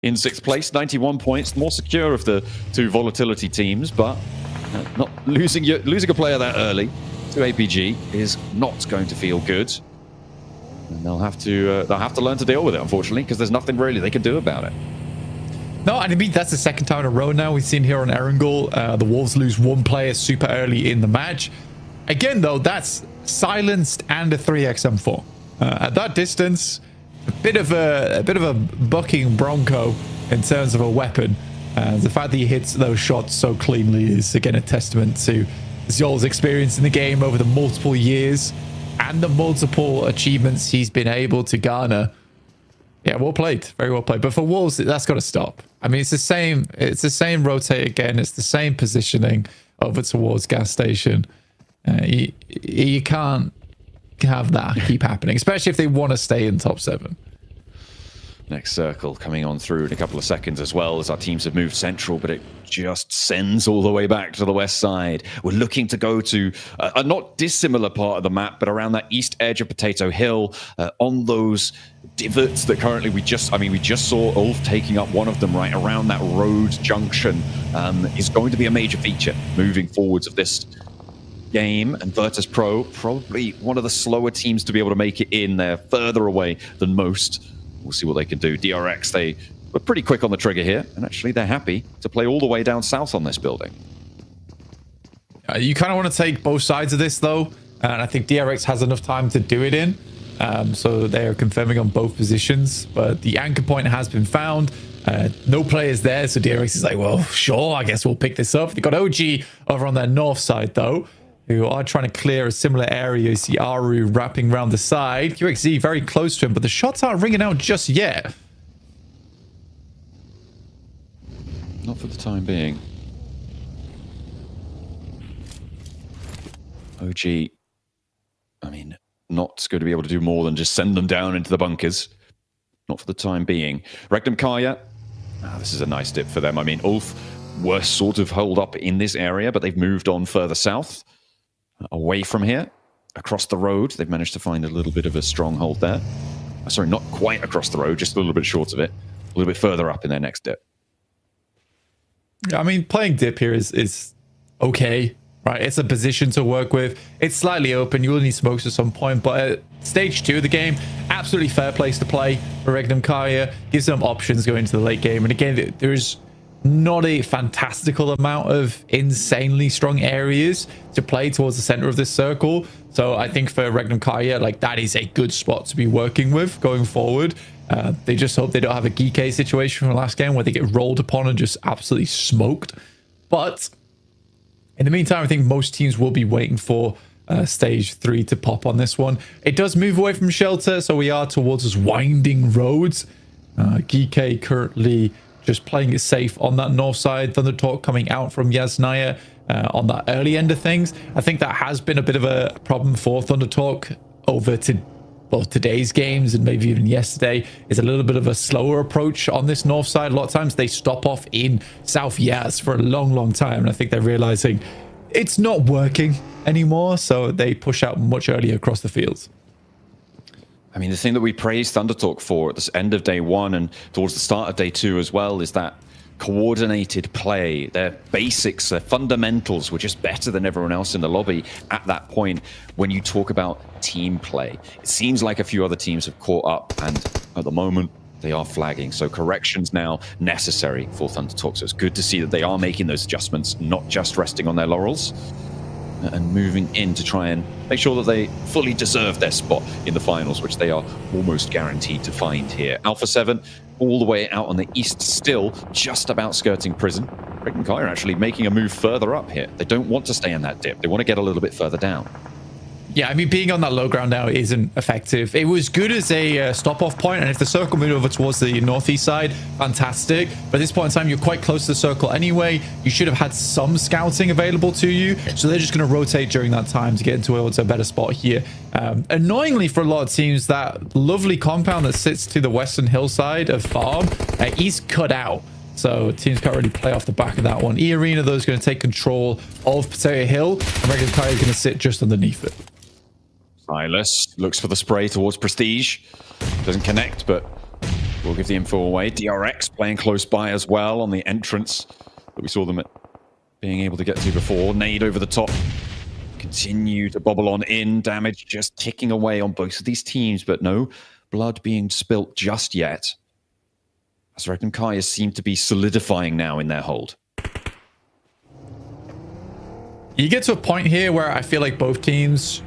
in 6th place, 91 points, more secure of the two volatility teams, but not losing a player that early to APG is not going to feel good. And they'll have to learn to deal with it, unfortunately, because there's nothing really they can do about it. No, and I mean, that's the second time in a row now we've seen here on Erangel. The Wolves lose one player super early in the match. Again, though, that's silenced and a 3xM4. At that distance, a bit of a bucking Bronco in terms of a weapon. The fact that he hits those shots so cleanly is, again, a testament to Zol's experience in the game over the multiple years and the multiple achievements he's been able to garner. Yeah, well played. Very well played. But for Wolves, that's got to stop. I mean, it's the same rotate again. It's the same positioning over towards gas station. You can't have that keep happening, especially if they want to stay in top 7. Next circle coming on through in a couple of seconds as well, as our teams have moved central, but it just sends all the way back to the west side. We're looking to go to a not dissimilar part of the map, but around that east edge of Potato Hill, on those divots that currently we just saw Ulf taking up one of them right around that road junction, is going to be a major feature moving forwards of this game. And Virtus Pro, probably one of the slower teams to be able to make it in. They're further away than most. We'll see what they can do. DRX, they were pretty quick on the trigger here, and actually they're happy to play all the way down south on this building. You kind of want to take both sides of this, though, and I think DRX has enough time to do it in. So they are confirming on both positions, but the anchor point has been found. No players there, so DRX is like, well, sure, I guess we'll pick this up. They've got OG over on their north side, though, who are trying to clear a similar area. You see Aru wrapping around the side. QXZ very close to him, but the shots aren't ringing out just yet. Not for the time being. OG, I mean, not going to be able to do more than just send them down into the bunkers. Not for the time being. Regnum Kaya, this is a nice dip for them. I mean, Ulf were sort of holed up in this area, but they've moved on further south. Away from here, across the road, they've managed to find a little bit of a stronghold there. Sorry, not quite across the road, just a little bit short of it. A little bit further up in their next dip. I mean, playing dip here is okay, right? It's a position to work with. It's slightly open. You will need smokes at some point, but at stage 2 of the game, absolutely fair place to play for Regnum Kaya. Gives them options going into the late game. And again, there's not a fantastical amount of insanely strong areas to play towards the center of this circle. So I think for Regnum Kaya, like, that is a good spot to be working with going forward. They just hope they don't have a GK situation from last game where they get rolled upon and just absolutely smoked. But in the meantime, I think most teams will be waiting for stage 3 to pop on this one. It does move away from shelter, so we are towards those winding roads. GK currently just playing it safe on that north side. Thunder Talk coming out from Yasnaya on that early end of things. I think that has been a bit of a problem for Thunder Talk over to both today's games and maybe even yesterday. Is a little bit of a slower approach on this north side. A lot of times they stop off in South Yaz for a long time, and I think they're realizing it's not working anymore, so they push out much earlier across the fields. I mean, the thing that we praised Thunder Talk for at the end of day 1 and towards the start of day 2 as well is that coordinated play. Their basics, their fundamentals were just better than everyone else in the lobby at that point. When you talk about team play, it seems like a few other teams have caught up, and at the moment they are flagging. So corrections now necessary for Thunder Talk. So it's good to see that they are making those adjustments, not just resting on their laurels, and moving in to try and make sure that they fully deserve their spot in the finals, which they are almost guaranteed to find here. Alpha 7 all the way out on the east still, just about skirting prison. Regnum Kaya are actually making a move further up here. They don't want to stay in that dip. They want to get a little bit further down. Yeah, I mean, being on that low ground now isn't effective. It was good as a stop-off point, and if the circle moved over towards the northeast side, fantastic. But at this point in time, you're quite close to the circle anyway. You should have had some scouting available to you, so they're just going to rotate during that time to get into a better spot here. Annoyingly for a lot of teams, that lovely compound that sits to the western hillside of Farm is cut out. So teams can't really play off the back of that one. E-Arena, though, is going to take control of Potato Hill, and Regnum Kaya is going to sit just underneath it. Silas looks for the spray towards Prestige. Doesn't connect, but We'll give the info away. DRX playing close by as well on the entrance that we saw them being able to get to before. Nade over the top. Continue to bobble on in. Damage just ticking away on both of these teams, but no blood being spilt just yet. As Regnum Kaya seem to be solidifying now in their hold. You get to a point here where I feel like both teams,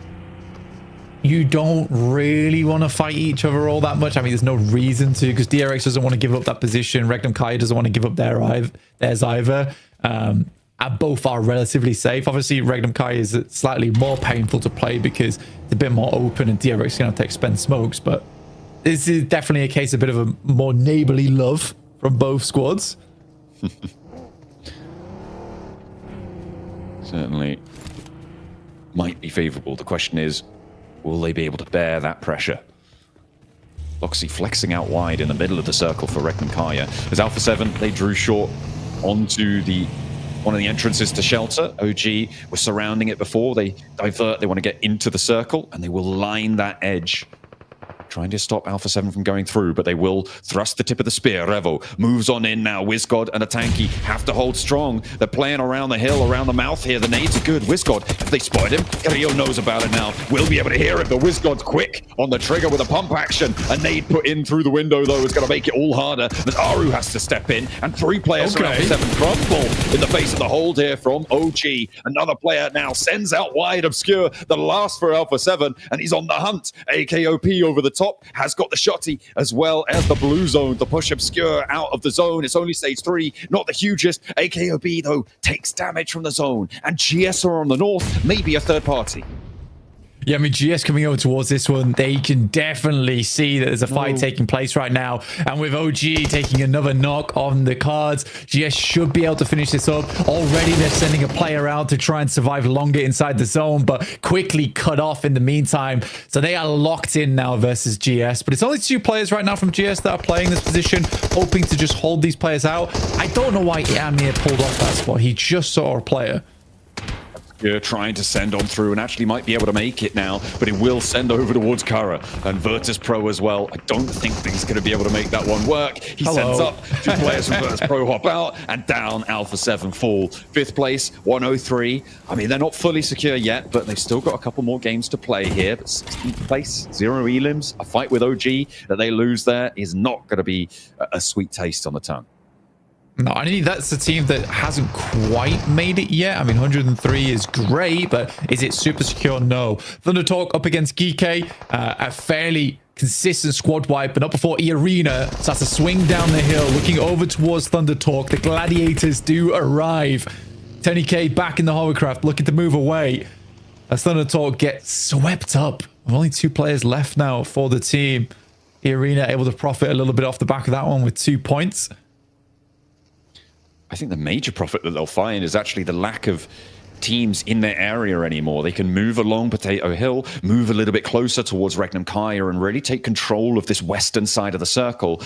you don't really want to fight each other all that much. I mean, there's no reason to, because DRX doesn't want to give up that position. Regnum Kaya doesn't want to give up theirs either. And both are relatively safe. Obviously, Regnum Kaya is slightly more painful to play because it's a bit more open and DRX is going to have to expend smokes. But this is definitely a case, a bit of a more neighborly love from both squads. Certainly might be favorable. The question is, will they be able to bear that pressure? Loxy flexing out wide in the middle of the circle for Regnum Kaya. As Alpha 7, they drew short onto one of the entrances to shelter. OG was surrounding it before. They divert, they want to get into the circle, and they will line that edge, trying to stop Alpha 7 from going through, but they will thrust the tip of the spear. Revo moves on in now. WizGod and Atanki have to hold strong. They're playing around the hill, around the mouth here. The nades are good. WizGod, if they spot him, Rio knows about it now. We'll be able to hear it, but WizGod's quick on the trigger with a pump action. A nade put in through the window, though, is going to make it all harder. But Aru has to step in, and 3 players from Alpha 7 crumble in the face of the hold here from OG. Another player now sends out wide Obscure, the last for Alpha 7, and he's on the hunt. AKOP over the top has got the shotty as well as the blue zone to push Obscure out of the zone. It's only stage 3, not the hugest. AKOP, though, takes damage from the zone, and GS are on the north, maybe a third party. Yeah, I mean, GS coming over towards this one, they can definitely see that there's a fight taking place right now. And with OG taking another knock on the cards, GS should be able to finish this up. Already they're sending a player out to try and survive longer inside the zone, but quickly cut off in the meantime. So they are locked in now versus GS. But it's only 2 players right now from GS that are playing this position, hoping to just hold these players out. I don't know why Amir pulled off that spot. He just saw a player. You're trying to send on through and actually might be able to make it now, but it will send over towards Kara and Virtus Pro as well. I don't think that he's going to be able to make that one work. He sends up 2 players from Virtus Pro hop out, and down Alpha 7 fall. 5th place, 103. I mean, they're not fully secure yet, but they've still got a couple more games to play here. But 16th place, 0 elims. A fight with OG that they lose there is not going to be a sweet taste on the tongue. No, I mean, that's a team that hasn't quite made it yet. I mean, 103 is great, but is it super secure? No. Thunder Talk up against Geeky, a fairly consistent squad wipe, but not before E-Arena starts to swing down the hill, looking over towards Thunder Talk. The Gladiators do arrive. 10k back in the hovercraft, looking to move away as Thunder Talk gets swept up. Only 2 players left now for the team. E-Arena able to profit a little bit off the back of that one with 2 points. I think the major profit that they'll find is actually the lack of teams in their area anymore. They can move along Potato Hill, move a little bit closer towards Regnum Kaya, and really take control of this western side of the circle.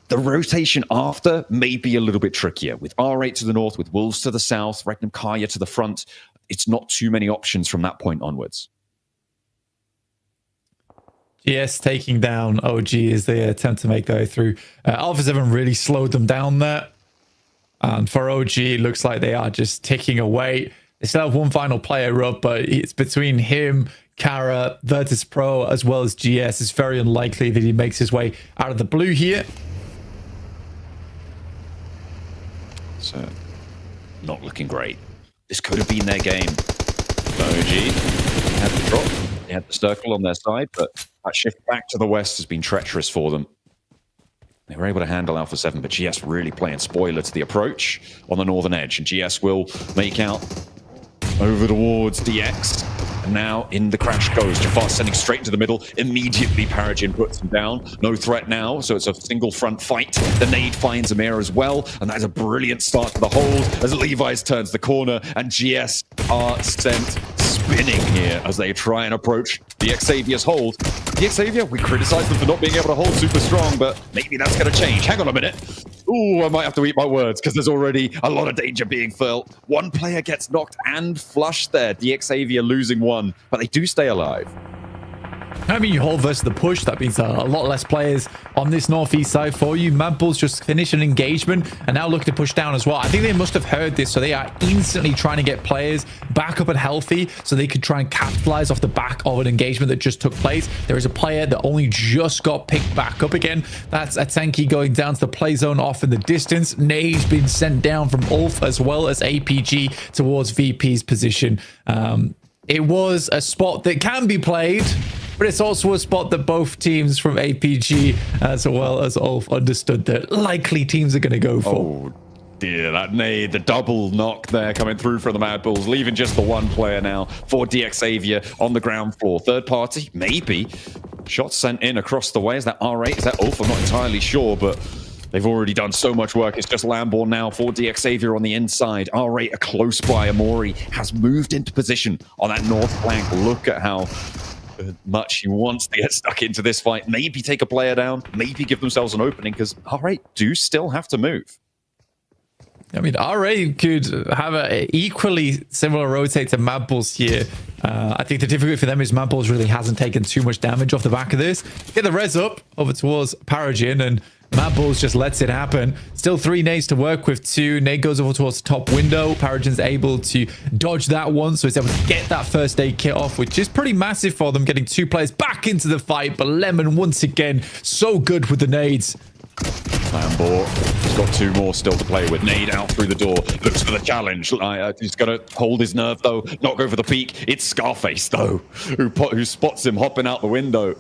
The rotation after may be a little bit trickier. With R8 to the north, with Wolves to the south, Regnum Kaya to the front, it's not too many options from that point onwards. Yes, taking down OG as they attempt to make their way through. Alpha 7 really slowed them down there. And for OG, it looks like they are just ticking away. They still have 1 final player up, but it's between him, Kara, Virtus Pro, as well as GS. It's very unlikely that he makes his way out of the blue here. So, not looking great. This could have been their game. OG had the drop, they had the circle on their side, but that shift back to the west has been treacherous for them. They were able to handle Alpha 7, but GS really playing spoiler to the approach on the northern edge. And GS will make out over towards DX. And now in the crash goes. Jafar sending straight into the middle. Immediately Paragin puts him down. No threat now, so it's a single front fight. The nade finds Amir as well. And that is a brilliant start to the hold as Levi's turns the corner. And GS are sent spinning here as they try and approach the Xavier's hold. The Xavier, we criticize them for not being able to hold super strong, but maybe that's going to change. Hang on a minute. Ooh, I might have to eat my words because there's already a lot of danger being felt. 1 player gets knocked and flushed there. The Xavier losing 1, but they do stay alive. I mean, you hold versus the push. That means a lot less players on this northeast side for you. Mad Bulls just finished an engagement and now look to push down as well. I think they must have heard this, so they are instantly trying to get players back up and healthy so they could try and capitalize off the back of an engagement that just took place. There is a player that only just got picked back up again. That's a Tanky going down to the play zone off in the distance. Nade's been sent down from Ulf as well as APG towards VP's position. It was a spot that can be played, but it's also a spot that both teams from APG as well as Ulf understood that likely teams are going to go for. Oh dear, that nade, the double knock there coming through from the Mad Bulls, leaving just the one player now for DXavier on the ground floor. Third party, maybe. Shots sent in across the way. Is that R8? Is that Ulf? I'm not entirely sure, but they've already done so much work. It's just Lamborn now for DXavier on the inside. R8 are close by. Amori has moved into position on that north flank. Look at how much he wants to get stuck into this fight. Maybe take a player down. Maybe give themselves an opening, because R8 do still have to move. I mean, R8 could have an equally similar rotate to Mad Bulls here. I think the difficulty for them is Mad Bulls really hasn't taken too much damage off the back of this. Get the res up over towards Paragin, and Mad Bulls just lets it happen. Still 3 nades to work with. 2 nade goes over towards the top window. Paragin's able to dodge that one, so he's able to get that first aid kit off, which is pretty massive for them, getting 2 players back into the fight. But Lemon, once again, so good with the nades. Lamborn has got 2 more still to play with. Nade out through the door. Looks for the challenge. He's got to hold his nerve, though. Not go for the peek. It's Scarface, though, who spots him hopping out the window.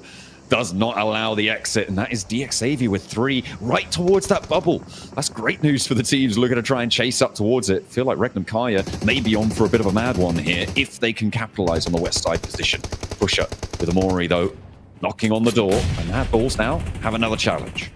Does not allow the exit, and that is DXavier with 3 right towards that bubble. That's great news for the teams looking to try and chase up towards it. Feel like Regnum Kaya may be on for a bit of a mad one here if they can capitalize on the west side position. Push up with Amori, though, knocking on the door, and Mad Bulls now have another challenge.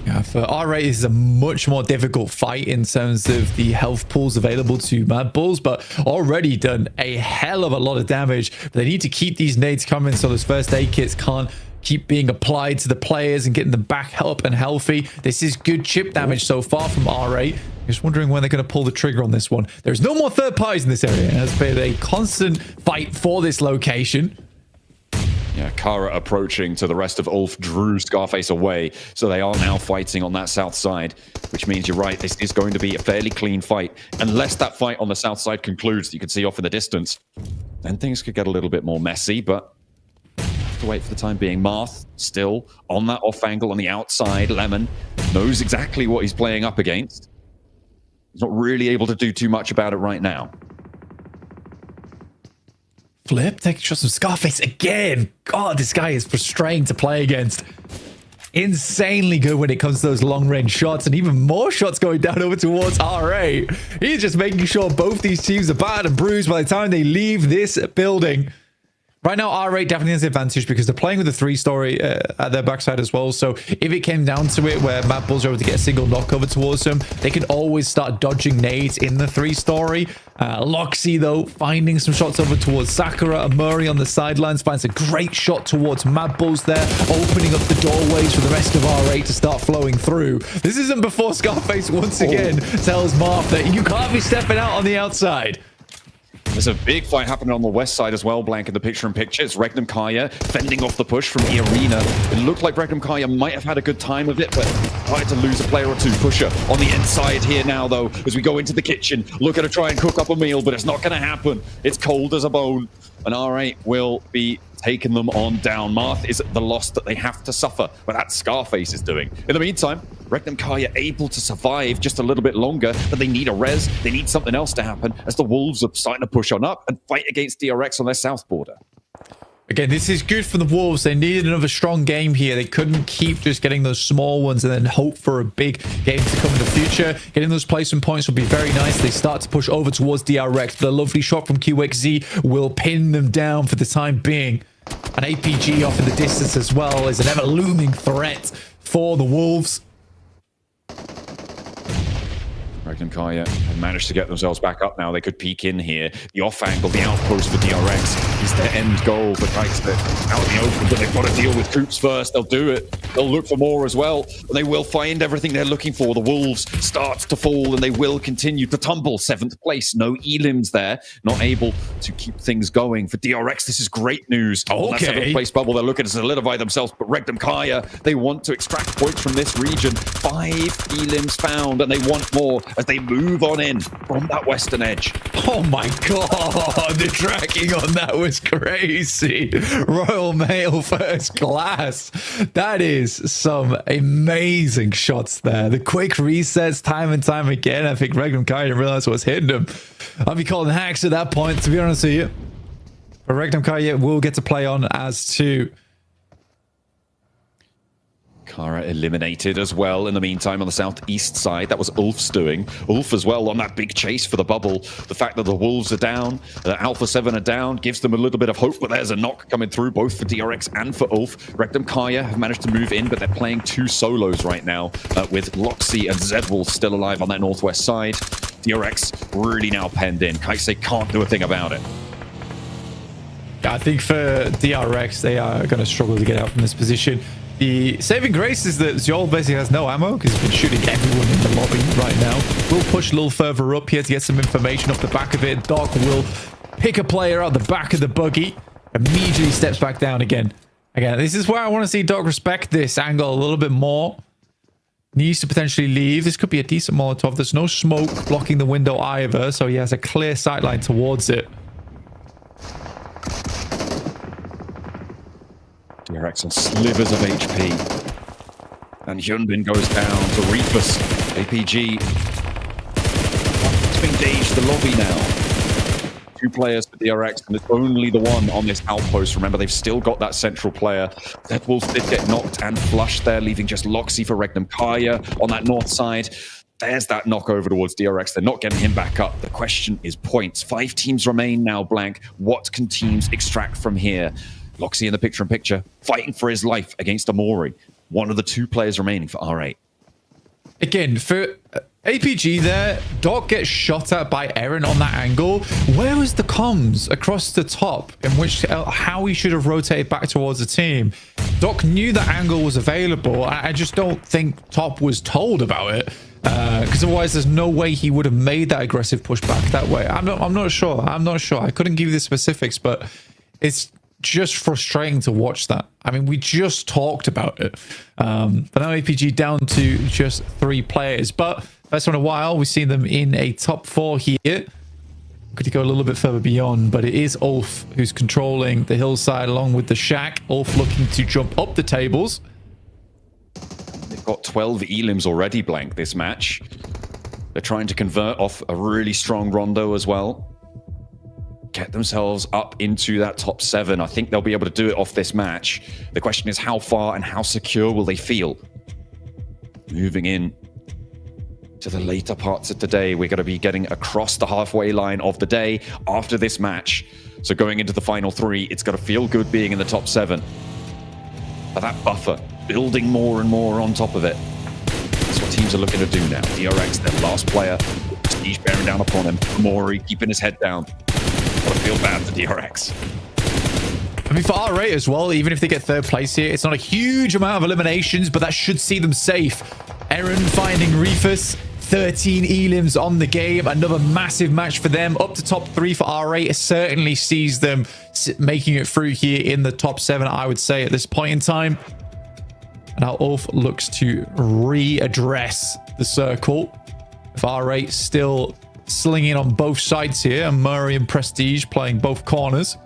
Yeah, for R8, this is a much more difficult fight in terms of the health pools available to Mad Bulls, but already done a hell of a lot of damage. But they need to keep these nades coming so those first aid kits can't keep being applied to the players and getting them back up and healthy. This is good chip damage so far from R8. Just wondering when they're going to pull the trigger on this one. There's no more third parties in this area. It has been a constant fight for this location. Yeah, Kara approaching to the rest of Ulf drew Scarface away, so they are now fighting on that south side, which means you're right, this is going to be a fairly clean fight. Unless that fight on the south side concludes, you can see off in the distance, then things could get a little bit more messy, but have to wait for the time being. Marth still on that off angle on the outside. Lemon knows exactly what he's playing up against. He's not really able to do too much about it right now. Flip, taking shots from Scarface again. God, this guy is frustrating to play against. Insanely good when it comes to those long-range shots, and even more shots going down over towards RA. He's just making sure both these teams are battered and bruised by the time they leave this building. Right now, R8 definitely has the advantage because they're playing with a 3-story at their backside as well. So if it came down to it where Mad Bulls are able to get a single knock over towards them, they can always start dodging nades in the 3-story. Loxy, though, finding some shots over towards Sakura. And Murray on the sidelines finds a great shot towards Mad Bulls there, opening up the doorways for the rest of R8 to start flowing through. This isn't before Scarface once again tells Marth that you can't be stepping out on the outside. There's a big fight happening on the west side as well, Blank, in the picture-in-picture. It's Regnum Kaya fending off the push from the arena. It looked like Regnum Kaya might have had a good time of it, but tried to lose a player or 2. Pusher on the inside here now, though, as we go into the kitchen. Looking to try and cook up a meal, but it's not going to happen. It's cold as a bone, and R8 will be taking them on down. Marth is the loss that they have to suffer, but that Scarface is doing. In the meantime, Regnum Kaya able to survive just a little bit longer, but they need a res. They need something else to happen as the Wolves are starting to push on up and fight against DRX on their south border. Again, this is good for the Wolves. They needed another strong game here. They couldn't keep just getting those small ones and then hope for a big game to come in the future. Getting those placement points will be very nice. They start to push over towards DRX. The lovely shot from QXZ will pin them down for the time being. An APG off in the distance as well is an ever-looming threat for the Wolves. Regnum Kaya have managed to get themselves back up now. They could peek in here. The off angle, the outpost for DRX is their end goal. But Kikes, they're out in the open, but they've got to deal with Coops first. They'll do it. They'll look for more as well. They will find everything they're looking for. The Wolves start to fall, and they will continue to tumble. 7th place. No elims there. Not able to keep things going. For DRX, this is great news. On that 7th place bubble, they're looking to solidify themselves. But Regnum Kaya, they want to extract points from this region. 5 elims found, and they want more as they move on in from that western edge. Oh my god, the tracking on that was crazy. Royal Mail first class. That is some amazing shots there. The quick resets time and time again. I think Regnum Kaya didn't realize what was hitting them. I'll be calling hacks at that point, to be honest with you. But Regnum Kaya will get to play on as 2. Kara eliminated as well in the meantime on the southeast side. That was Ulf's doing. Ulf as well on that big chase for the bubble. The fact that the Wolves are down, Alpha 7 are down, gives them a little bit of hope, but there's a knock coming through both for DRX and for Ulf. Regnum Kaya have managed to move in, but they're playing 2 solos right now with Loxy and Zedwolf still alive on that northwest side. DRX really now penned in. Kaise can't do a thing about it. I think for DRX, they are going to struggle to get out from this position. The saving grace is that Zol basically has no ammo because he's been shooting everyone in the lobby right now. We'll push a little further up here to get some information off the back of it. Doc will pick a player out the back of the buggy, immediately steps back down again. Again, this is where I want to see Doc respect this angle a little bit more. Needs to potentially leave. This could be a decent Molotov. There's no smoke blocking the window either, so he has a clear sight line towards it. DRX on slivers of HP. And Hyunbin goes down to Reefus. APG. It's been engaged the lobby now. 2 players for DRX, and it's only the one on this outpost. Remember, they've still got that central player. Deadwolf did get knocked and flushed there, leaving just Loxy for Regnum Kaya on that north side. There's that knock over towards DRX. They're not getting him back up. The question is points. 5 teams remain now blank. What can teams extract from here? Loxy in the picture-in-picture, fighting for his life against Amori. One of the 2 players remaining for R8. Again, for APG there, Doc gets shot at by Eren on that angle. Where was the comms across the top in which how he should have rotated back towards the team? Doc knew that angle was available. I just don't think Top was told about it. Because otherwise there's no way he would have made that aggressive pushback that way. I'm not sure. I couldn't give you the specifics, but it's just frustrating to watch that. I mean, we just talked about it. But now APG down to just 3 players. But first one in a while, we've seen them in a top 4 here. Could go a little bit further beyond, but it is Ulf who's controlling the hillside along with the shack. Ulf looking to jump up the tables. They've got 12 elims already blank this match. They're trying to convert off a really strong Rondo as well. Get themselves up into that top 7. I think they'll be able to do it off this match. The question is how far and how secure will they feel? Moving in to the later parts of the day, we're going to be getting across the halfway line of the day after this match. So going into the final 3, it's going to feel good being in the top 7. But that buffer, building more and more on top of it. That's what teams are looking to do now. DRX, their last player, Prestige bearing down upon him. Mori keeping his head down. I feel bad for DRX. I mean, for R8 as well, even if they get 3rd place here, it's not a huge amount of eliminations, but that should see them safe. Eren finding Reefus, 13 elims on the game. Another massive match for them. Up to top 3 for R8. It certainly sees them making it through here in the top 7, I would say, at this point in time. And now Ulf looks to readdress the circle. If R8 still slinging on both sides here, and Murray and Prestige playing both corners.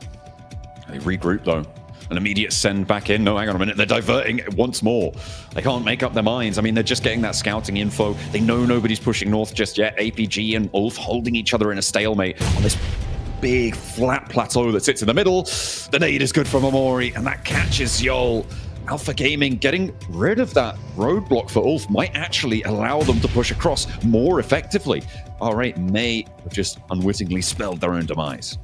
They regroup though. An immediate send back in. No, hang on a minute. They're diverting once more. They can't make up their minds. I mean, they're just getting that scouting info. They know nobody's pushing north just yet. APG and Ulf holding each other in a stalemate on this big flat plateau that sits in the middle. The nade is good from Amori, and that catches Yol. Alpha Gaming getting rid of that roadblock for Ulf might actually allow them to push across more effectively. R8 may have just unwittingly spelled their own demise.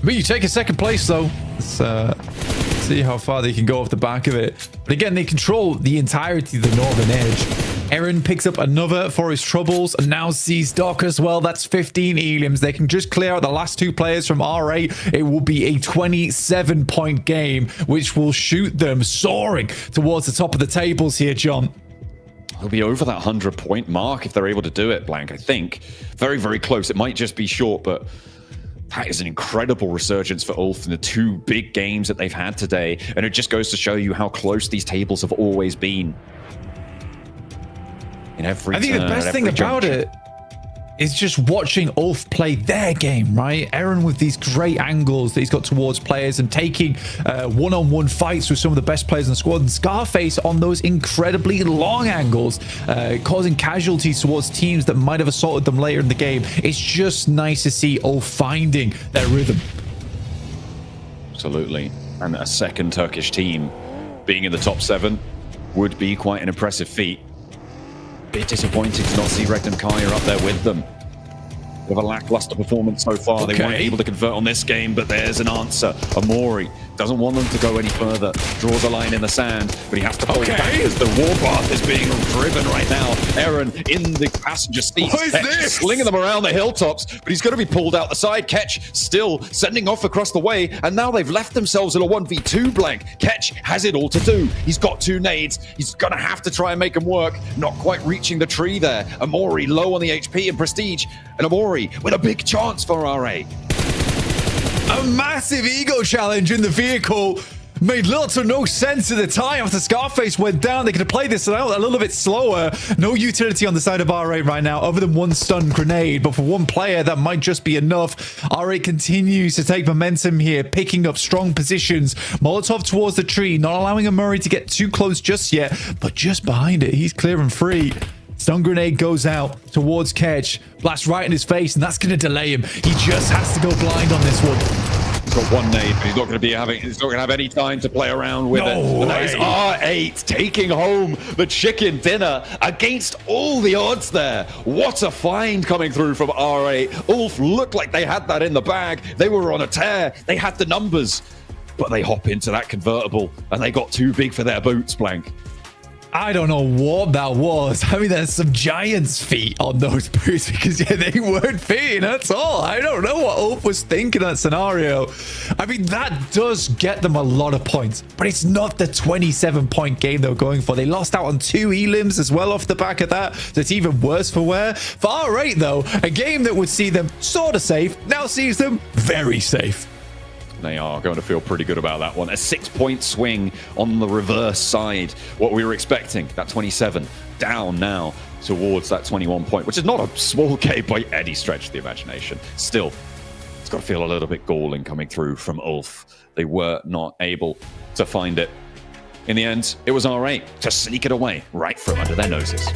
But you take a 2nd place, though. Let's see how far they can go off the back of it. But again, they control the entirety of the northern edge. Eren picks up another for his troubles and now sees Doc as well. That's 15 elims. They can just clear out the last two players from R8. It will be a 27-point game, which will shoot them soaring towards the top of the tables here, John. They'll be over that 100-point mark if they're able to do it, Blank, I think. Very, very close. It might just be short, but that is an incredible resurgence for Ulf in the two big games that they've had today. And it just goes to show you how close these tables have always been. In every I think the best thing about it is just watching Ulf play their game, right? Eren with these great angles that he's got towards players and taking one-on-one fights with some of the best players in the squad. And Scarface on those incredibly long angles, causing casualties towards teams that might have assaulted them later in the game. It's just nice to see Ulf finding their rhythm. Absolutely. And a second Turkish team being in the top 7 would be quite an impressive feat. Bit disappointing to not see Regnum Kaya up there with them. Bit of a lackluster performance so far. They weren't able to convert on this game, but there's an answer. Amori doesn't want them to go any further. Draws a line in the sand, but he has to pull back as the warpath is being driven right now. Eren in the passenger seat. What is this? Slinging them around the hilltops, but he's going to be pulled out the side. Ketch still sending off across the way, and now they've left themselves in a 1v2 Blank. Ketch has it all to do. He's got 2 nades. He's going to have to try and make them work. Not quite reaching the tree there. Amori low on the HP and prestige, and Amori with a big chance for RA. A massive ego challenge in the vehicle made little to no sense at the time. After Scarface went down, they could have played this out a little bit slower. No utility on the side of R8 right now, other than one stun grenade. But for one player, that might just be enough. R8 continues to take momentum here, picking up strong positions. Molotov towards the tree, not allowing Amuri to get too close just yet, but just behind it, he's clear and free. Stun grenade goes out towards Ketch. Blast right in his face, and that's going to delay him. He just has to go blind on this one. He's got 1 nade, but he's not going to have any time to play around with it. And that is R8 taking home the chicken dinner against all the odds there. What a find coming through from R8. Ulf looked like they had that in the bag. They were on a tear. They had the numbers, but they hop into that convertible and they got too big for their boots, Blank. I don't know what that was. I mean, there's some giant's feet on those boots because they weren't fitting at all. I don't know what Ulf was thinking in that scenario. I mean, that does get them a lot of points, but it's not the 27-point game they were going for. They lost out on 2 elims as well off the back of that, so it's even worse for wear. For R8, though, a game that would see them sort of safe now sees them very safe. They are going to feel pretty good about that one. A 6-point swing on the reverse side. What we were expecting, that 27, down now towards that 21 point, which is not a small game by any stretch of the imagination. Still, it's got to feel a little bit galling coming through from Ulf. They were not able to find it. In the end, it was R8 to sneak it away right from under their noses.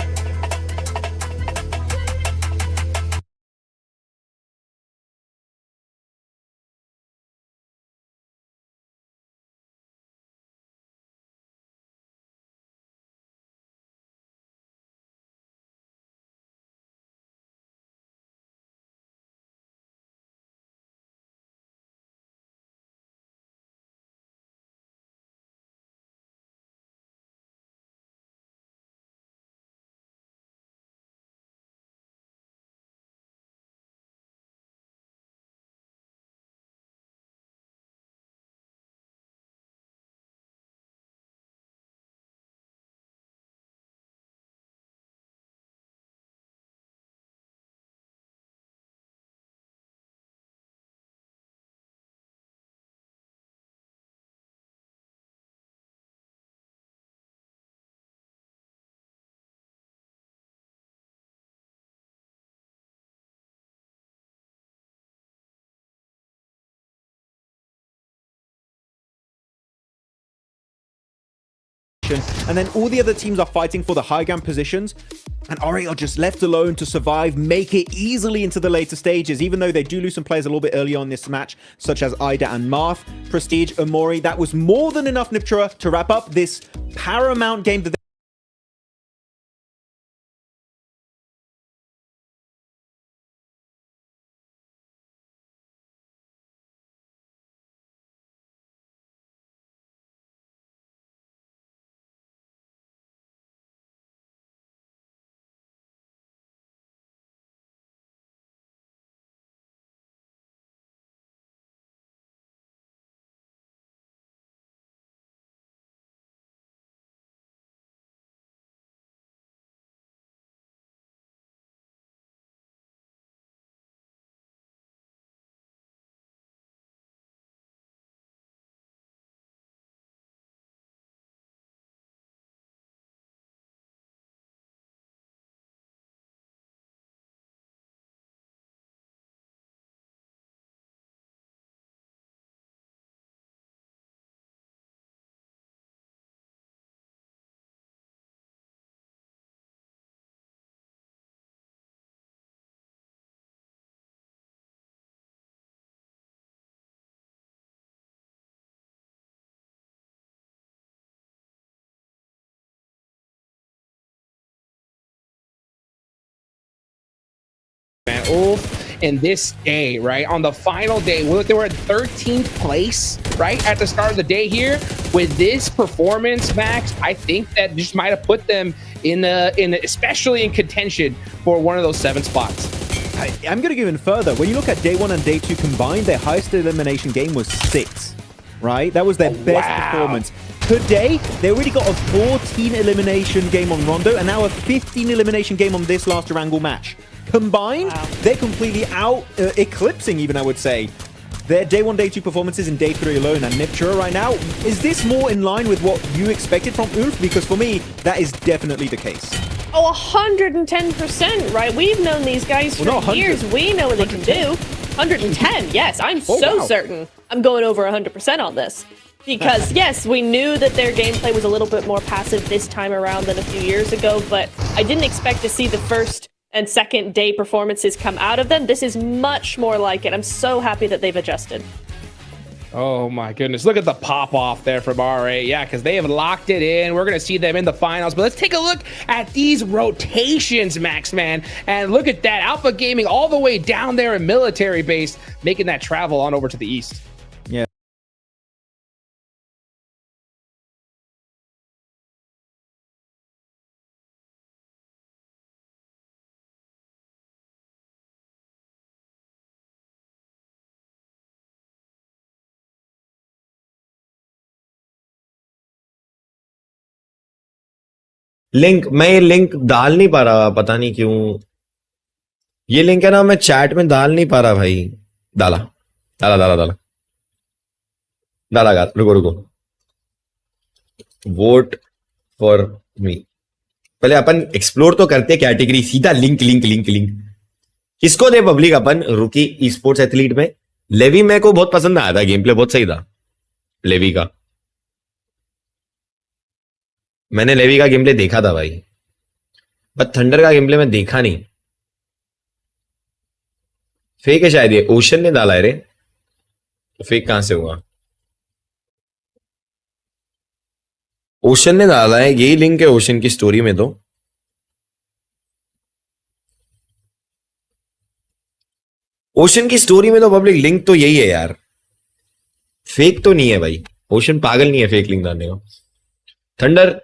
And then all the other teams are fighting for the high ground positions, and R8 are just left alone to survive, make it easily into the later stages, even though they do lose some players a little bit early on in this match, such as Ida and Marth. Prestige, Amori, that was more than enough, Niptura, to wrap up this paramount game that Man, Ulf in this day, right? On the final day, they were at 13th place, right? At the start of the day here. With this performance, Max, I think that just might have put them especially in contention for one of those 7 spots. I'm going to go even further. When you look at day 1 and day 2 combined, their highest elimination game was 6, right? That was their best performance. Today, they already got a 14 elimination game on Rondo and now a 15 elimination game on this last Erangel match. Combined, they're completely out, eclipsing even, I would say, their day 1, day 2 performances in day 3 alone. And Niptura right now, is this more in line with what you expected from Ulf? Because for me, that is definitely the case. Oh, 110%, right? We've known these guys for years. We know what they can do. 110, yes, I'm certain. I'm going over 100% on this. Because, yes, we knew that their gameplay was a little bit more passive this time around than a few years ago, but I didn't expect to see the first and second day performances come out of them. This is much more like it. I'm so happy that they've adjusted. Oh my goodness. Look at the pop off there from RA. Yeah, because they have locked it in. We're going to see them in the finals. But let's take a look at these rotations, Max, man. And look at that. Alpha Gaming all the way down there in military base, making that travel on over to the east. Yeah. Link मैं ये link डाल नहीं पा रहा, पता नहीं क्यों ये लिंक है ना, मैं चैट में डाल नहीं पा रहा भाई। डाला डाला डाला डाला डाला डाला रुको रुको। वोट फॉर मी, पहले अपन एक्सप्लोर तो करते कैटेगरी, सीधा लिंक लिंक लिंक लिंक। किसको दे पब्लिक अपन? रुकी ई स्पोर्ट्स एथलीट में लेवी मेरे को बहुत पसंद आया था, गेम प्ले बहुत सही था लेवी का। मैंने लेवी का गेम प्ले देखा था भाई, बट थंडर का गेम प्ले मैं देखा नहीं। फेक है शायद ये, ओशन ने डाला है रे। फेक कहां से हुआ? ओशन ने डाला है, यही लिंक है ओशन की स्टोरी में। तो ओशन की स्टोरी में तो पब्लिक लिंक तो यही है यार, फेक तो नहीं है भाई। ओशन पागल नहीं है फेक लिंक डालने का। थंडर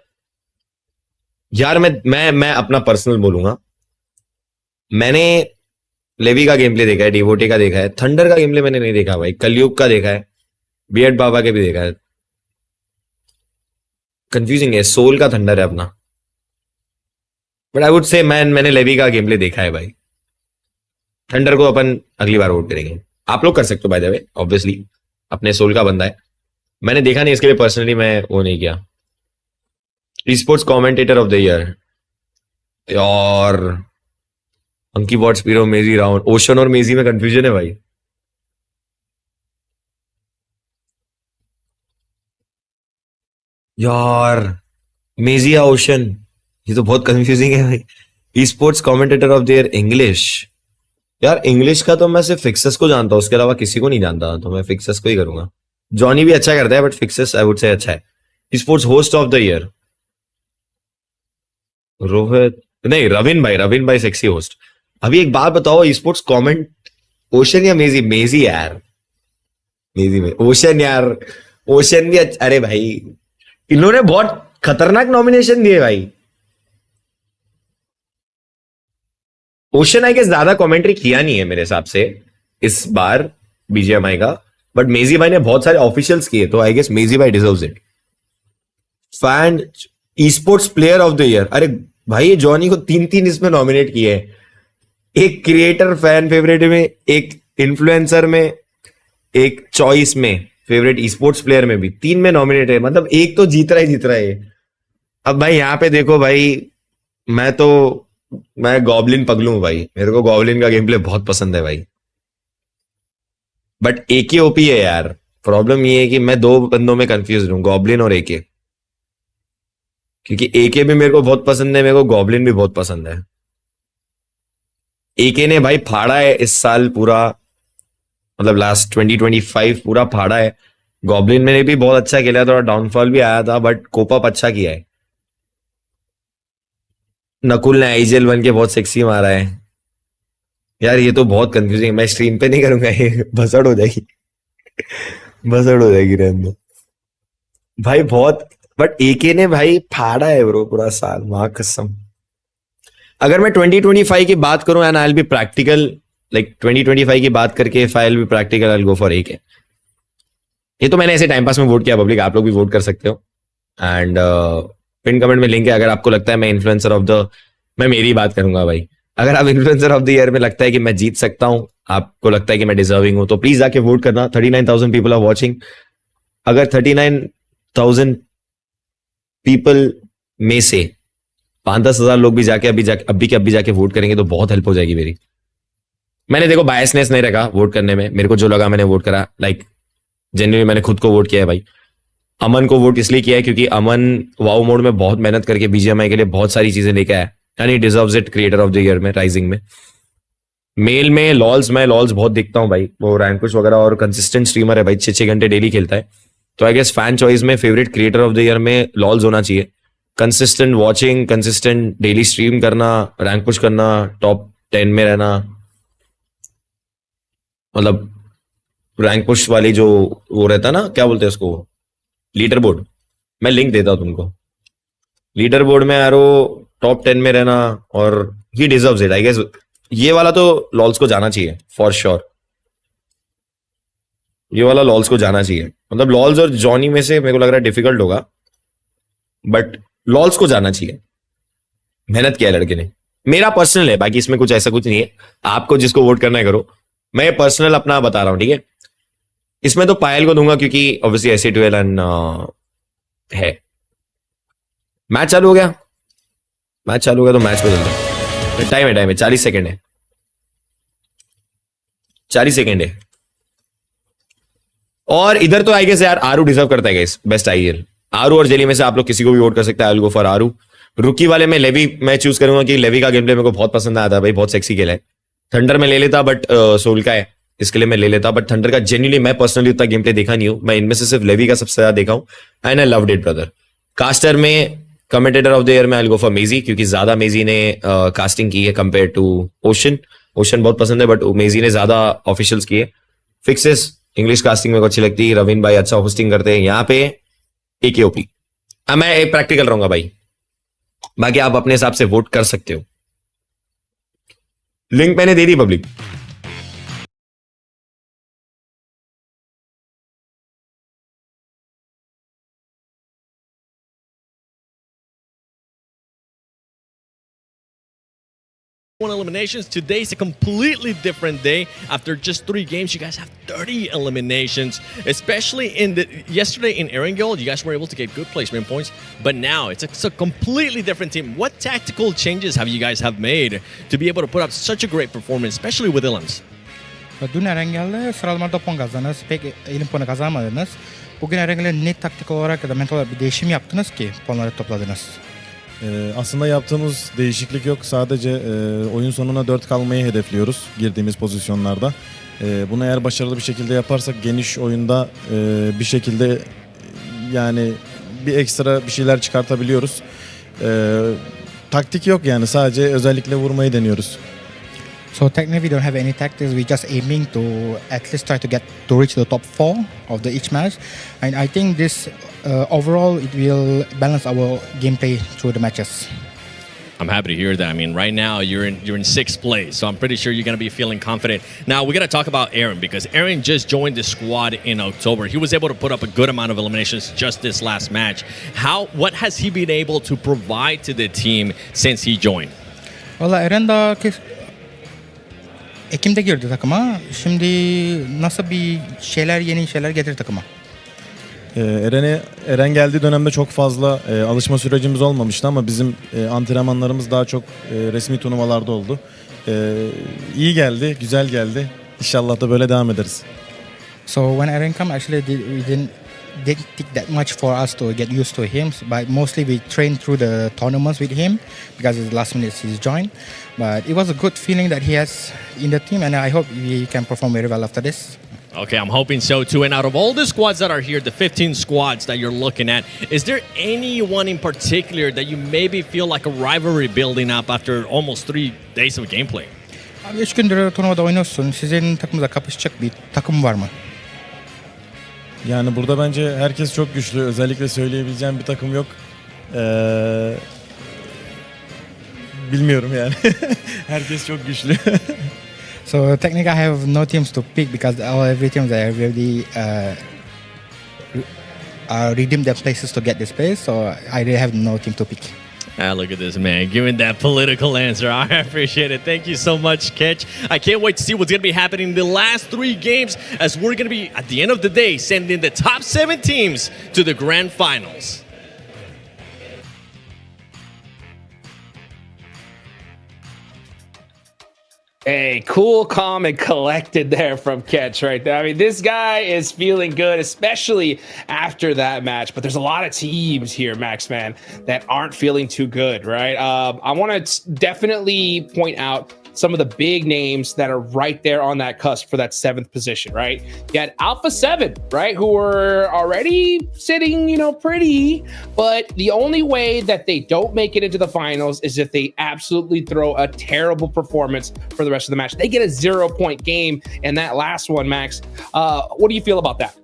यार मैं अपना पर्सनल बोलूंगा, मैंने लेवी का गेम प्ले देखा है, डिवोटे का देखा है, थंडर का गेम प्ले मैंने नहीं देखा भाई। कलयुग का देखा है, बियर्ड बाबा के भी देखा है। कंफ्यूजिंग है, सोल का थंडर है अपना, बट आई वुड से मैंने लेवी का गेम प्ले देखा है भाई। थंडर को अपन अगली बार वोट करेंगे। आप लोग कर सकते हो बाय द वे, ऑब्वियसली अपने सोल का बंदा है। मैंने देखा नहीं, इसके लिए पर्सनली मैं वो नहीं किया। Sports commentator of the year और अंकी वॉट स्पीरो मेजी राउंड। ओशन और मेजी में कंफ्यूजन है भाई। यार मेजी या ओशन, ये तो बहुत कंफ्यूजिंग है भाई। Sports commentator of the year English, यार इंग्लिश का तो मैं सिर्फ फिक्सस को जानता हूं, उसके अलावा किसी को नहीं जानता, तो मैं फिक्सस को ही करूंगा। जॉनी भी अच्छा करता है, बट फिक्सस आई वुड से अच्छा है। Sports host of the year Rohit, नहीं रविन भाई सेक्सी होस्ट। अभी एक बात बताओ, स्पोर्ट्स कमेंट ओशन या मेजी? मेजी यार, मेजी में। ओशन यार, ओशन भी अरे भाई इन्होंने बहुत खतरनाक नॉमिनेशन दिए भाई। ओशन आई गेस ज्यादा कमेंट्री किया नहीं है मेरे हिसाब से इस बार बीजीएमआई का, बट मेजी भाई ने बहुत सारे ऑफिशियल्स किए, तो आई गेस मेजी भाई deserves it. Fan sports player of the year, अरे भाई जॉनी को 3 इसमें नॉमिनेट किए हैं। एक क्रिएटर फैन फेवरेट में, एक इन्फ्लुएंसर में, एक चॉइस में, फेवरेट स्पोर्ट्स प्लेयर में भी 3 में नॉमिनेट है। मतलब एक तो जीत रहा है। अब भाई यहाँ पे देखो भाई, मैं गॉब्लिन पगलू हूं भाई, मेरे को गॉब्लिन का गेम प्ले बहुत पसंद है भाई, बट एके ओपी है यार। प्रॉब्लम ये है कि मैं 2 बंदों में कंफ्यूज हूं, गॉब्लिन और एके, क्योंकि एके भी मेरे को बहुत पसंद है, मेरे को गॉब्लिन भी बहुत पसंद है। एके ने भाई फाड़ा है इस साल पूरा, मतलब लास्ट 2025 पूरा फाड़ा है। गॉब्लिन में भी बहुत अच्छा खेला, थोड़ा डाउनफॉल भी आया था, बट कोप अप अच्छा किया है। नकुल ने आईजीएल बन के बहुत सेक्सी मारा है। यार ये तो बहुत कंफ्यूजिंग, मैं स्ट्रीम पे नहीं करूंगा, ये भसड़ हो जाएगी, भसड़ हो जाएगी, रहने दो भाई। बहुत, बट एके ने भाई फाड़ा है ब्रो पूरा साल, मां कसम। अगर मैं 2025 की बात करूं and I will be practical, like 2025 की बात करके if I will be practical I will go for AK. ये तो मैंने ऐसे टाइम पास में वोट किया, पब्लिक आप लोग भी वोट कर सकते हो। एंड पिन कमेंट में लिंक है, अगर आपको लगता है मैं इन्फ्लुएंसर ऑफ द, मैं मेरी बात करूंगा भाई, अगर आप इन्फ्लुएंसर ऑफ द ईयर में लगता है कि मैं जीत सकता हूं, आपको लगता है कि मैं डिजर्विंग हूं, तो प्लीज जाके वोट करना। 39,000 पीपल आर वॉचिंग। अगर 39,000 पीपल में से 5-10 हजार लोग भी जाके अभी जाके वोट करेंगे तो बहुत हेल्प हो जाएगी मेरी। मैंने देखो बायसनेस नहीं रखा वोट करने में, मेरे को जो लगा मैंने वोट करा, लाइक जेन्युइनली मैंने खुद को वोट किया है भाई। अमन को वोट इसलिए किया है क्योंकि अमन वाओ मोड में बहुत मेहनत करके बीजीएमआई के लिए बहुत सारी चीजें लेके आया, यानी deserves it creator of the year में, राइजिंग में। मेल में लॉल्स, मैं लॉल्स बहुत देखता हूँ भाई, वो रैंकुश वगैरह, और कंसिस्टेंट स्ट्रीमर है भाई, 6-6 घंटे डेली खेलता है। तो आई गेस फैन चॉइस में favourite creator of the year में लॉल्स होना चाहिए। Consistent watching, consistent daily stream करना, रैंक पुश करना, टॉप 10 में रहना, मतलब रैंक पुश वाली जो वो रहता है ना, क्या बोलते हैं उसको, लीडर बोर्ड। मैं लिंक देता हूं तुमको, लीडर बोर्ड में यारो टॉप 10 में रहना, और he deserves it I guess. ये वाला तो लॉल्स को जाना चाहिए फॉर श्योर, ये वाला लॉल्स को जाना चाहिए। मतलब लॉल्स और जॉनी में से मेरे को लग रहा है डिफिकल्ट होगा, बट लॉल्स को जाना चाहिए। मेहनत किया है लड़के ने, मेरा पर्सनल है, बाकी इसमें कुछ ऐसा कुछ नहीं है, आपको जिसको वोट करना है करो। मैं पर्सनल अपना बता रहा हूं, ठीक है। इसमें तो पायल को दूंगा क्योंकि ऑब्वियसली SC12 एंड है। मैच चालू हो गया, मैच चालू हो गया तो मैच में चलते। टाइम है 40 सेकेंड है, 40 सेकेंड है। और इधर तो आई गेस यार आरू डिजर्व करता है गाइस बेस्ट IEL। आरू और जेली में से आप लोग किसी को भी वोट कर सकते हैं, आई विल गो फॉर आरू। रुकी वाले में लेवी मैं चूज करूंगा कि लेवी का गेम प्ले मेरे को बहुत पसंद आया था भाई, बहुत सेक्सी खेला है। थंडर में ले लेता बट सोल का है इसके लिए मैं ले लेता, बट थंडर का जेन्युइनली मैं पर्सनली उतना गेम प्ले देखा नहीं हूं, मैं इनमें से सिर्फ लेवी का सबसे ज्यादा देखा हूं and I loved it brother. Caster में कमेंटेटर ऑफ द ईयर में आई विल गो फॉर मेजी, क्योंकि ज्यादा मेजी ने कास्टिंग की है कंपेयर टू ओशन। ओशन बहुत पसंद है बट मेजी ने ज्यादा ऑफिशियल्स किए। फिक्सेस इंग्लिश कास्टिंग मेरे को अच्छी लगती है, रवीन भाई अच्छा होस्टिंग करते हैं यहाँ पे। AKOP मैं एक प्रैक्टिकल रहूंगा भाई, बाकी आप अपने हिसाब से वोट कर सकते हो। लिंक मैंने दे दी public. Eliminations. Today's a completely different day. After just 3 games, you guys have 30 eliminations. Especially in the yesterday in Erangel, you guys were able to get good placement points, but now it's a completely different team. What tactical changes have you guys have made to be able to put up such a great performance, especially with Ilms? Dün Erengel'de sıralamalarda puan kazandınız. Pek elim puanı kazanmadınız. Bugün Erengel'e ne taktik olarak ya da mental olarak bir değişim yaptınız ki puanları topladınız? Aslında yaptığımız değişiklik yok. Sadece oyun sonuna 4 kalmayı hedefliyoruz girdiğimiz pozisyonlarda. Bunu eğer başarılı bir şekilde yaparsak geniş oyunda bir şekilde yani bir ekstra bir şeyler çıkartabiliyoruz. Taktik yok yani, sadece özellikle vurmayı deniyoruz. So technically we don't have any tactics. We're just aiming to at least try to get to reach the top 4 of the each match, and I think this overall it will balance our gameplay through the matches. I'm happy to hear that. I mean, right now you're in 6th place, so I'm pretty sure you're going to be feeling confident. Now we got to talk about Aaron, because Aaron just joined the squad in October. He was able to put up a good amount of eliminations just this last match. What has he been able to provide to the team since he joined? Valla Eren daha Ekim'de girdi takıma. Şimdi nasıl bir yeni şeyler getirdi takıma? Eren geldiği dönemde çok fazla alışma sürecimiz olmamıştı ama bizim antrenmanlarımız daha çok resmi turnuvalarda oldu. İyi geldi, güzel geldi. İnşallah da böyle devam ederiz. So when Eren came, actually we didn't take that much for us to get used to him, but mostly we trained through the tournaments with him because it's the last minute he's joined. But it was a good feeling that he has in the team, and I hope he can perform very well after this. Okay, I'm hoping so too. And out of all the squads that are here, the 15 squads that you're looking at, is there anyone in particular that you maybe feel like a rivalry building up after almost 3 days of gameplay? Abi 3 gündür turnuvada oynuyorsun. Sizin takımda kapışacak bir takım var mı? Yani burada bence herkes çok güçlü. Özellikle söyleyebileceğim bir takım yok. Bilmiyorum yani. Herkes çok güçlü. So technically I have no teams to pick because every teams are already redeemed their places to get this place. So I really have no team to pick. Ah, look at this man giving that political answer. I appreciate it. Thank you so much, Ketch. I can't wait to see what's going to be happening in the last 3 games as we're going to be, at the end of the day, sending the top 7 teams to the grand finals. Hey, cool, calm, and collected there from Ketch right there. I mean, this guy is feeling good, especially after that match. But there's a lot of teams here, Max, man, that aren't feeling too good, right? I want to definitely point out some of the big names that are right there on that cusp for that 7th position, right? You had Alpha 7, right, who were already sitting, you know, pretty, but the only way that they don't make it into the finals is if they absolutely throw a terrible performance for the rest of the match. They get a 0-point game in that last one, Max. What do you feel about that?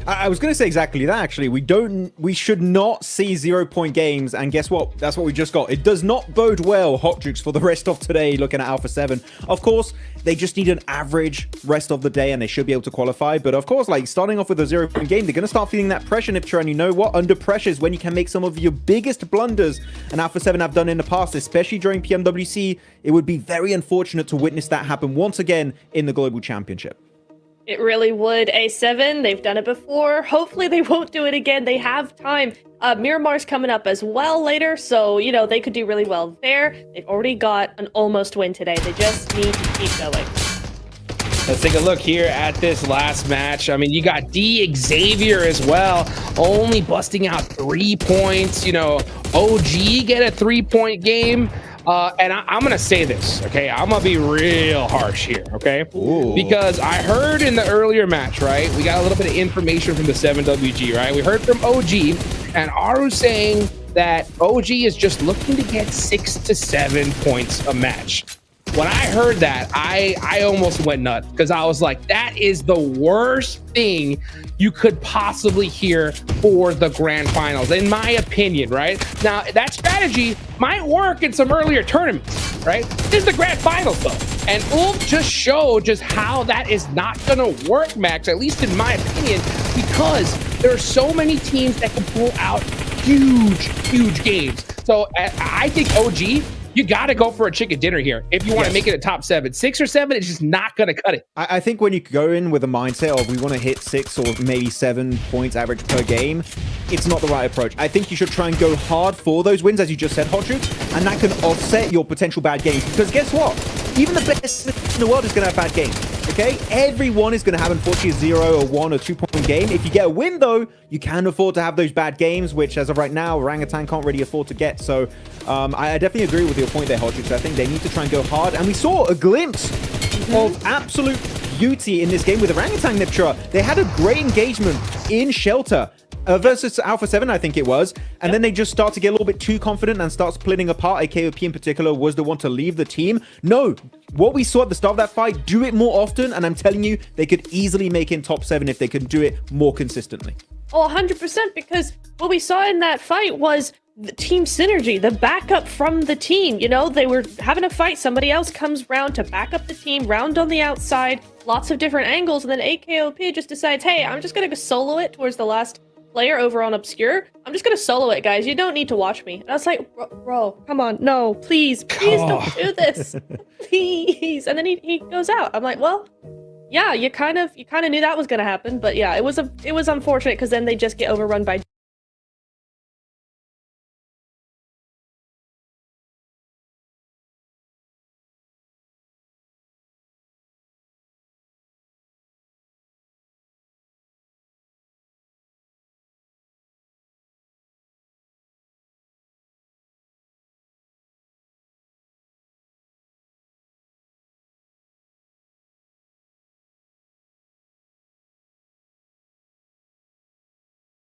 I was going to say exactly that, actually. We should not see 0-point games, and guess what? That's what we just got. It does not bode well, Hot Jukes, for the rest of today, looking at Alpha 7. Of course, they just need an average rest of the day, and they should be able to qualify. But of course, like, starting off with a 0-point game, they're going to start feeling that pressure, Niptra, and you know what? Under pressure is when you can make some of your biggest blunders, and Alpha 7 have done in the past, especially during PMWC. It would be very unfortunate to witness that happen once again in the Global Championship. It really would. A7, they've done it before. Hopefully they won't do it again. They have time. Miramar's coming up as well later, so, you know, they could do really well there. They've already got an almost win today. They just need to keep going. Let's take a look here at this last match. I mean, you got Xavier as well, only busting out 3 points. You know, OG get a 3-point game. And I'm going to say this, okay? I'm going to be real harsh here, okay? Ooh. Because I heard in the earlier match, right? We got a little bit of information from the 7WG, right? We heard from OG, and Aru saying that OG is just looking to get 6 to 7 points a match. When I heard that, I almost went nuts because I was like, that is the worst thing you could possibly hear for the grand finals, in my opinion, right? Now, that strategy might work in some earlier tournaments, right? This is the grand finals, though. And Ulf just showed just how that is not going to work, Max, at least in my opinion, because there are so many teams that can pull out huge games. So I think OG, you got to go for a chicken dinner here if you want to make it a top 7. 6 or 7 is just not going to cut it. I think when you go in with a mindset of we want to hit 6 or maybe 7 points average per game, it's not the right approach. I think you should try and go hard for those wins, as you just said, Hot Jukes, and that can offset your potential bad games. Because guess what? Even the best in the world is going to have bad games. Okay? Everyone is going to have, unfortunately, a 0 or 1 or 2-point game. If you get a win, though, you can afford to have those bad games, which, as of right now, Orangutan can't really afford to get. So I definitely agree with your point there, Hot Jukes. I think they need to try and go hard. And we saw a glimpse of absolute beauty in this game with Orangutan, Niptra. They had a great engagement in Shelter. Versus Alpha 7, I think it was. And then they just start to get a little bit too confident and start splitting apart. AKOP in particular was the one to leave the team. No, what we saw at the start of that fight, do it more often. And I'm telling you, they could easily make in top 7 if they could do it more consistently. Oh, 100%, because what we saw in that fight was the team synergy, the backup from the team. You know, they were having a fight. Somebody else comes round to back up the team, round on the outside, lots of different angles. And then AKOP just decides, hey, I'm just going to go solo it towards the last player over on Obscure. I'm just gonna solo it, guys. You don't need to watch me. And I was like, bro, come on, no, please don't do this, please. And then he goes out. I'm like, well, yeah, you kind of knew that was gonna happen, but yeah, it was unfortunate because then they just get overrun by.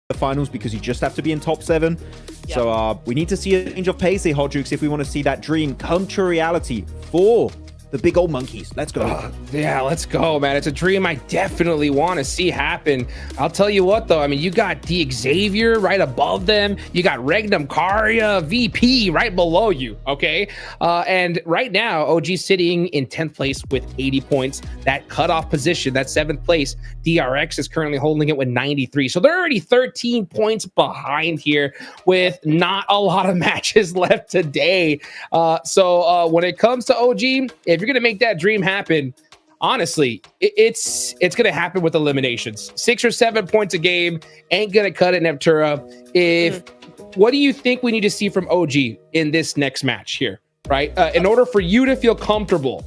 The finals because you just have to be in top 7. Yep. So we need to see a change of pace here, Hot Jukes, if we want to see that dream come to reality for The big old monkeys. Let's go. Yeah, let's go, man. It's a dream I definitely want to see happen. I'll tell you what, though. I mean, you got the Xavier right above them. You got Regnum Karya, VP right below you, okay? And right now, OG sitting in 10th place with 80 points. That cutoff position, that 7th place, DRX is currently holding it with 93. So they're already 13 points behind here with not a lot of matches left today. So when it comes to OG, if you're going to make that dream happen, honestly, it's going to happen with eliminations. 6 or 7 points a game ain't going to cut it, Neptura. What do you think we need to see from OG in this next match here, right? In order for you to feel comfortable?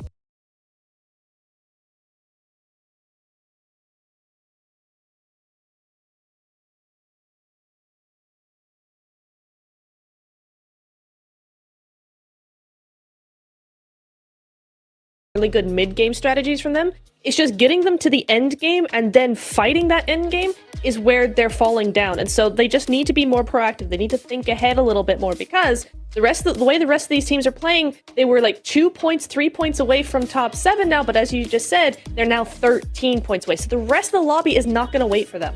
Really good mid-game strategies from them. It's just getting them to the end game and then fighting that end game is where they're falling down. And so they just need to be more proactive. They need to think ahead a little bit more because the way the rest of these teams are playing, they were like 2 points, 3 points away from top 7 now. But as you just said, they're now 13 points away. So the rest of the lobby is not going to wait for them.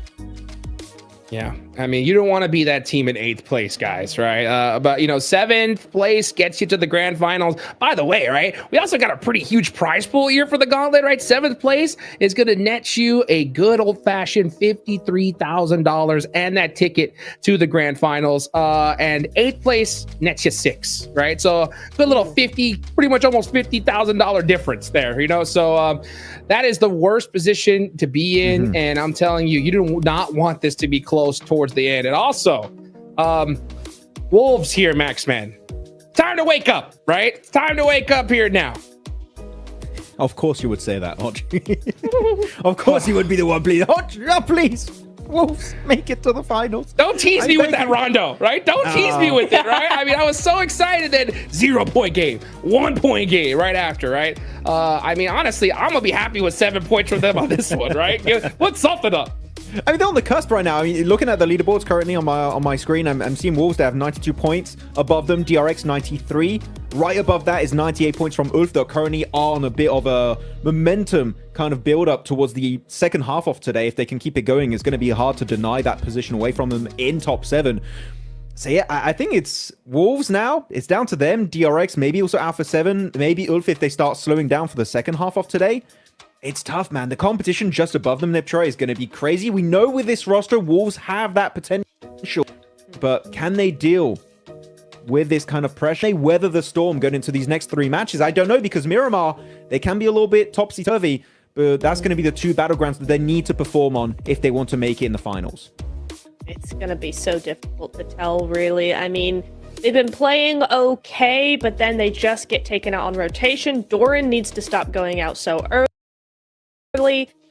Yeah, I mean, you don't want to be that team in 8th place, guys, right? But, you know, 7th place gets you to the grand finals. By the way, right, we also got a pretty huge prize pool here for the gauntlet, right? 7th place is going to net you a good old-fashioned $53,000 and that ticket to the grand finals. And 8th place nets you 6, right? So good little pretty much almost $50,000 difference there, you know? So that is the worst position to be in. And I'm telling you, you do not want this to be close towards the end. And also, Wolves here, Maxman. Time to wake up, right? It's time to wake up here now. Of course you would say that, Archie. Of course you would be the one, please. Archie, please. Wolves make it to the finals. Don't tease me with that, Rondo, right? Don't tease me with it, right? I mean, I was so excited that 0 point game, 1 point game right after, right? I mean, honestly, I'm going to be happy with 7 points from them on this one, right? Put something up. I mean, they're on the cusp right now. I mean, looking at the leaderboards currently on my screen, I'm seeing Wolves. They have 92 points. Above them, DRX 93. Right above that is 98 points from Ulf. They're currently on a bit of a momentum kind of build up towards the second half of today. If they can keep it going, it's going to be hard to deny that position away from them in top 7. So yeah, I think it's Wolves now. It's down to them. DRX, maybe also Alpha 7, maybe Ulf if they start slowing down for the second half of today. It's tough, man. The competition just above them, Niptra, is going to be crazy. We know with this roster, Wolves have that potential. But can they deal with this kind of pressure? They weather the storm going into these next 3 matches? I don't know, because Miramar, they can be a little bit topsy-turvy. But that's going to be the 2 battlegrounds that they need to perform on if they want to make it in the finals. It's going to be so difficult to tell, really. I mean, they've been playing okay, but then they just get taken out on rotation. Doran needs to stop going out so early.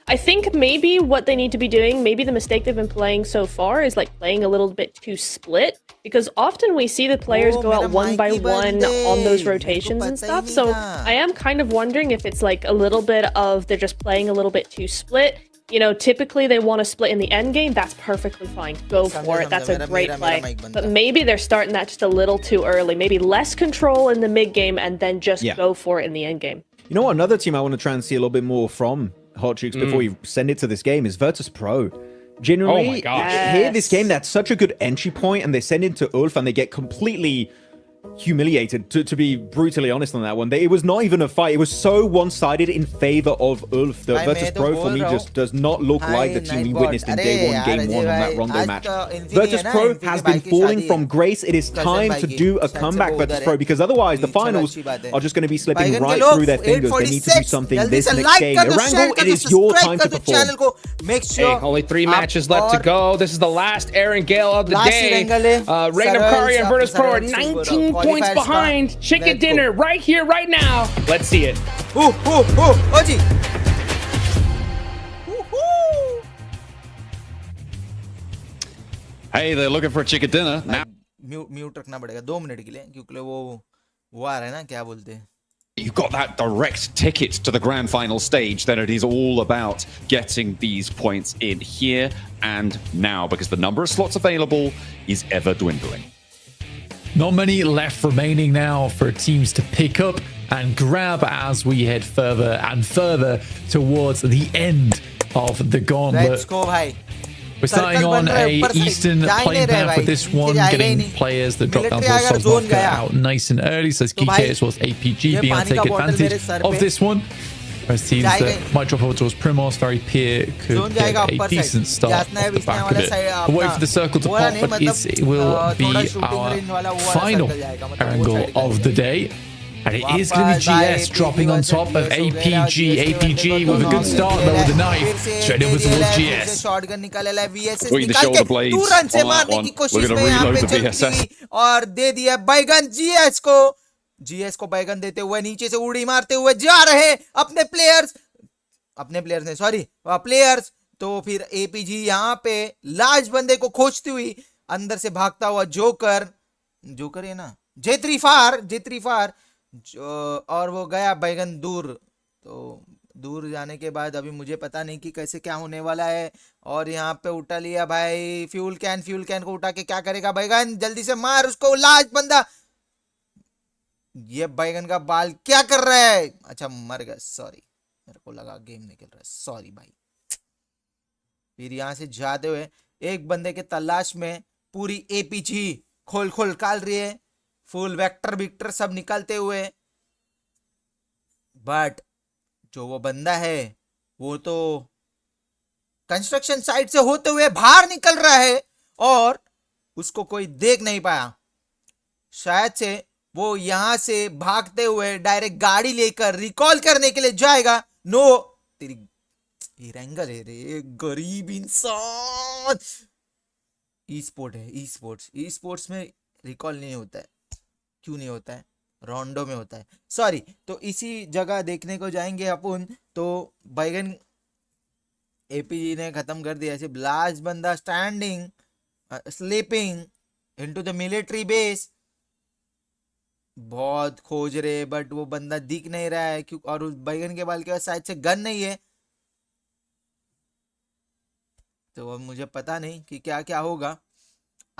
I think maybe what they need to be doing, maybe the mistake they've been playing so far is like playing a little bit too split, because often we see the players go out one by one on those rotations and stuff. So I am kind of wondering if it's like a little bit of they're just playing a little bit too split. You know, typically they want to split in the end game. That's perfectly fine. Go for it. That's a great play. But maybe they're starting that just a little too early. Maybe less control in the mid game and then just go for it in the end game. You know what? Another team I want to try and see a little bit more from Hot Chooks before you send it to this game is Virtus Pro. Generally, oh my gosh. Here, this game, that's such a good entry point, and they send it to Ulf and they get completely humiliated, to be brutally honest on that one. It was not even a fight. It was so one-sided in favor of Ulf. The Virtus Pro for me just does not look like the team we witnessed in day 1, game 1 on that Rondo match. Virtus Pro has been falling from grace. It is time to do a comeback, Virtus Pro, because otherwise the finals are just going to be slipping right through their fingers. They need to do something this next game. Erangel, it is your time to perform. Hey, only 3 matches left to go. This is the last Aaron Gale of the day. Regnum Karya and Virtus Pro are 19 points behind. Chicken dinner right here, right now. Let's see it. OG. Hey, they're looking for a chicken dinner. Now mute रखना पड़ेगा 2 minute के लिए, क्योंकि वो आ रहा है ना, क्या बोलते हैं, you've got that direct ticket to the grand final stage, then it is all about getting these points in here and now, because the number of slots available is ever dwindling. Not many left remaining now for teams to pick up and grab as we head further and further towards the end of the gauntlet. Let's go भाई. We're starting on a eastern playing path with this one, getting players that drop down towards South out nice and early. So Kike as well as APG being able to take advantage of this one. Whereas teams that might drop over towards Primos, very peer, could get a decent start off the back of it. But wait for the circle to pop, but it will be our final angle of the day. And it is going to be GS dropping on top of APG. APG with a good start though with a knife. Straight over towards GS. Putting the shoulder blades on that one. We're going to reload the VSS. और दे दिया बैगन GS को. GS को बैगन देते हुए नीचे से उड़ी मारते हुए जा रहे अपने प्लेयर्स ने सॉरी प्लेयर्स. तो फिर एपीजी यहाँ पे लार्ज बंदे को खोजती हुई अंदर से भागता हुआ जोकर है ना J3 फार और वो गया बैगन दूर. तो दूर जाने के बाद अभी मुझे पता नहीं कि कैसे क्या होने वाला है. और यहाँ पे उठा लिया भाई फ्यूल कैन को उठा के क्या करेगा बैगन. जल्दी से मार उसको लास्ट बंदा. ये बैगन का बाल क्या कर रहा है. अच्छा मर गया सॉरी मेरे को लगा गेम निकल रहा है सॉरी भाई. फिर यहाँ से जाते हुए एक बंदे के तलाश में पूरी एपीजी खोल काल रही है. फुल वेक्टर सब निकलते हुए. बट जो वो बंदा है वो तो कंस्ट्रक्शन साइट से होते हुए बाहर निकल रहा है और उसको कोई देख नहीं पाया. शायद से वो यहां से भागते हुए डायरेक्ट गाड़ी लेकर रिकॉल करने के लिए जाएगा. नो तेरी एंगल है रे गरीब इंसान. ई स्पोर्ट्स में रिकॉल नहीं होता है. क्यों नहीं होता है. रोंडो में होता है सॉरी. तो इसी जगह देखने को जाएंगे अपन. तो बैगन एपीजी ने खत्म कर दिया. ऐसे लास्ट बंदा standing sleeping into the military base. बहुत खोज रहे बट वो बंदा दिख नहीं रहा है क्यों. और उस बैगन के बाल के पास शायद से गन नहीं है. तो अब मुझे पता नहीं कि क्या क्या होगा.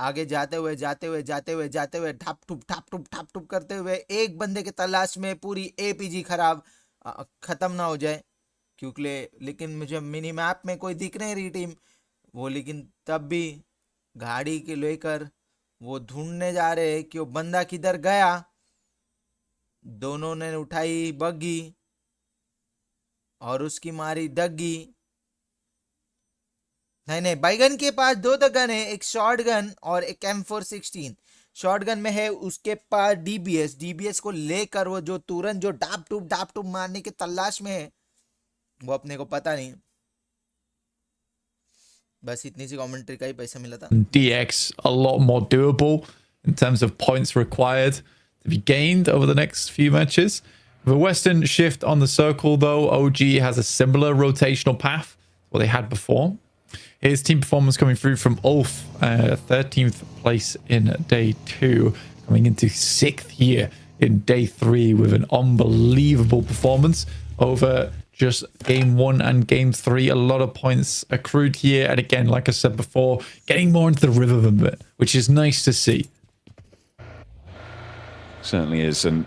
आगे जाते हुए ठाप टूप करते हुए एक बंदे के तलाश में पूरी एपीजी खत्म ना हो जाए क्योंकि. लेकिन मुझे मिनी मैप में कोई दिख नहीं रही टीम वो. लेकिन तब भी गाड़ी के लेकर वो ढूंढने जा रहे हैं कि वो बंदा किधर गया. दोनों ने उठाई बग्गी और उसकी मारी डग्गी. नहीं बैगन के पास दो गन है. एक शॉर्ट गन और एक M416. शॉर्ट गन में है उसके पास डीबीएस को लेकर वो जो तुरंत जो डाप टूप मारने के तलाश में है वो अपने को पता नहीं. बस इतनी सी कमेंट्री का ही पैसा मिला था. DX a lot more doable in terms of points required to be gained over the next few matches. The Western shift on the circle though, OG has a similar rotational path to what they had before. His team performance coming through from Ulf, 13th place in day 2, coming into 6th here in day 3 with an unbelievable performance over just game 1 and game 3. A lot of points accrued here. And again, like I said before, getting more into the rhythm of it, which is nice to see. Certainly is. And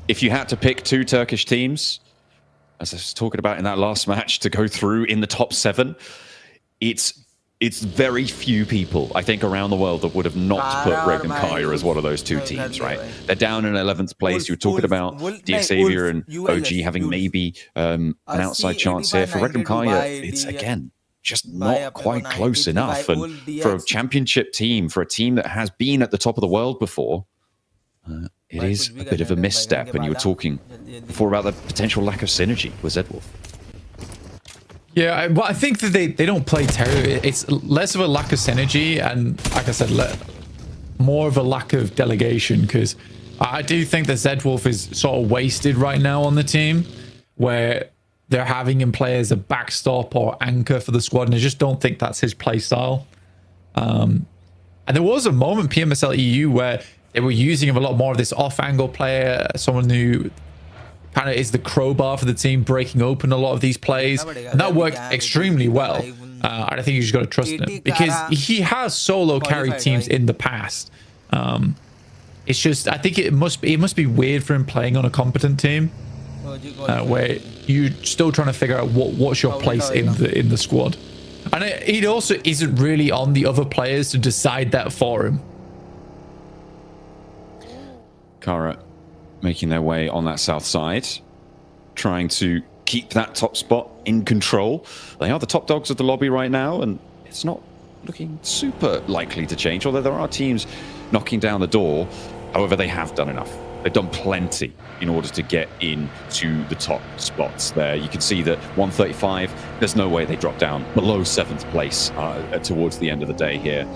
if you had to pick two Turkish teams, as I was talking about in that last match, to go through in the top 7, it's very few people, I think, around the world that would have not put Regnum Kaya as one of those two teams, right? They're down in 11th place. You were talking about Xavier and OG having maybe an outside chance here. For Regnum Kaya, it's, again, just not quite close enough. And for a championship team, for a team that has been at the top of the world before, it is a bit of a misstep. And you were talking before about the potential lack of synergy with Zedwolf. Yeah, well, I think that they don't play terribly. It's less of a lack of synergy and, like I said, more of a lack of delegation, because I do think that Zedwolf is sort of wasted right now on the team, where they're having him play as a backstop or anchor for the squad, and I just don't think that's his play style. And there was a moment, PMSL EU, where they were using him a lot more of this off-angle player, someone who kind of is the crowbar for the team, breaking open a lot of these plays, and that worked extremely well. I think you just got to trust him because he has solo carried teams in the past. it's just, I think it must be weird for him playing on a competent team, where you're still trying to figure out what's your place in the squad. And it also isn't really on the other players to decide that for him. Kara making their way on that south side, trying to keep that top spot in control. They are the top dogs of the lobby right now, and it's not looking super likely to change, although there are teams knocking down the door. However, they have done enough. They've done plenty in order to get into the top spots there. You can see that 135, there's no way they drop down below 7th place towards the end of the day here.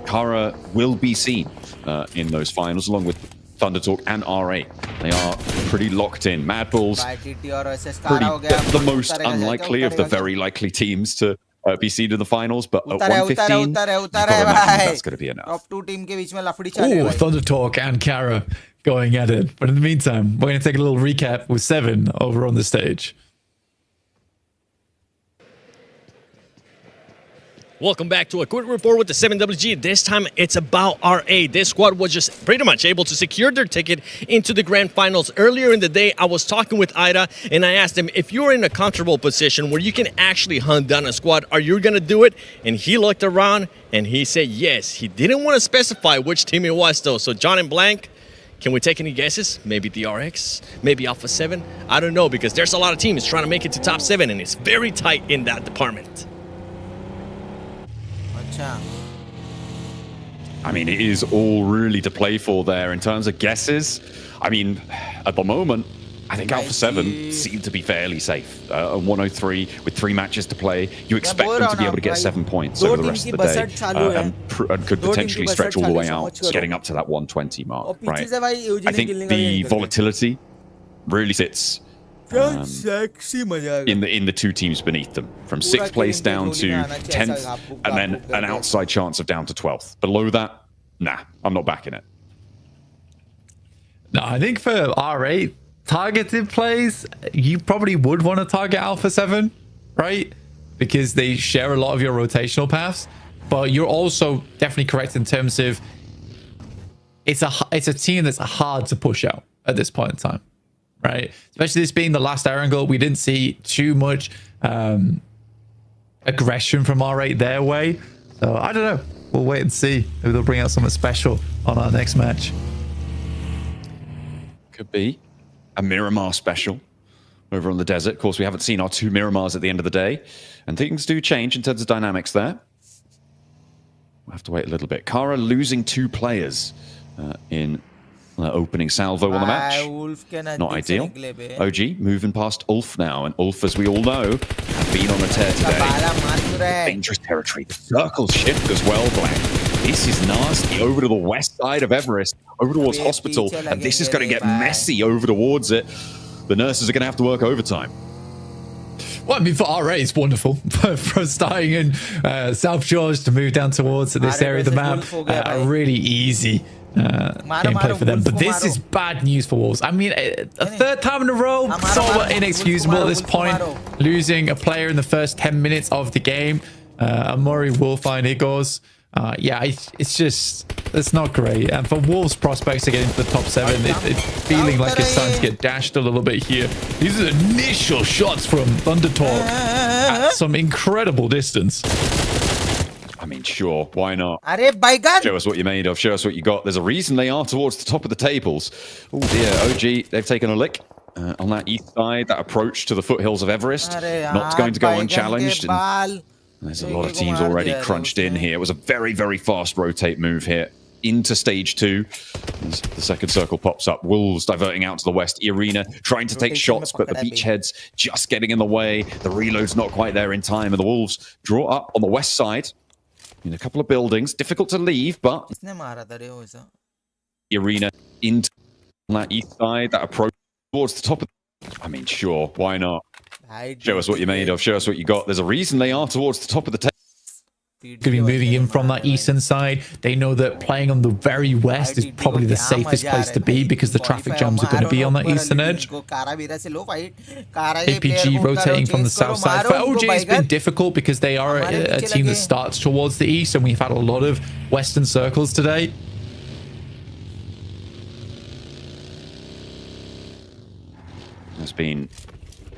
Kara will be seen in those finals, along with Thundertalk and RA. They are pretty locked in. Mad Bulls, the most unlikely of the very likely teams to be seen in the finals, but at 115, you've got to imagine that's going to be enough. Top 2 team के बीच में लफड़ी चल रही है भाई. Thundertalk and Kara going at it. But in the meantime, we're going to take a little recap with 7 over on the stage. Welcome back to a quick report with the 7WG. This time it's about RA. This squad was just pretty much able to secure their ticket into the grand finals. Earlier in the day, I was talking with Ida and I asked him, if you're in a comfortable position where you can actually hunt down a squad, are you going to do it? And he looked around and he said yes. He didn't want to specify which team it was though. So John and Blank, can we take any guesses? Maybe the RX? Maybe Alpha 7? I don't know, because there's a lot of teams trying to make it to top 7 and it's very tight in that department. I mean, it is all really to play for there in terms of guesses. I mean, at the moment, I think Alpha 7 seem to be fairly safe. 103 with 3 matches to play. You expect them to be able to get 7 points over the rest of the day and could potentially stretch all the way out, getting up to that 120 mark, right? I think the volatility really sits in the 2 teams beneath them, from 6th place down to 10th, and then an outside chance of down to 12th. Below that, nah, I'm not backing it. No, I think for R8 targeted plays, you probably would want to target Alpha 7, right? Because they share a lot of your rotational paths. But you're also definitely correct in terms of it's a team that's hard to push out at this point in time. Right, especially this being the last Erangel, we didn't see too much aggression from R8 their way. So I don't know. We'll wait and see. Maybe they'll bring out something special on our next match. Could be a Miramar special over on the desert. Of course, we haven't seen our 2 Miramars at the end of the day, and things do change in terms of dynamics there. We'll have to wait a little bit. Kara losing 2 players in opening salvo on the match. Not ideal. OG moving past Ulf now, and Ulf, as we all know, have been on the tear today. Dangerous territory. The circles shift as well, Black. This is nasty. Over to the west side of Everest, over towards Hospital, and this is going to get messy over towards it. The nurses are going to have to work overtime. Well, I mean, for RA, it's wonderful. From starting in South George to move down towards this area of the map, a really easy gameplay for them. But this is bad news for Wolves. I mean, a 3rd time in a row, so inexcusable at this point. Losing a player in the first 10 minutes of the game. Amori will find Igors. Yeah, it's not great. And for Wolves' prospects to get into the top 7, it's feeling like it's starting to get dashed a little bit here. These are initial shots from Thundertalk at some incredible distance. I mean, sure, why not? Baigan! Show us what you're made of, show us what you got. There's a reason they are towards the top of the tables. Oh dear, OG, they've taken a lick on that east side, that approach to the foothills of Everest. Not going to go unchallenged. And there's a lot of teams already crunched in here. It was a very, very fast rotate move here into stage 2. As the second circle pops up, Wolves diverting out to the west. Irina trying to take shots, but the beachheads just getting in the way. The reload's not quite there in time, and the Wolves draw up on the west side. In a couple of buildings, difficult to leave, but Irina into that east side, that approach towards the top of. I mean, sure, why not? Show us what you're made of, show us what you got. There's a reason they are towards the top of the table. Going to be moving in from that eastern side. They know that playing on the very west is probably the safest place to be because the traffic jams are going to be on that eastern edge. APG rotating from the south side. For OG, it's been difficult because they are a team that starts towards the east, and we've had a lot of western circles today. There's been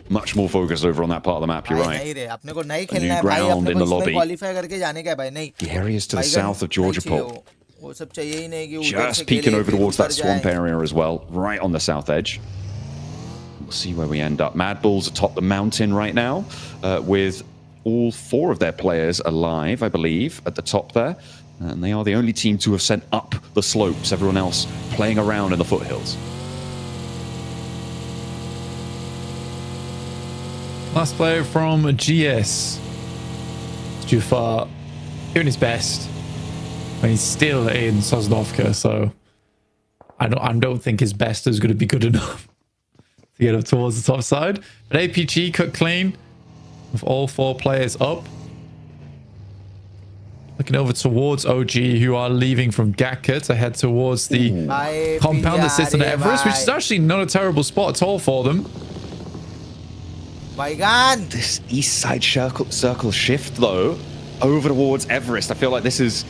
much more focus over on that part of the map, you're नहीं right. रे, अपने को नहीं A खेलना new है भाई, ground अपने in को the इसमें lobby. क्वालीफाई करके जाने का है भाई, नहीं The areas to the भाईगन south of Georgia नहीं चाहिए Pole. वो सब चाहिए ही नहीं कि उधर से Just peeking खेले, over फिर towards that ऊपर swamp जाए। area as well, right on the south edge. We'll see where we end up. Mad Bulls atop the mountain right now, with all 4 of their players alive, I believe, at the top there. And they are the only team to have sent up the slopes. Everyone else playing around in the foothills. Last player from GS. Jufar doing his best. I mean, he's still in Sosnovka, so I don't think his best is going to be good enough to get up towards the top side. But APG cut clean with all 4 players up. Looking over towards OG, who are leaving from Gakka to head towards the compound that sits in Everest, which is actually not a terrible spot at all for them. भाईगन This east side circle shift, though, over towards Everest. I feel like this is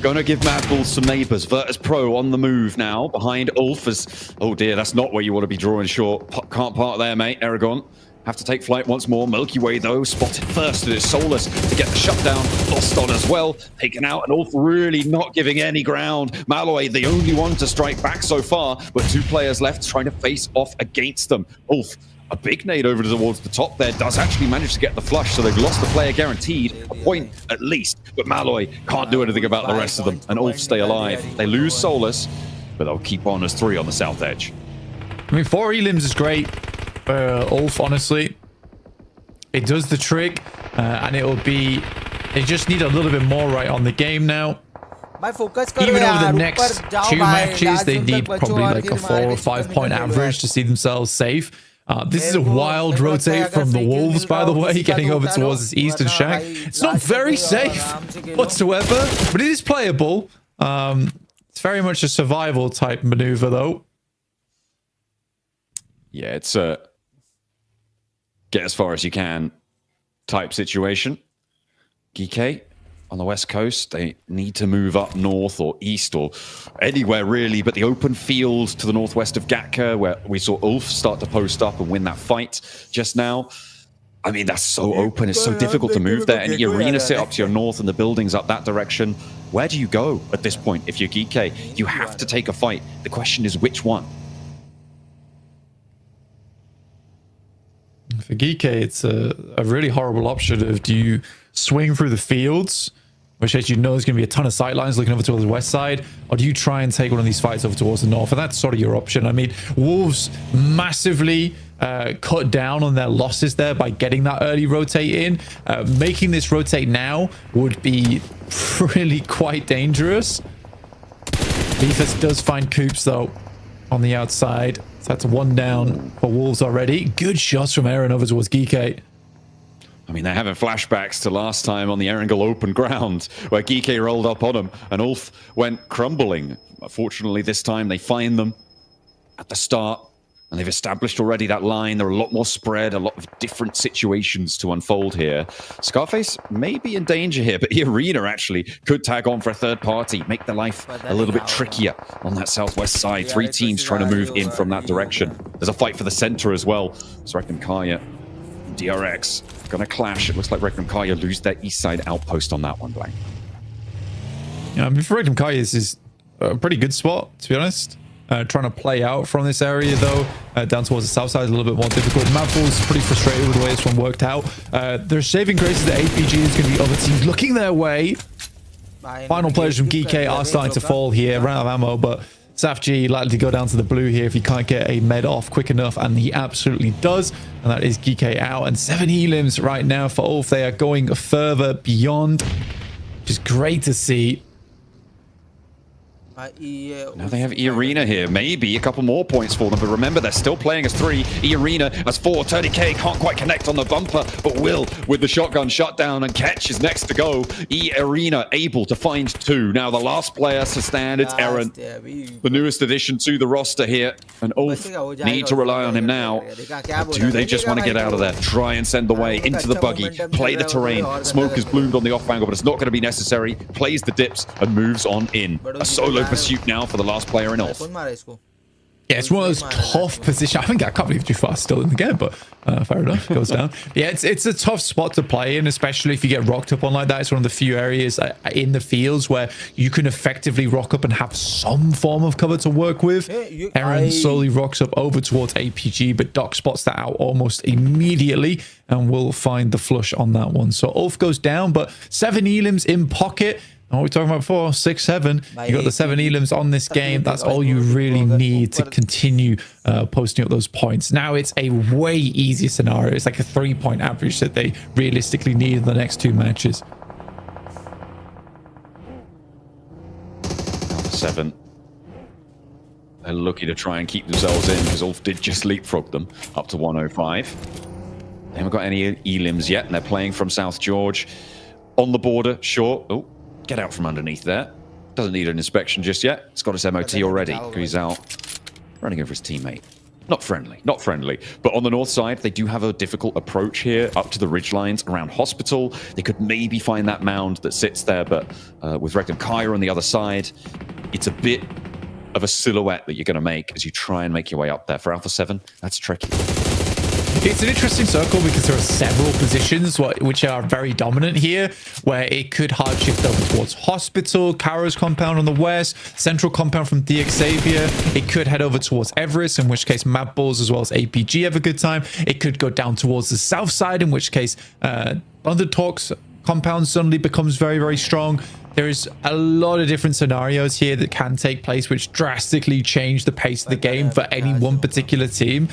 going to give Mad Bulls some neighbours. Virtus Pro on the move now, behind Ulf. Oh dear, that's not where you want to be drawing short. Can't park there, mate. Aragon. Have to take flight once more. Milky Way, though, spotted first. It is Solus to get the shutdown. Lost on as well. Taken out, and Ulf really not giving any ground. Malloy, the only one to strike back so far, but 2 players left trying to face off against them. Ulf, a big nade over towards the top there, does actually manage to get the flush, so they've lost the player guaranteed, a point at least. But Malloy can't do anything about the rest of them, and Ulf stay alive. They lose Solus, but they'll keep on as 3 on the south edge. I mean, 4 elims is great. Ulf, honestly, it does the trick, and they just need a little bit more right on the game now. भाई focus करो Even यार, over the ऊपर next जाओ 2 भाई, matches, last they June need तक बचो probably और like a फिर 4 मार or के 5 point निकलो यार। average to see themselves safe. This is a मेरे को- wild मेरे को लगता है rotate अगर from the free kill Wolves, mill by रहा the हो, way, किसी का getting तो over उठा लो, towards this eastern वरना shank. भाई It's not लास्ट very तक जाओ, safe आराम से खेलो। whatsoever, but it is playable. It's very much a survival type maneuver, though. Yeah, it's a get as far as you can type situation. Geek on the west coast, they need to move up north or east or anywhere really, but the open field to the northwest of Gatka, where we saw Ulf start to post up and win that fight just now. I mean, that's so open, it's so difficult to move there. And the arena sit up to your north and the buildings up that direction. Where do you go at this point if you're Geek? You have to take a fight. The question is which one? For Geek, it's a really horrible option of, do you swing through the fields, which as you know is going to be a ton of sightlines looking over towards the west side, or do you try and take one of these fights over towards the north? And that's sort of your option. I mean, Wolves massively cut down on their losses there by getting that early rotate in. Making this rotate now would be really quite dangerous. Beefus does find Coops though on the outside. So that's 1 down for Wolves already. Good shots from Aaron over towards Geek. I mean, they're having flashbacks to last time on the Erangel open ground where Geek rolled up on him and Ulf went crumbling. Fortunately, this time they find them at the start and they've established already that line. There are a lot more spread, a lot of different situations to unfold here. Scarface may be in danger here, but Arena actually could tag on for a third party, make the life a little bit trickier on that southwest side. 3 teams trying to move in from that direction. There's a fight for the center as well. It's Reckon Kaya, DRX, gonna clash. It looks like Reckon Kaya lose their east side outpost on that one, Blank. Yeah, I mean, for Regnum Kaya, this is a pretty good spot, to be honest. Trying to play out from this area, though, down towards the south side is a little bit more difficult. Mad Bulls pretty frustrated with the way this one worked out. Their saving grace is that APG is going to be other teams looking their way. Final players from GK are starting to fall here. Ran out of ammo, but SafG likely to go down to the blue here if he can't get a med off quick enough, and he absolutely does. And that is GK out. And 7 elims right now for Ulf. They are going further beyond, which is great to see. Now they have E-Arena here. Maybe a couple more points for them, but remember, they're still playing as 3. E-Arena as 4. Tony K can't quite connect on the bumper, but will with the shotgun shutdown, and Ketch is next to go. E-Arena able to find 2. Now the last player to stand, it's Eren, the newest addition to the roster here, and Ulf need to rely on him now. But do they just want to get out of there? Try and send the way into the buggy, play the terrain. Smoke has bloomed on the off angle, but it's not going to be necessary. Plays the dips and moves on in. A solo pursuit now for the last player in Ulf. Yeah, it's one of those tough positions. I think I can't believe Jafar is still in the game, but fair enough. Goes down. Yeah, it's a tough spot to play in, especially if you get rocked up on like that. It's one of the few areas in the fields where you can effectively rock up and have some form of cover to work with. Aaron slowly rocks up over towards APG, but Doc spots that out almost immediately and will find the flush on that one. So Ulf goes down, but 7 elims in pocket. What are we talking about before? 6, 7. You got the 7 elims on this game. That's all you really need to continue posting up those points. Now it's a way easier scenario. It's like a 3-point average that they realistically need in the next 2 matches. 7. They're lucky to try and keep themselves in because Ulf did just leapfrog them up to 105. They haven't got any elims yet, and they're playing from South George. On the border, sure. Oh. Get out from underneath there. Doesn't need an inspection just yet. It's got his MOT already. He's out running over his teammate. Not friendly, not friendly. But on the north side, they do have a difficult approach here up to the ridge lines around Hospital. They could maybe find that mound that sits there, but with Rectum Kaya on the other side, it's a bit of a silhouette that you're going to make as you try and make your way up there. For Alpha 7, that's tricky. It's an interesting circle because there are several positions which are very dominant here, where it could hard shift over towards Hospital, Kara's compound on the west, central compound from Xavier. It could head over towards Everest, in which case Mad Bulls as well as APG have a good time. It could go down towards the south side, in which case Undertalk's compound suddenly becomes very, very strong. There is a lot of different scenarios here that can take place, which drastically change the pace of the game for any one particular team.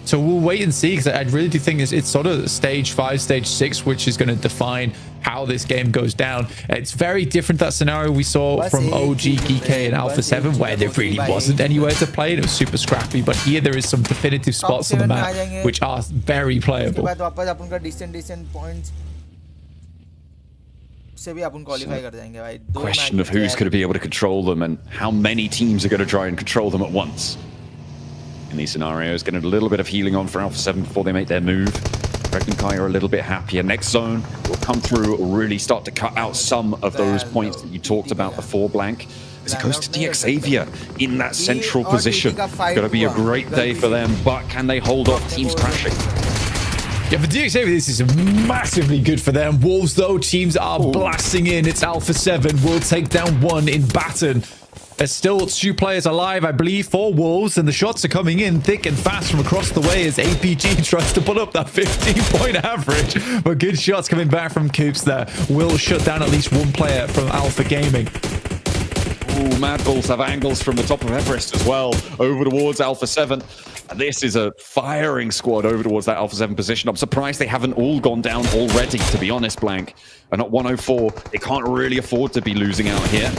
So we'll wait and see, because I really do think it's sort of stage 5, stage 6, which is going to define how this game goes down. It's very different, that scenario we saw from OG, GK, and Alpha 7, where there really wasn't anywhere to play. It was super scrappy, but here there is some definitive spots on the map which are very playable. Question of who's going to be able to control them and how many teams are going to try and control them at once. In these scenarios, getting a little bit of healing on for Alpha 7 before they make their move. Rectum Kai are a little bit happier. Next zone will come through, will really start to cut out some of those points that you talked about before, Blank. As it goes to Xavier in that central position. Going to be a great day for them, but can they hold off teams crashing? Yeah, for Xavier, this is massively good for them. Wolves, though, teams are blasting in. It's Alpha 7 will take down 1 in Baton. There's still 2 players alive, I believe, for Wolves, and the shots are coming in thick and fast from across the way as APG tries to put up that 15-point average. But good shots coming back from Coops there. Will shut down at least 1 player from Alpha Gaming. Ooh, Mad Bulls have angles from the top of Everest as well, over towards Alpha 7. And this is a firing squad over towards that Alpha 7 position. I'm surprised they haven't all gone down already, to be honest, Blank. And at 104, they can't really afford to be looking out here.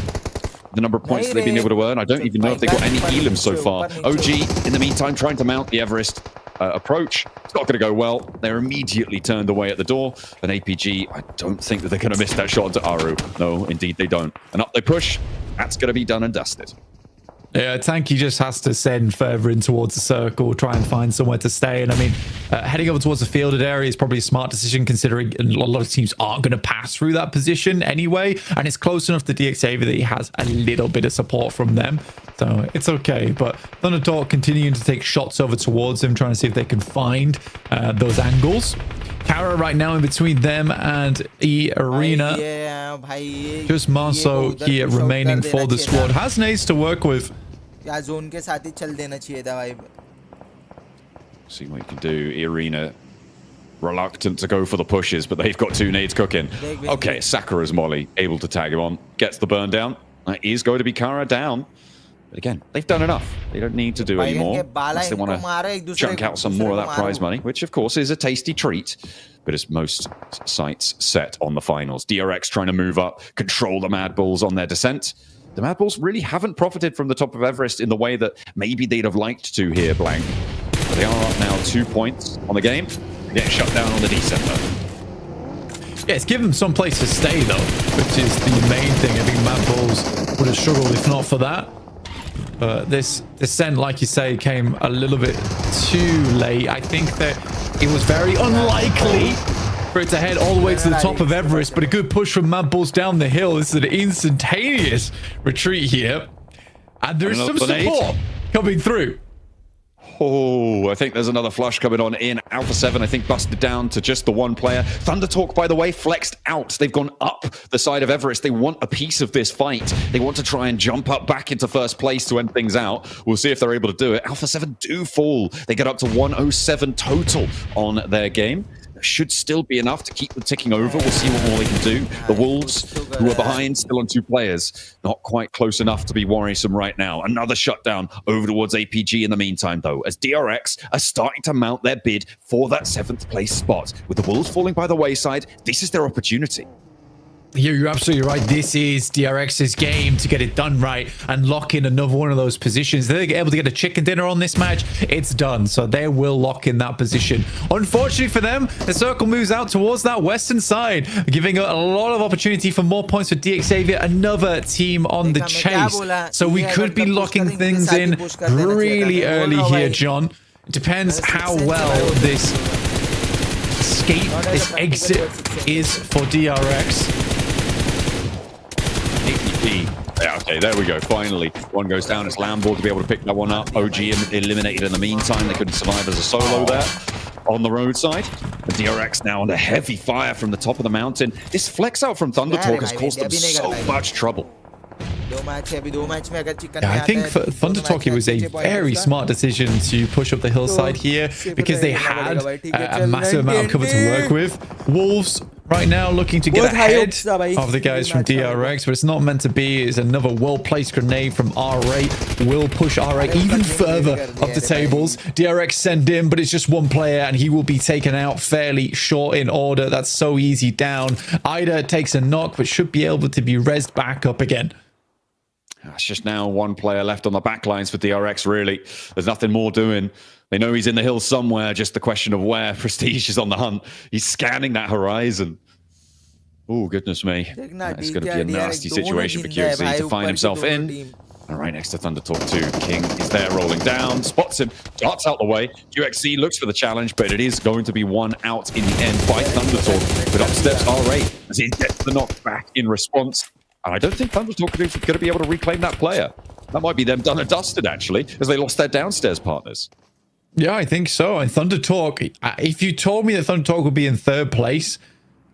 The number of points that they've been able to earn. I don't even know if they've got any elims so far. OG, in the meantime, trying to mount the Everest approach. It's not going to go well. They're immediately turned away at the door. And APG, I don't think that they're going to miss that shot to Aru. No, indeed they don't. And up they push. That's going to be done and dusted. Yeah, Tanky just has to send further in towards the circle, try and find somewhere to stay. And I mean, heading over towards the fielded area is probably a smart decision, considering a lot of teams aren't going to pass through that position anyway. And it's close enough to DXAV that he has a little bit of support from them. So it's okay. But Thundertalk continuing to take shots over towards him, trying to see if they can find those angles. Kara right now in between them and E-Arena. Just Marso here remaining for the squad. Has nades to work with. See what you can do. E-Arena reluctant to go for the pushes, but they've got 2 nades cooking. Okay, Sakura's Molly able to tag him on. Gets the burn down. That is going to be Kara down. But again, they've done enough. They don't need to do any more. Unless they want to chunk out some more of that prize money, which of course is a tasty treat. But it's most sights set on the finals. DRX trying to move up, control the Mad Bulls on their descent. The Mad Bulls really haven't profited from the top of Everest in the way that maybe they'd have liked to here, Blank. But they are up now 2 points on the game. They're getting shut down on the descent though. Yeah, it's given them some place to stay though, which is the main thing. I think Mad Bulls would have struggled if not for that. But this descent, like you say, came a little bit too late. I think that it was very unlikely for it to head all the way to the top of Everest, but a good push from Mad Bulls down the hill. This is an instantaneous retreat here. And there's some support. coming through. Oh, I think there's another flush coming on in. Alpha 7, I think, busted down to just the one player. Thunder Talk, by the way, flexed out. They've gone up the side of Everest. They want a piece of this fight. They want to try and jump up back into first place to end things out. We'll see if they're able to do it. Alpha 7 do fall. They get up to 107 total on their game. Should still be enough to keep them ticking over. We'll see what more they can do. The Wolves, who are behind, still on 2 players. Not quite close enough to be worrisome right now. Another shutdown over towards APG in the meantime, though, as DRX are starting to mount their bid for that 7th place spot. With the Wolves falling by the wayside, this is their opportunity. You're absolutely right. This is DRX's game to get it done right and lock in another one of those positions. They're able to get a chicken dinner on this match. It's done. So they will lock in that position. Unfortunately for them, the circle moves out towards that western side, giving a lot of opportunity for more points for DXavier, another team on the chase. So we could be locking things in really early here, John. It depends how well this escape, this exit is for DRX. Yeah, okay, there we go. Finally, one goes down. It's Lamborg to be able to pick that one up. OG eliminated in the meantime. They couldn't survive as a solo there on the roadside. The DRX now under heavy fire from the top of the mountain. This flex out from Thunder Talk has caused them so much trouble. Yeah, I think for Thunder Talk, it was a very smart decision to push up the hillside here because they had a massive amount of cover to work with. Wolves right now looking to get ahead of the guys from DRX, but it's not meant to be. It's another well-placed grenade from R8. Will push R8 even further up the tables. DRX send in, but it's just one player and he will be taken out fairly short in order. That's so easy down. Ida takes a knock, but should be able to be rezzed back up again. It's just now one player left on the back lines for DRX, really. There's nothing more doing. They know he's in the hills somewhere, just the question of where. Prestige is on the hunt. He's scanning that horizon. Oh, goodness me. It's going to be a nasty situation for QXZ to find himself in. And right next to Thunder Talk 2, King is there rolling down, spots him, darts out the way. QXZ looks for the challenge, but it is going to be one out in the end by Thunder Talk. But up steps R8 as he gets the knock back in response. And I don't think Thunder Talk are going to be able to reclaim that player. That might be them done and dusted, actually, as they lost their downstairs partners. Yeah, I think so. And Thunder Talk, if you told me that Thunder Talk would be in 3rd place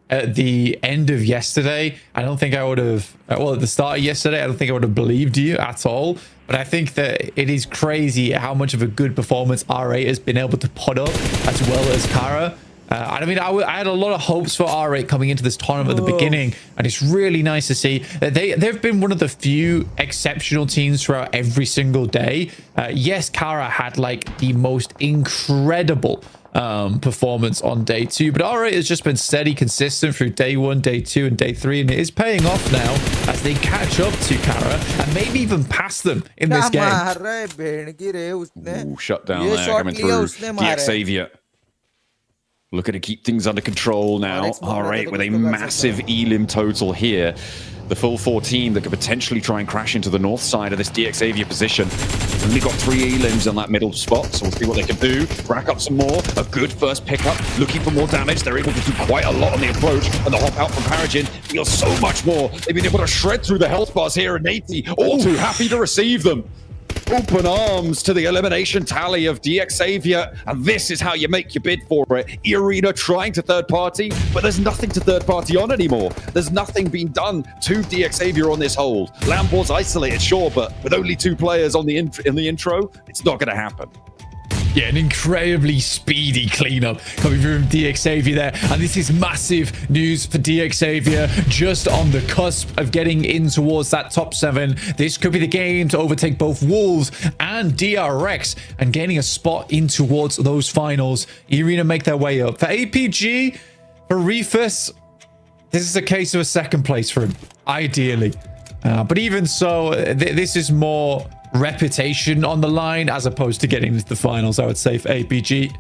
at the end of yesterday, I don't think I would have, well, at the start of yesterday, I don't think I would have believed you at all. But I think that it is crazy how much of a good performance R8 has been able to put up, as well as Kara. I mean, I had a lot of hopes for R8 coming into this tournament at the beginning, and it's really nice to see that they've been one of the few exceptional teams throughout every single day. Yes, Kara had like the most incredible performance on day 2, but R8 has just been steady, consistent through day 1, day 2, and day 3, and it is paying off now as they catch up to Kara and maybe even pass them in this game. Ooh, shut down there coming through. DXavier looking to keep things under control now. R8 with a massive elim total here. The full 14 that could potentially try and crash into the north side of this DXavier position. Only got 3 elims on that middle spot, so we'll see what they can do. Rack up some more. A good first pickup. Looking for more damage. They're able to do quite a lot on the approach. And the hop out from Paragin deals so much more. They've been able to shred through the health bars here, and Nate all too happy to receive them. Open arms to the elimination tally of DXavier, and this is how you make your bid for it. E-Arena trying to third party, but there's nothing to third party on anymore. There's nothing being done to DXavier on this hold. Lambor's isolated, sure, but with only 2 players on in the intro, it's not going to happen. Yeah, an incredibly speedy cleanup coming from DXavier there. And this is massive news for DXavier, just on the cusp of getting in towards that top 7. This could be the game to overtake both Wolves and DRX and gaining a spot in towards those finals. E-Arena make their way up. For APG, for Refus, this is a case of a 2nd place for him, ideally. But even so, this is more reputation on the line as opposed to getting into the finals, I would say, for APG.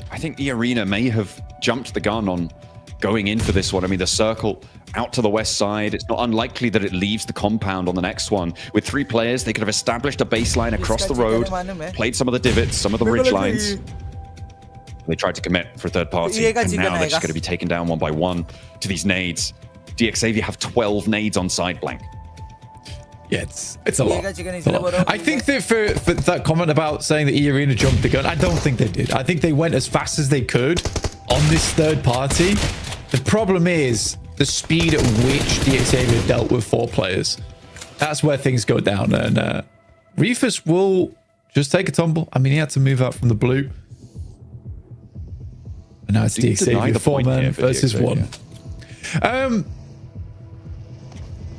I think the Arena may have jumped the gun on going in for this one. I mean, the circle out to the west side, it's not unlikely that it leaves the compound on the next one. With 3 players, they could have established a baseline across the road, played some of the divots, some of the ridge lines. They tried to commit for third party, and now they're just going to be taken down one by one to these nades. DXavier have 12 nades on side blank. Yeah, it's a lot. chicken It's a lot. I think that for that comment about saying that E Arena jumped the gun, I don't think they did. I think they went as fast as they could on this third party. The problem is the speed at which DXAVIA dealt with 4 players. That's where things go down. And Reefus will just take a tumble. I mean, he had to move out from the blue. And now it's DXAVIA 4-man versus 1.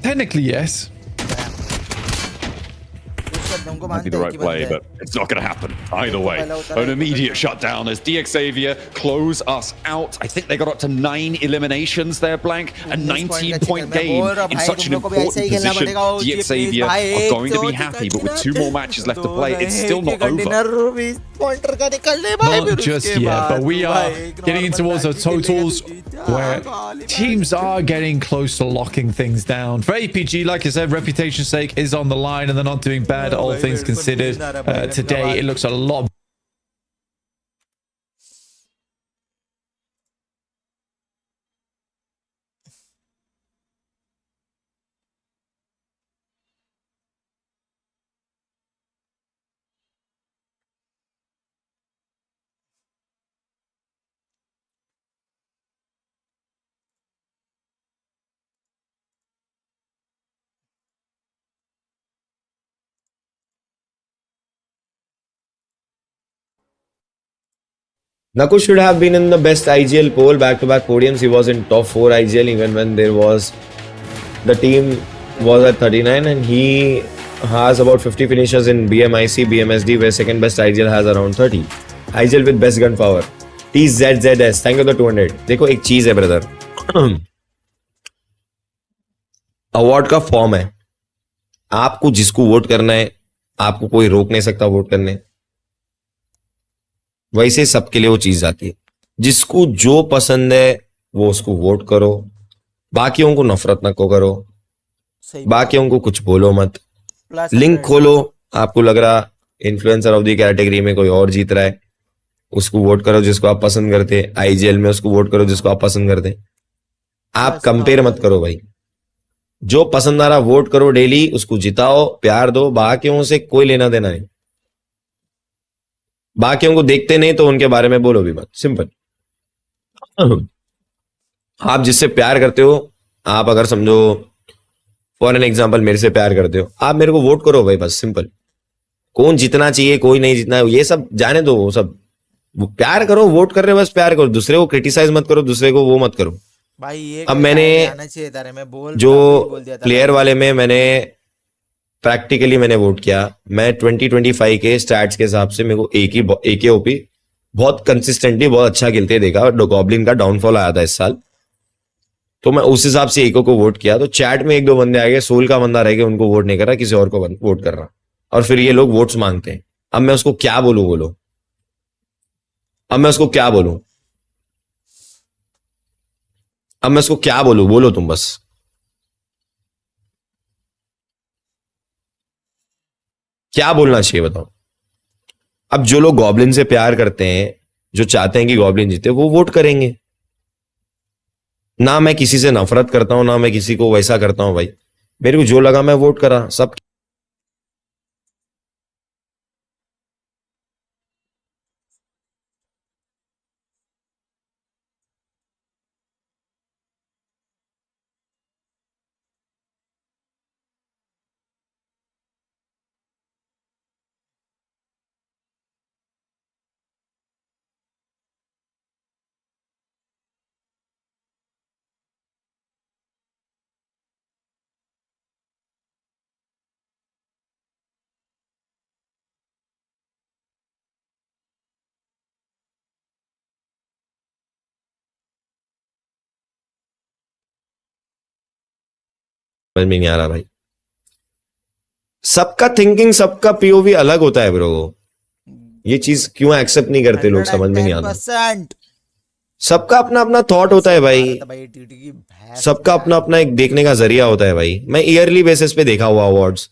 Technically, yes. Might be the right play, but it's not going to happen either way. An immediate shutdown as DXAVIA close us out. I think they got up to 9 eliminations there, Blank. A 19-point game in such an important position. DXAVIA are going to be happy, but with 2 more matches left to play, it's still not over. Not just yet, but we are getting in towards the totals where teams are getting close to locking things down. For APG, like I said, reputation's sake is on the line, and they're not doing bad, all things considered. Today, it looks a lot. Naku should have been in the best IGL poll, back-to-back podiums. He was in top 4 IGL even when the team was at 39, and he has about 50 finishers in BMIC, BMSD, where second best IGL has around 30. IGL with best gun power. TZZS, thank you for the 200. देखो एक चीज है brother, award का form है, आपको जिसको vote करना है आपको कोई रोक नहीं सकता वोट करने। वैसे सबके लिए वो चीज आती है, जिसको जो पसंद है वो उसको वोट करो, बाकियों को नफरत न करो, बाकियों को कुछ बोलो मत। लिंक खोलो, आपको लग रहा इन्फ्लुएंसर ऑफ द कैटेगरी में कोई और जीत रहा है, उसको वोट करो जिसको आप पसंद करते। आईजीएल में उसको वोट करो जिसको आप पसंद करते। आप कंपेयर मत करो भाई, जो पसंद आ रहा वोट करो, डेली उसको जिताओ, प्यार दो, बाकियों से कोई लेना देना नहीं। बाकियों को देखते नहीं तो उनके बारे में बोलो भी मत, सिंपल। आप जिससे प्यार करते हो, आप अगर समझो फॉर एन एग्जांपल मेरे से प्यार करते हो, आप मेरे को वोट करो भाई, बस सिंपल। कौन जीतना चाहिए कोई नहीं जीतना है ये सब जाने दो, वो सब प्यार करो, वोट कर रहे हो बस प्यार करो, दूसरे को क्रिटिसाइज मत करो, दूसरे को वो मत करो भाई। ये अब मैंने जो प्लेयर वाले में मैंने प्रैक्टिकली मैंने वोट किया, मैं 2025 के स्टैट्स के हिसाब से मेरे को एक ही ओपी बहुत कंसिस्टेंटली बहुत अच्छा खेलते देखा। गॉब्लिन का डाउनफॉल आया था इस साल, तो मैं उस हिसाब से एको को वोट किया। तो चैट में 1-2 बंदे आ गए, सोल का बंदा रह गया, उनको वोट नहीं कर रहा, किसी और को वोट कर रहा, और फिर ये लोग वोट्स मांगते हैं। अब मैं उसको क्या बोलूं, बोलो अब मैं उसको क्या बोलूं, अब मैं उसको क्या बोलूं, बोलो तुम बस। क्या बोलना चाहिए बताओ। अब जो लोग गॉब्लिन से प्यार करते हैं, जो चाहते हैं कि गॉब्लिन जीते, वो वोट करेंगे। ना मैं किसी से नफरत करता हूं, ना मैं किसी को वैसा करता हूं भाई, मेरे को जो लगा मैं वोट करा। सब समझ में नहीं आ रहा भाई। सबका थिंकिंग, सबका पीओवी अलग होता है ब्रो। ये चीज क्यों एक्सेप्ट नहीं करते लोग, समझ में नहीं आता। सबका अपना अपना थॉट होता है भाई, सबका अपना अपना एक देखने का जरिया होता है भाई। मैं ईयरली बेसिस पे देखा हुआ अवार्ड्स,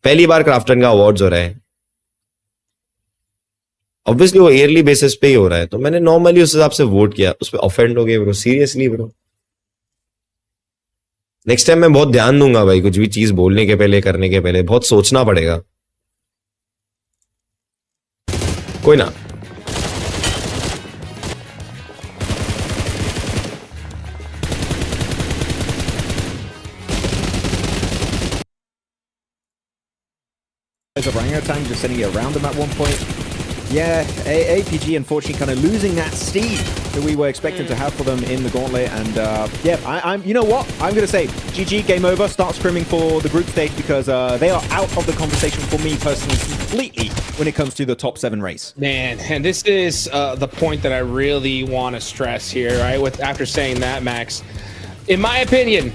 पहली बार क्राफ्टन का अवार्ड्स हो रहा है, ऑब्वियसली वो ईयरली बेसिस पे ही हो रहा है, तो मैंने नॉर्मली उस हिसाब से वोट किया। उस पर ऑफेंड हो गए bro, seriously bro. Next time मैं बहुत ध्यान दूंगा भाई, कुछ भी चीज बोलने के पहले, करने के पहले बहुत सोचना पड़ेगा. कोई ना. There's a orangutan just sending it around them at one point. Yeah, APG unfortunately kind of losing that steam that we were expecting to have for them in the gauntlet. And yeah, I'm. You know what? I'm going to say GG, game over. Start scrimming for the group stage because they are out of the conversation for me personally completely when it comes to the top 7 race. Man, and this is the point that I really want to stress here, right? After saying that, Max, in my opinion,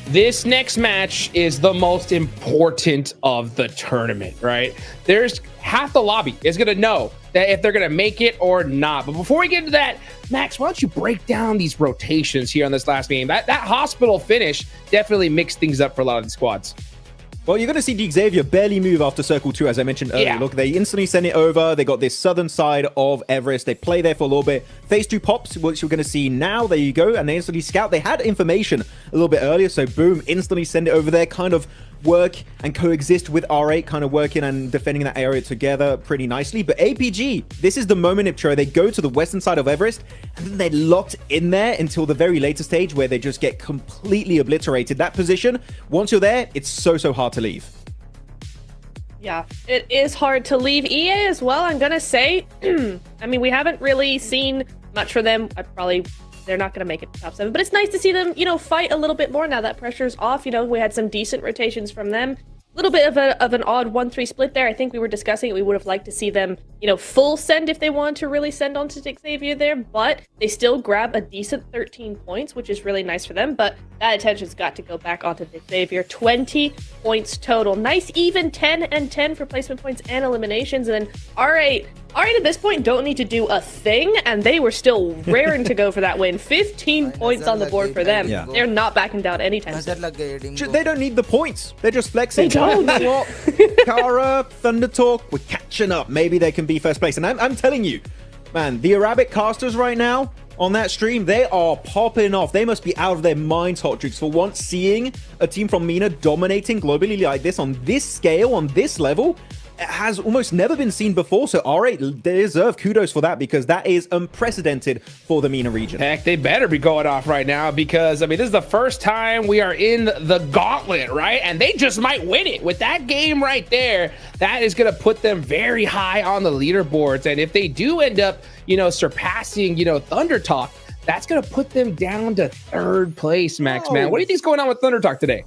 this next match is the most important of the tournament, right? There's half the lobby is going to know that if they're going to make it or not. But before we get into that, Max, why don't you break down these rotations here on this last game? That hospital finish definitely mixed things up for a lot of the squads. Well, you're going to see Xavier barely move after Circle 2, as I mentioned earlier. Yeah. Look, they instantly send it over. They got this southern side of Everest. They play there for a little bit. Phase 2 pops, which you're going to see now. There you go. And they instantly scout. They had information a little bit earlier, so boom, instantly send it over there. Kind of work and coexist with R8, kind of working and defending that area together pretty nicely. But APG, this is the moment, Ipcho. They go to the western side of Everest, and then they're locked in there until the very later stage where they just get completely obliterated. That position, once you're there, it's so hard to leave. Yeah, it is hard to leave. EA as well, I'm gonna say. I mean, we haven't really seen much for them. They're not going to make it to top 7, but it's nice to see them, you know, fight a little bit more now that pressure's off. You know, we had some decent rotations from them. A little bit of an odd 1-3 split there. I think we were discussing it. We would have liked to see them, you know, full send if they wanted to really send on to Xavier there, but they still grab a decent 13 points, which is really nice for them. But that attention's got to go back onto Xavier. 20 points total. Nice even 10 and 10 for placement points and eliminations. And then R8 at this point don't need to do a thing, and they were still raring to go for that win. 15 points on the board for them. Yeah. They're not backing down anytime soon. They don't need the points. They're just flexing. They don't. You know what? Kara, Thunder Talk, we're catching up. Maybe they can be first place. And I'm telling you, man, the Arabic casters right now on that stream, they are popping off. They must be out of their minds, Hotrix, for once seeing a team from MENA dominating globally like this on this scale, on this level. It has almost never been seen before, so R8 deserve kudos for that because that is unprecedented for the MENA region. Heck, they better be going off right now because, I mean, this is the first time we are in the gauntlet, right? And they just might win it. With that game right there, that is going to put them very high on the leaderboards. And if they do end up, you know, surpassing, you know, Thunder Talk, that's going to put them down to 3rd place, Max, man. What do you think's going on with Thunder Talk today?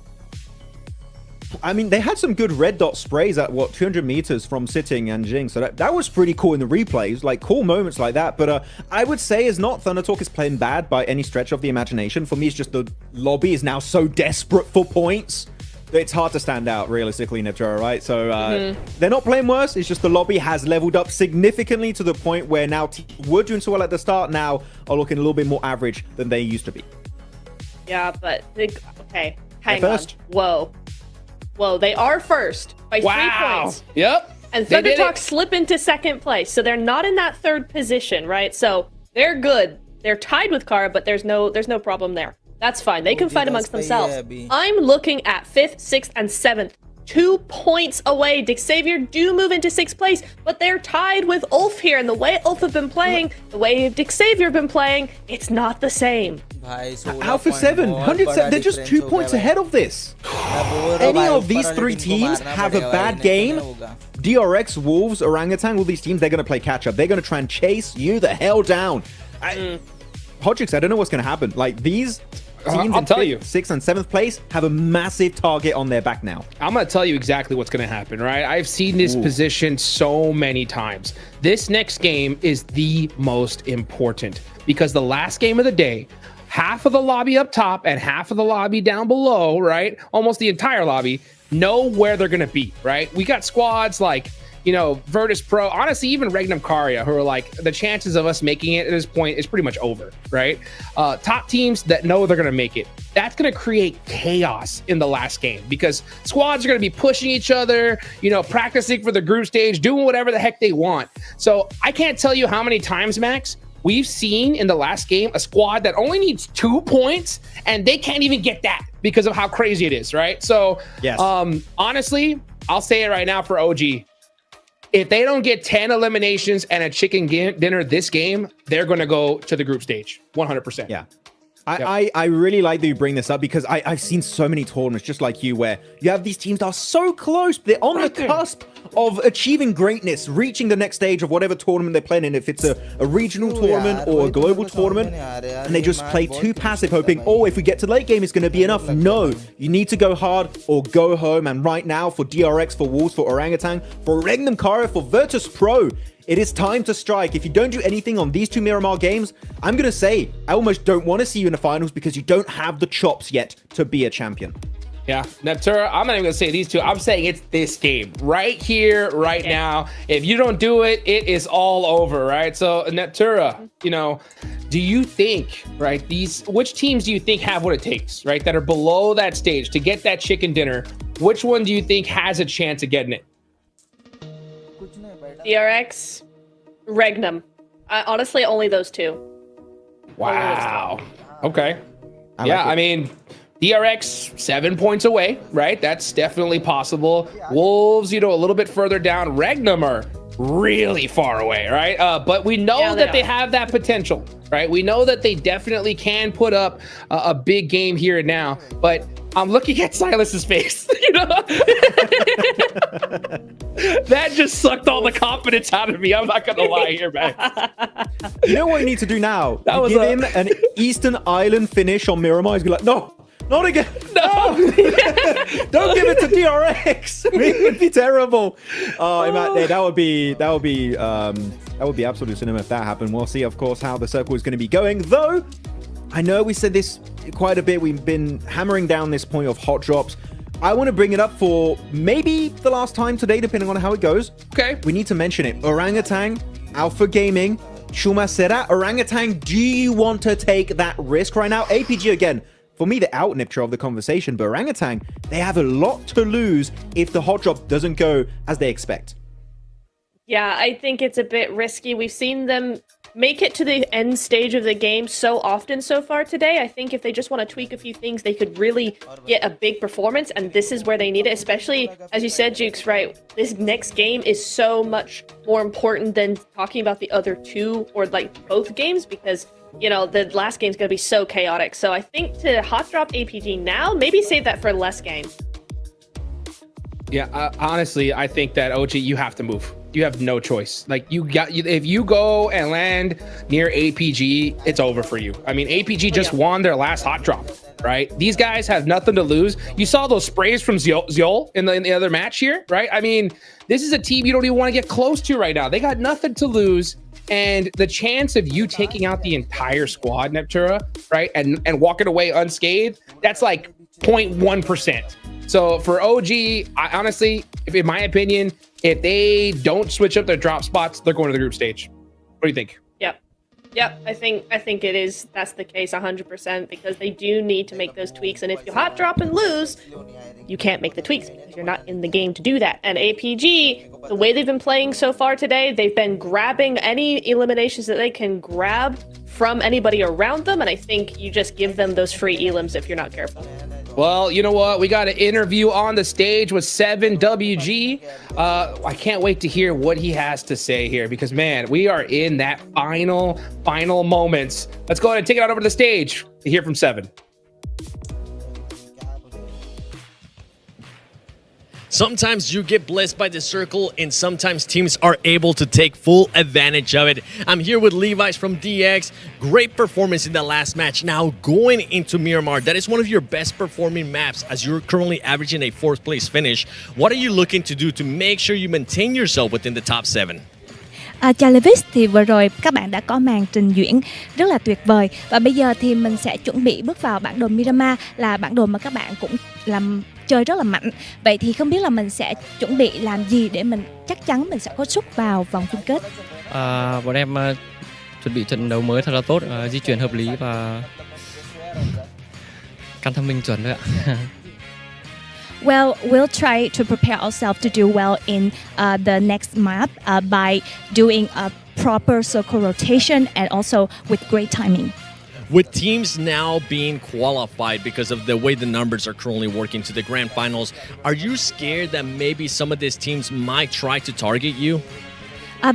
I mean, they had some good red dot sprays at, 200 meters from sitting and Jing. So that was pretty cool in the replays, like cool moments like that. But I would say is not Thunder Talk is playing bad by any stretch of the imagination. For me, it's just the lobby is now so desperate for points that it's hard to stand out realistically, Neptura, right? So they're not playing worse. It's just the lobby has leveled up significantly to the point where now teams were doing so well at the start, now are looking a little bit more average than they used to be. Yeah, but okay, hang They're on. first. Whoa, they are first by 3 points. Yep. And Thunder Talk slip into 2nd place, so they're not in that 3rd position, right? So they're good. They're tied with Kara, but there's no problem there. That's fine. They can fight amongst themselves. I'm looking at 5th, 6th, and 7th. 2 points away. Xavier do move into 6th place, but they're tied with Ulf here. And the way Ulf have been playing, the way Xavier have been playing, it's not the same. Alpha 7, 107, they're just 2 points ahead of this. Any of these 3 teams have a bad game, DRX, Wolves, Orangutan, all these teams, they're going to play catch up. They're going to try and chase you the hell down. Hodrix, I don't know what's going to happen. Like, these teams in 6th and 7th place have a massive target on their back now. I'm going to tell you exactly what's going to happen, right? I've seen this position so many times. This next game is the most important because the last game of the day, half of the lobby up top and half of the lobby down below, right? Almost the entire lobby know where they're going to be, right? We got squads like, you know, Virtus Pro, honestly, even Regnum Caria, who are like, the chances of us making it at this point is pretty much over, right? Top teams that know they're going to make it. That's going to create chaos in the last game because squads are going to be pushing each other, you know, practicing for the group stage, doing whatever the heck they want. So I can't tell you how many times, Max, we've seen in the last game a squad that only needs 2 points, and they can't even get that because of how crazy it is, right? So, yes. Honestly, I'll say it right now for OG. If they don't get 10 eliminations and a chicken dinner this game, they're going to go to the group stage. 100%. Yeah. I really like that you bring this up because I've seen so many tournaments just like you where you have these teams that are so close, they're on the cusp of achieving greatness, reaching the next stage of whatever tournament they're playing in, if it's a regional tournament or a global tournament, and they just play too passive, hoping, oh, if we get to late game, it's going to be enough. No, you need to go hard or go home. And right now, for DRX, for Wolves, for Orangutan, for Regnum Kara, for Virtus Pro, it is time to strike. If you don't do anything on these 2 Miramar games, I'm going to say, I almost don't want to see you in the finals because you don't have the chops yet to be a champion. Yeah, Neptura, I'm not even going to say these 2. I'm saying it's this game right here, right now. If you don't do it, it is all over, right? So, Neptura, do you think, right, which teams do you think have what it takes, right, that are below that stage to get that chicken dinner? Which one do you think has a chance of getting it? DRX, Regnum. Honestly, only those 2. Wow. Okay. I mean, DRX 7 points away, right? That's definitely possible. Wolves, a little bit further down. Regnum are really far away, right? But we know that they have that potential, right? We know that they definitely can put up a big game here and now. But I'm looking at Silas's face, That just sucked all the confidence out of me. I'm not going to lie here, man. You know what you need to do now? Give him an Eastern Island finish on Miramar. He's going to be like, no, not again. No. Don't give it to DRX. It would be terrible. That would be absolute cinema if that happened. We'll see, of course, how the circle is going to be going. Though, I know we said this quite a bit. We've been hammering down this point of hot drops. I want to bring it up for maybe the last time today, depending on how it goes. Okay. We need to mention it. Orangutan, Alpha Gaming, Shumacera. Orangutan, do you want to take that risk right now? APG, again, for me, the out-nipture of the conversation, but Orangutan, they have a lot to lose if the hot drop doesn't go as they expect. Yeah, I think it's a bit risky. We've seen them make it to the end stage of the game so often so far today. I think if they just want to tweak a few things, they could really get a big performance, and this is where they need it, especially, as you said, Jukes, right? This next game is so much more important than talking about the other 2 or like both games, because, the last game's going to be so chaotic. So I think to hot drop APG now, maybe save that for less game. Yeah, honestly, I think that OG, you have to move. You have no choice. Like if you go and land near APG, it's over for you. I mean, APG just won their last hot drop, right? These guys have nothing to lose. You saw those sprays from Zeol in the other match here, right? I mean, this is a team you don't even want to get close to right now. They got nothing to lose. And the chance of you taking out the entire squad, Neptura, right, and walking away unscathed, that's like 0.1%. So for OG, honestly, in my opinion, if they don't switch up their drop spots, they're going to the group stage. What do you think? Yep. I think it is. That's the case 100% because they do need to make those tweaks. And if you hot drop and lose, you can't make the tweaks because you're not in the game to do that. And APG, the way they've been playing so far today, they've been grabbing any eliminations that they can grab from anybody around them. And I think you just give them those free elims if you're not careful. Well, you know what? We got an interview on the stage with 7WG. I can't wait to hear what he has to say here because, man, we are in that final moments. Let's go ahead and take it on over to the stage to hear from 7. Sometimes you get blessed by the circle and sometimes teams are able to take full advantage of it. I'm here with Levi's from DX. Great performance in the last match. Now going into Miramar, that is one of your best performing maps as you're currently averaging a 4th place finish. What are you looking to do to make sure you maintain yourself within the top 7? Chào Levis, thì vừa rồi các bạn đã có màn trình diễn rất là tuyệt vời. Và bây giờ thì mình sẽ chuẩn bị bước vào bản đồ Miramar, là bản đồ mà các bạn cũng làm chơi rất là mạnh. Vậy thì không biết là mình sẽ chuẩn bị làm gì để mình chắc chắn mình sẽ có suất vào vòng chung kết. Bọn em chuẩn bị trận đấu mới thật là tốt, di chuyển hợp lý và căn thông minh chuẩn đấy ạ. Well, we'll try to prepare ourselves to do well in the next map by doing a proper circle rotation and also with great timing. With teams now being qualified because of the way the numbers are currently working to the grand finals, are you scared that maybe some of these teams might try to target you?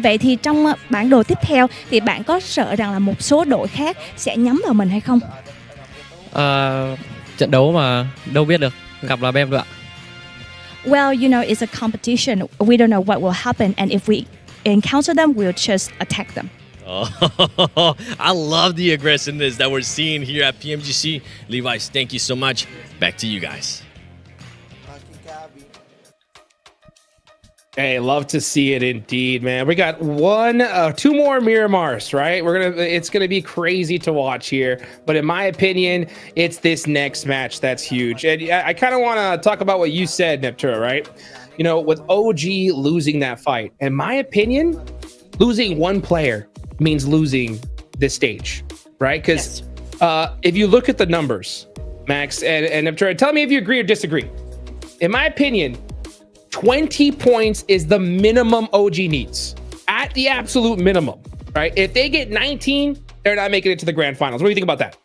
Vậy thì trong bản đồ tiếp theo thì bạn có sợ rằng là một số đội khác sẽ nhắm vào mình hay không? Trận đấu mà đâu biết được, gặp là bem rồi ạ. Well, you know, it's a competition. We don't know what will happen, and if we encounter them, we'll just attack them. Oh, I love the aggressiveness that we're seeing here at PMGC. Levi's, thank you so much. Back to you guys. Hey, love to see it indeed, man. We got two more Miramars, right? It's gonna be crazy to watch here. But in my opinion, it's this next match that's huge. And I kind of want to talk about what you said, Neptura, right? You know, with OG losing that fight, in my opinion, losing one player means losing this stage, right? Because if you look at the numbers, Max and Neptura, tell me if you agree or disagree. In my opinion, 20 points is the minimum OG needs, at the absolute minimum, right? If they get 19, they're not making it to the grand finals. What do you think about that?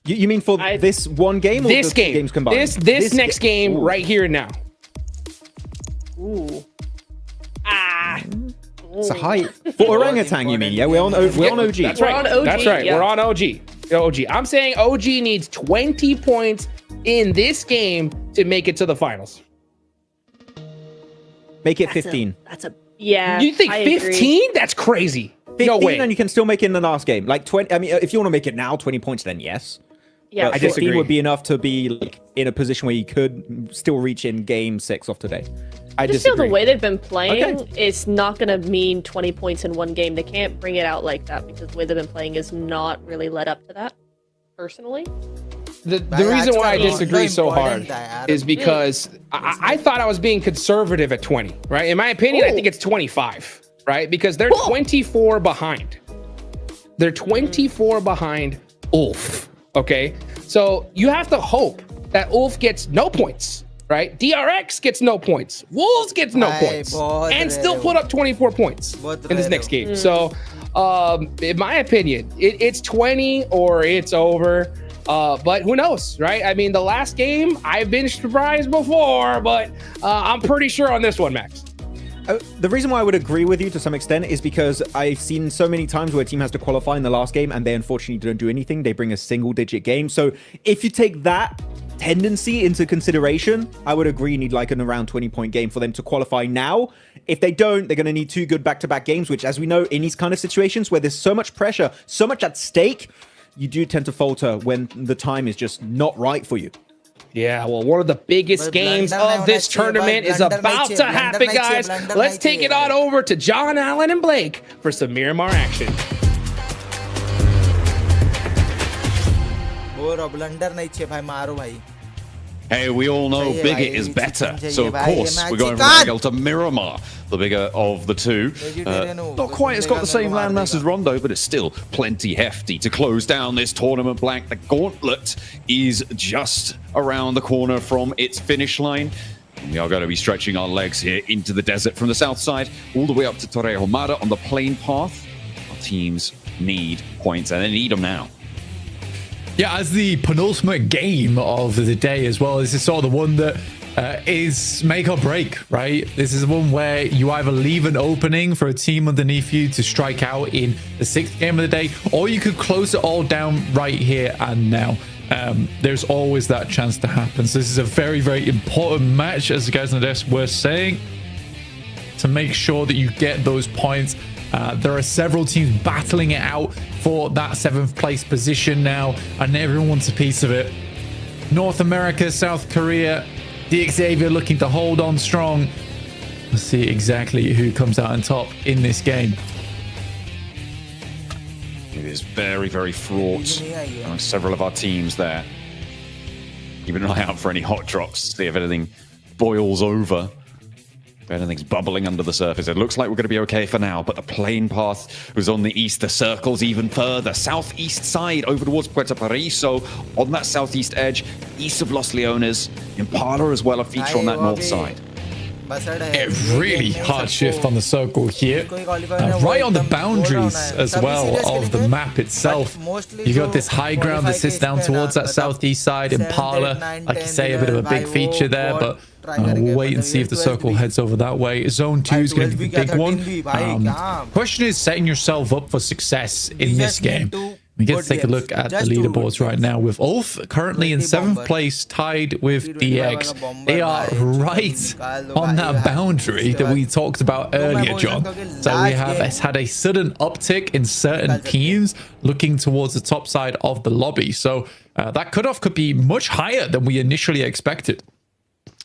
You mean for this one game or this the game? Games combined? This next game right here and now. Ooh. It's a high for orangutan. You mean? Yeah, we're on OG. That's right. We're on OG. That's right. Yeah. We're on OG. OG. I'm saying OG needs 20 points in this game to make it to the finals. Make it 15. Yeah. You think I 15? agree. That's crazy. 15 No way. and you can still make it in the last game. Like 20. I mean, if you want to make it now, 20 points, then yes. Yeah. But I 15 disagree. would be enough to be like in a position where you could still reach in game 6 of today. I Just feel disagree. the way they've been playing, Okay. it's not going to mean 20 points in one game. They can't bring it out like that because the way they've been playing is not really led up to that, personally. The reason why I disagree so hard is because I thought I was being conservative at 20, right? In my opinion, I think it's 25, right? Because they're 24 behind. They're 24 behind Ulf, okay? So you have to hope that Ulf gets no points, right? DRX gets no points. Wolves gets no points. And still put up 24 points in this next game. So in my opinion, it's 20 or it's over. But who knows, right? I mean, the last game, I've been surprised before, but I'm pretty sure on this one, Max. The reason why I would agree with you to some extent is because I've seen so many times where a team has to qualify in the last game and they unfortunately don't do anything. They bring a single-digit game. So if you take that tendency into consideration, I would agree you need like an around 20-point game for them to qualify now. If they don't, they're going to need 2 good back-to-back games, which, as we know, in these kind of situations where there's so much pressure, so much at stake, you do tend to falter when the time is just not right for you. Yeah, well, one of the biggest games of this tournament is about to happen, guys. Let's take it on over to John Allen and Blake for some Miramar action. Hey, we all know bigger is better. So, of course, we're going from Regal to Miramar, the bigger of the two. Not quite, it's got the same landmass as Rondo, but it's still plenty hefty to close down this tournament blank. The gauntlet is just around the corner from its finish line. We are going to be stretching our legs here into the desert from the south side, all the way up to Torrejomada on the plain path. Our teams need points, and they need them now. Yeah, as the penultimate game of the day as well, this is sort of the one that is make or break, right? This is the one where you either leave an opening for a team underneath you to strike out in the 6th game of the day, or you could close it all down right here and now. There's always that chance to happen. So this is a very, very important match, as the guys on the desk were saying, to make sure that you get those points. There are several teams battling it out for that 7th place position now, and everyone wants a piece of it. North America, South Korea, Xavier looking to hold on strong. Let's see exactly who comes out on top in this game. It is very, very fraught among several of our teams there. Keeping an eye out for any hot drops, see if anything boils over. If anything's bubbling under the surface. It looks like we're going to be okay for now, but the plain path was on the east. The circles even further. Southeast side over towards Puerto Paraiso. On that southeast edge, east of Los Leones. Impala as well, a feature on that north side. a really hard shift on the circle here. Right on the boundaries as well of the map itself. You got this high ground that sits down towards that southeast side. Impala, like you say, a bit of a big feature there, but we'll wait and see if the circle heads over that way. Zone 2 is going to be the big one. Question is setting yourself up for success in this game. We get to take a look at the leaderboards right now with Ulf currently in 7th place, tied with DX. They are right on that boundary that we talked about earlier, John. So we have had a sudden uptick in certain teams looking towards the top side of the lobby. So that cutoff could be much higher than we initially expected.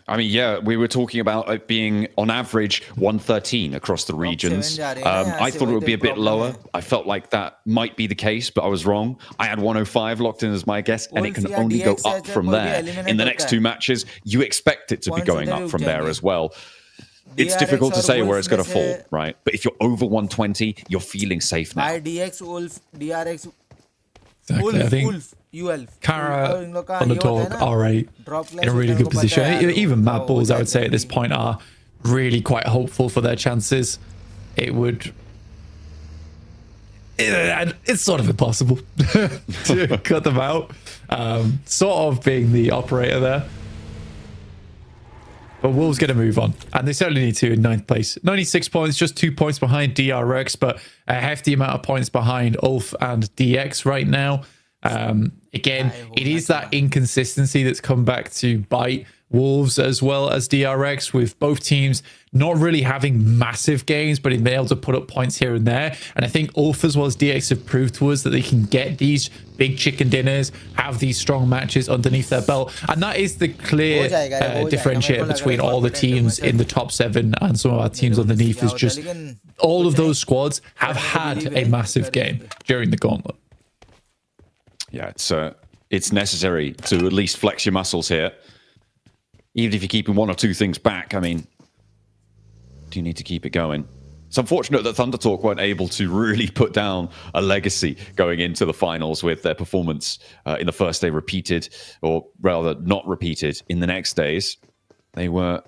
I mean, yeah, we were talking about it being on average 113 across the regions. I thought it would be a bit lower. I felt like that might be the case, but I was wrong. I had 105 locked in as my guess, and it can only go up from there. In the next 2 matches, you expect it to be going up from there as well. It's difficult to say where it's going to fall, right? But if you're over 120, you're feeling safe now. Exactly. I think Kara, Underdog, R8 in a really good position. Even Mad Bulls, I would say, at this point are really quite hopeful for their chances. It would... It's sort of impossible to cut them out. Sort of being the operator there. But Wolves going to move on. And they certainly need to in 9th place. 96 points, just 2 points behind DRX, but a hefty amount of points behind Ulf and DX right now. Again, it is that inconsistency that's come back to bite Wolves as well as DRX, with both teams not really having massive games, but being able to put up points here and there. And I think Ulf as well as DX have proved to us that they can get these big chicken dinners, have these strong matches underneath their belt. And that is the clear differentiator between all the teams in the top 7 and some of our teams underneath, is just all of those squads have had a massive game during the gauntlet. Yeah, it's necessary to at least flex your muscles here. Even if you're keeping 1 or 2 things back, I mean, do you need to keep it going? It's unfortunate that Thunder Talk weren't able to really put down a legacy going into the finals with their performance in the first day repeated, or rather not repeated, in the next days. They were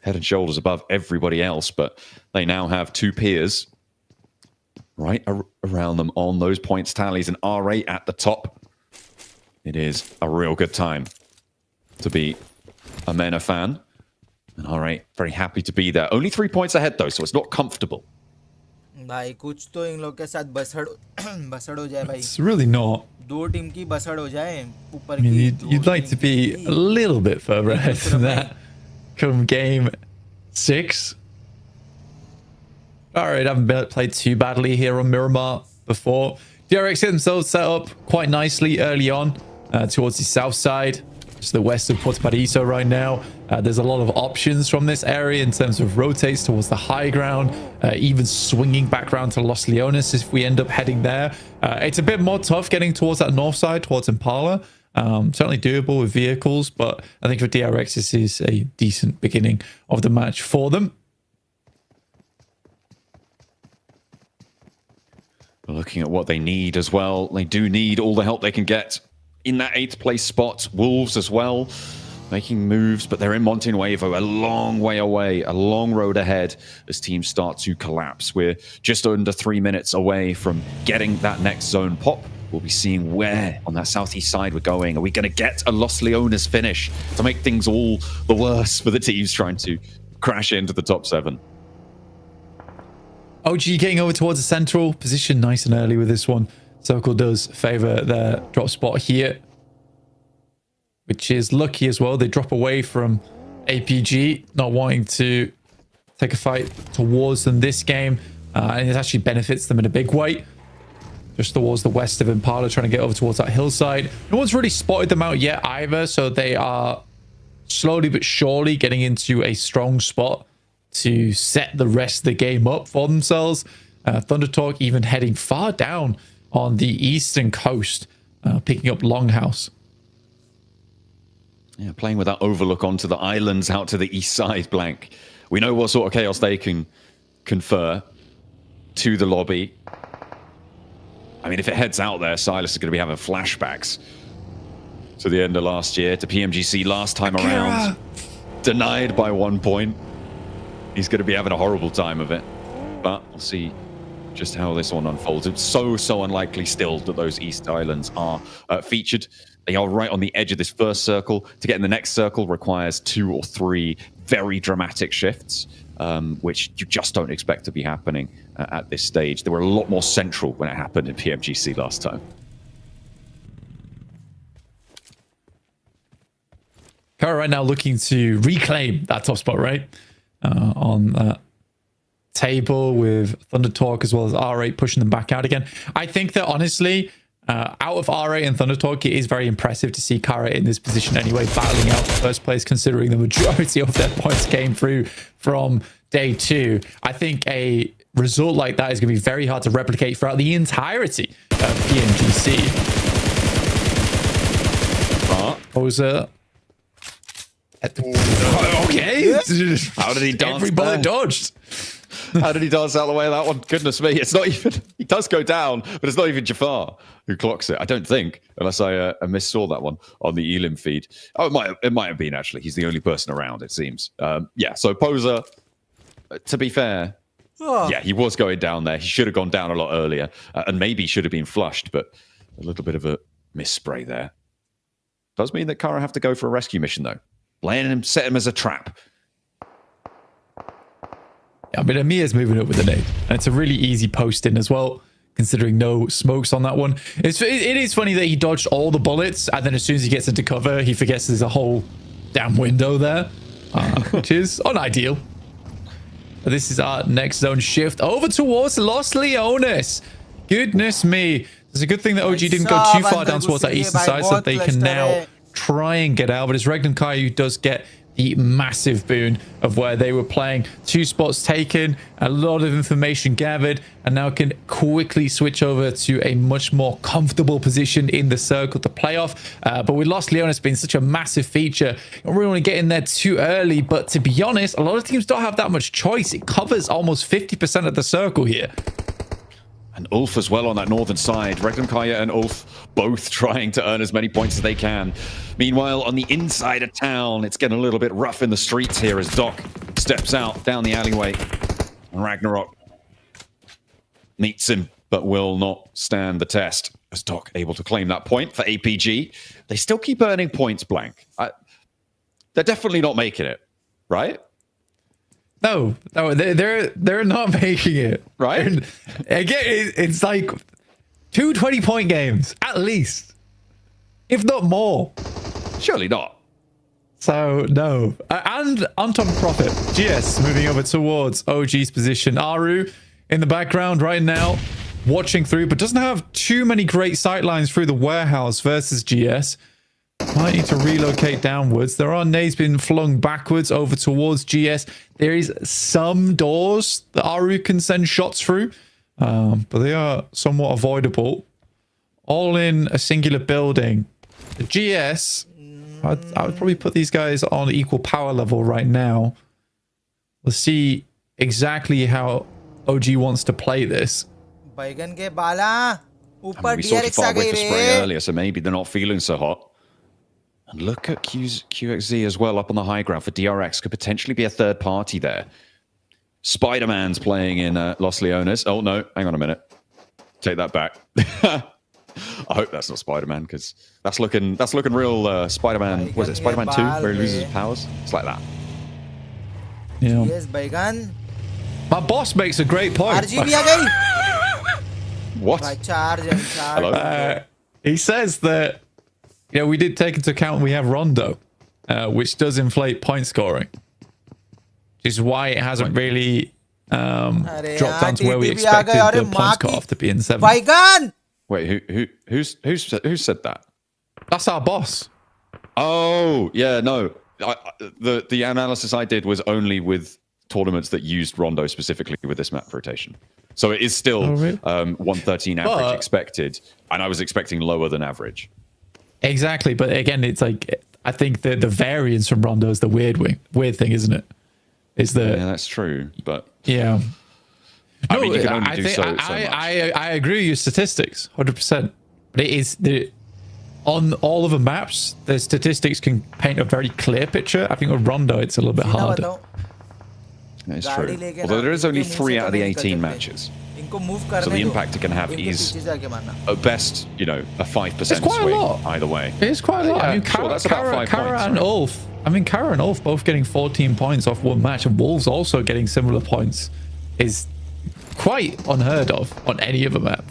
head and shoulders above everybody else, but they now have 2 peers right around them on those points tallies, and R8 at the top. It is a real good time to be a MENA fan. And R8 very happy to be there. Only 3 points ahead though, so it's not comfortable. It's really not. I mean, you'd like to be a little bit further ahead than that come game 6. Alright, haven't played too badly here on Miramar before. DRX themselves set up quite nicely early on towards the south side, just the west of Puerto Paraiso right now. There's a lot of options from this area in terms of rotates towards the high ground, even swinging back around to Los Leones if we end up heading there. It's a bit more tough getting towards that north side, towards Impala. Certainly doable with vehicles, but I think for DRX this is a decent beginning of the match for them. Looking at what they need as well, they do need all the help they can get in that 8th place spot. Wolves as well, making moves, but they're in Monte Nuevo, a long way away, a long road ahead as teams start to collapse. We're just under 3 minutes away from getting that next zone pop. We'll be seeing where on that southeast side we're going. Are we going to get a Los Leones finish to make things all the worse for the teams trying to crash into the top 7? OG getting over towards the central position nice and early with this one. Circle does favor their drop spot here, which is lucky as well. They drop away from APG, not wanting to take a fight towards them this game, and it actually benefits them in a big way. Just towards the west of Impala, trying to get over towards that hillside. No one's really spotted them out yet either, so they are slowly but surely getting into a strong spot to set the rest of the game up for themselves. Thunder Talk even heading far down on the eastern coast, picking up Longhouse. Yeah, playing with that overlook onto the islands out to the east side, Blank. We know what sort of chaos they can confer to the lobby. I mean, if it heads out there, Silas is going to be having flashbacks to the end of last year, to PMGC last time around. denied by 1 point. He's going to be having a horrible time of it. But we'll see just how this one unfolds. It's so unlikely still that those East Islands are featured. They are right on the edge of this first circle. To get in the next circle requires 2 or 3 very dramatic shifts, which you just don't expect to be happening at this stage. They were a lot more central when it happened in PMGC last time. Kara right now looking to reclaim that top spot, right? On that table with Thunder Talk as well as R8 pushing them back out again. I think that honestly, out of R8 and Thunder Talk, it is very impressive to see Kara in this position anyway, battling out the first place, considering the majority of their points came through from day 2. I think a result like that is going to be very hard to replicate throughout the entirety of PMGC. Poser. Okay. How did he dance? Every bullet dodged. How did he dance out of the way of that one? Goodness me. It's not even... He does go down, but it's not even Jafar who clocks it. I don't think, unless I missaw that one on the Elim feed. Oh, it might have been, actually. He's the only person around, it seems. Yeah, so Poser, to be fair, yeah, he was going down there. He should have gone down a lot earlier, and maybe should have been flushed, but a little bit of a misspray there. Does mean that Kara have to go for a rescue mission, though. Playing him, set him as a trap. I mean, Amir's moving up with the nade, and it's a really easy post in as well, considering no smokes on that one. It is funny that he dodged all the bullets, and then as soon as he gets into cover, he forgets there's a whole damn window there, which is unideal. But this is our next zone shift over towards Los Leones. Goodness me. It's a good thing that OG didn't go too far down towards that eastern side, so that they can now try and get out. But it's Regnan Kai who does get the massive boon of where they were playing. 2 spots taken, a lot of information gathered, and now can quickly switch over to a much more comfortable position in the circle to play off. But with Los Leones being such a massive feature, you don't really want to get in there too early. But to be honest, a lot of teams don't have that much choice. It covers almost 50% of the circle here. And Ulf as well on that northern side. Regnankaya and Ulf both trying to earn as many points as they can. Meanwhile, on the inside of town, it's getting a little bit rough in the streets here as Doc steps out down the alleyway. And Ragnarok meets him, but will not stand the test. As Doc able to claim that point for APG. They still keep earning points, Blank. They're definitely not making it, right? No, they're not making it, right? And again, it's like 2 20-point games at least, if not more. Surely not. So no, and on top of profit, GS moving over towards OG's position. Aru in the background right now, watching through, but doesn't have too many great sight lines through the warehouse versus GS. Might need to relocate downwards. There are nades being flung backwards over towards GS. There is some doors that Aru can send shots through, but they are somewhat avoidable. All in a singular building. The GS, I would probably put these guys on equal power level right now. We'll see exactly how OG wants to play this. I mean, we saw Jafar whip a spray earlier, so maybe they're not feeling so hot. And look at QXZ as well up on the high ground for DRX. Could potentially be a third party there. Spider-Man's playing in Los Leones. Oh, no. Hang on a minute. Take that back. I hope that's not Spider-Man, because that's looking real Spider-Man. Was it Spider-Man 2 where he loses his powers? It's like that. Yeah. Yes, Baigan. My boss makes a great point. What? Hello? He says that, you know, we did take into account we have Rondo, which does inflate point scoring, which is why it hasn't really dropped down to where we expected the points cutoff to be in 7. Wait, who said that? That's our boss. Oh, yeah, no. The analysis I did was only with tournaments that used Rondo specifically with this map rotation. So it is still 113 average expected, and I was expecting lower than average. Exactly, but again, it's like, I think the variance from Rondo is the weird thing, isn't it? Is the yeah, that's true, but yeah. I mean, you can only do so much. I agree with your statistics, 100%. But it is on all of the maps, the statistics can paint a very clear picture. I think with Rondo, it's a little bit harder. It's true. Although there is only 3 out of the 18 matches. So the impact it can have is, at best, you know, a 5% swing either way. It's quite a lot. I mean, Kara and Ulf. I mean, Kara and Ulf both getting 14 points off one match, and Wolves also getting similar points is quite unheard of on any other map.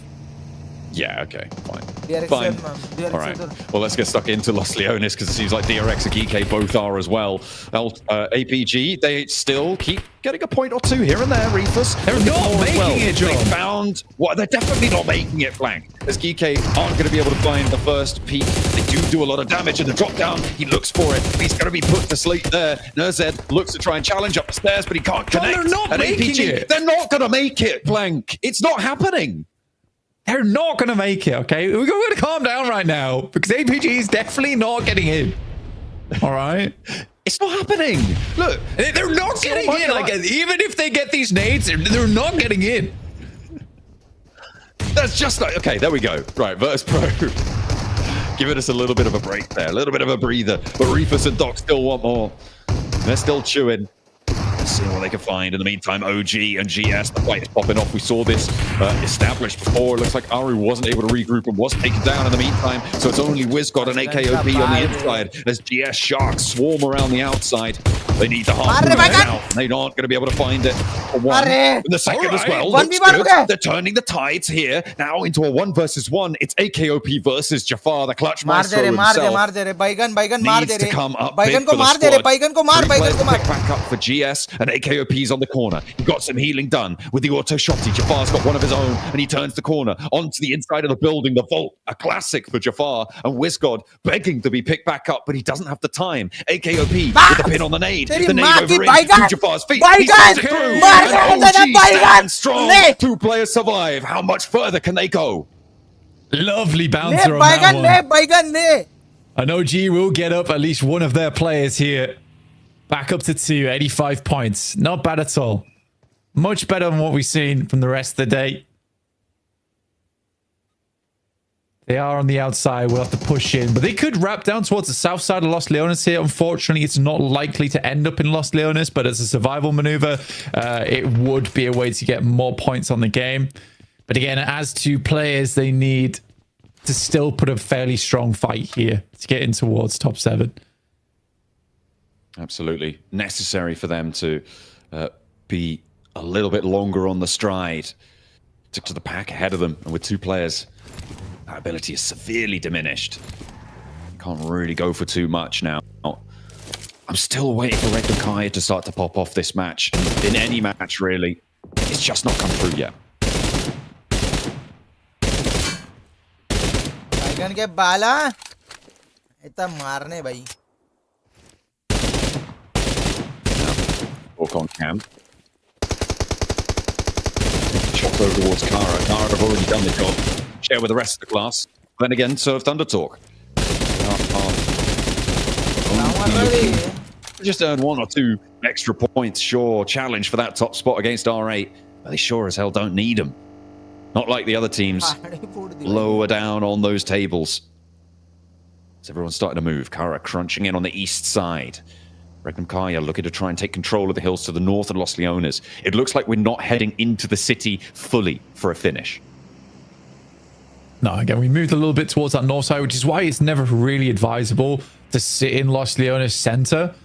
Yeah, okay, fine. All right. Well, let's get stuck into Los Leones because it seems like DRX and Geek both are as well. APG, they still keep getting a point or two here and there, Reefus. They're not making it, John. They found... Well, they're definitely not making it, Blank. As Geek aren't going to be able to find the first peak. They do a lot of damage in the drop down. He looks for it. He's going to be put to sleep there. Nerzed looks to try and challenge up the stairs, but he can't connect. They're not making it. They're not going to make it, Blank. It's not happening. They're not going to make it, okay? We're going to calm down right now because APG is definitely not getting in. All right? It's not happening. Look, they're not getting in. Like, even if they get these nades, they're not getting in. That's just like, okay, there we go. Right, Virtus Pro. Giving us a little bit of a break there, a little bit of a breather. But Reefus and Doc still want more. They're still chewing. Let's see what they can find. In the meantime, OG and GS, the fight is popping off. We saw this established before. It looks like Aru wasn't able to regroup and was taken down in the meantime. So it's only WizGod and AKOP on the inside as GS Sharks swarm around the outside. They need the harpoon now. They aren't going to be able to find it for one. And the second as well. Looks good. They're turning the tides here now into a 1 versus 1. It's AKOP versus Jafar, the clutch maestro himself. Needs to come up big for the squad. Pick back up for GS. And AKOP's on the corner. He got some healing done with the auto shotty. Jafar's got one of his own, and he turns the corner onto the inside of the building. The vault, a classic for Jafar, and WizGod begging to be picked back up, but he doesn't have the time. AKOP with the pin on the nade. The nade over to Jafar's feet. He sends it through. And OG stands strong. 2 players survive. How much further can they go? Lovely bouncer on that one. I know G will get up at least one of their players here. Back up to 2, 85 points. Not bad at all. Much better than what we've seen from the rest of the day. They are on the outside. We'll have to push in. But they could wrap down towards the south side of Los Leones here. Unfortunately, it's not likely to end up in Los Leones, but as a survival maneuver, it would be a way to get more points on the game. But again, as 2 players, they need to still put a fairly strong fight here to get in towards top 7. Absolutely necessary for them to be a little bit longer on the stride to the pack ahead of them. And with 2 players, that ability is severely diminished. Can't really go for too much now. I'm still waiting for Red Kaya to start to pop off this match. In any match, really. It's just not come through yet. बैगन के बाला इतना मारने भाई. Walk on cam. Shot over towards Kara. Kara have already done the job. Share with the rest of the class. Then again, serve Thunder Talk. Just earn 1 or 2 extra points, sure. Challenge for that top spot against R8. But they sure as hell don't need them. Not like the other teams. Lower down on those tables. So everyone's starting to move. Kara crunching in on the east side. Regnum Kaya looking to try and take control of the hills to the north and Los Leones. It looks like we're not heading into the city fully for a finish. No, again, we moved a little bit towards that north side, which is why it's never really advisable to sit in Los Leones center.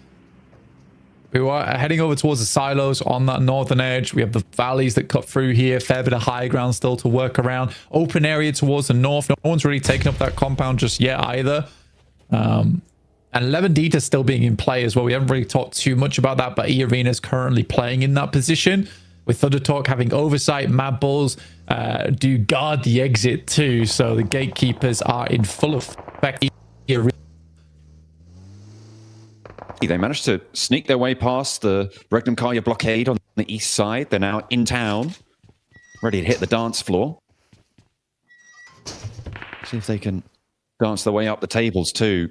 We are heading over towards the silos on that northern edge. We have the valleys that cut through here. Fair bit of high ground still to work around. Open area towards the north. No one's really taken up that compound just yet either. And 11D still being in play as well. We haven't really talked too much about that, but E-Arena is currently playing in that position. With Thunder Talk having oversight, Mad Bulls do guard the exit too. So the gatekeepers are in full effect. They managed to sneak their way past the Regnum Kaya blockade on the east side. They're now in town, ready to hit the dance floor. See if they can dance their way up the tables too.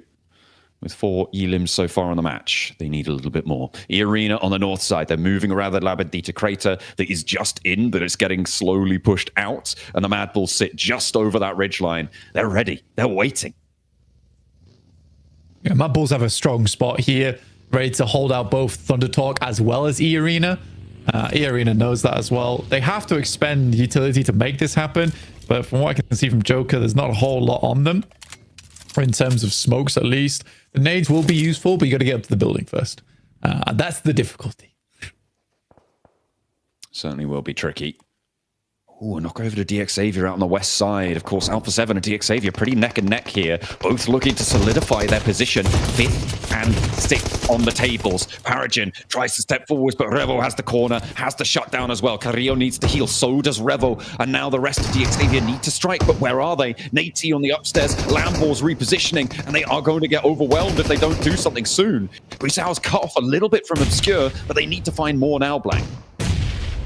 With 4 elims so far on the match. They need a little bit more. E-Arena on the north side. They're moving around the Labadita crater that is just in, but it's getting slowly pushed out. And the Mad Bulls sit just over that ridgeline. They're ready. They're waiting. Yeah, Mad Bulls have a strong spot here, ready to hold out both Thunder Talk as well as E-Arena. E-Arena knows that as well. They have to expend utility to make this happen, but from what I can see from Joker, there's not a whole lot on them. In terms of smokes, at least. The nades will be useful, but you got to get up to the building first. And that's the difficulty. Certainly will be tricky. Ooh, a knock over to DxSavior out on the west side. Of course, Alpha 7 and DxSavior pretty neck and neck here. Both looking to solidify their position. 5th and 6th on the tables. Paragen tries to step forwards, but Revo has the corner, has the shutdown as well. Carrillo needs to heal, so does Revo. And now the rest of DxSavior need to strike, but where are they? Nate on the upstairs, Lambor's repositioning, and they are going to get overwhelmed if they don't do something soon. Brisal's cut off a little bit from Obscure, but they need to find more now, Blank.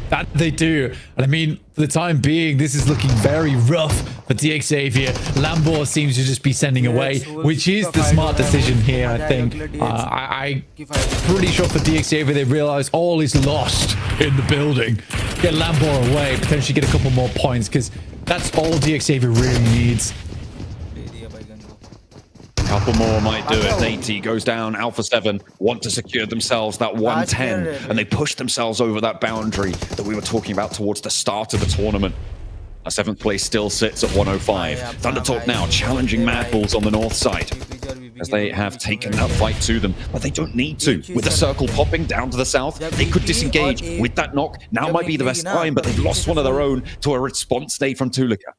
That they do. And I mean, for the time being, this is looking very rough for DxSavior. Lambor seems to just be sending away, which is the smart decision here, I think. I'm pretty sure for DxSavior, they realize all is lost in the building. Get Lambor away, potentially get a couple more points, because that's all DxSavior really needs. Couple more might do it. Nate goes down. Alpha 7 want to secure themselves that 110, and they push themselves over that boundary that we were talking about towards the start of the tournament. A 7th place still sits at 105. Thunder Talk now challenging Mad Bulls on the north side, as they have taken that fight to them, but they don't need to. With the circle popping down to the south, they could disengage with that knock. Now might be the best time, but they've lost one of their own to a response nade from Tulika.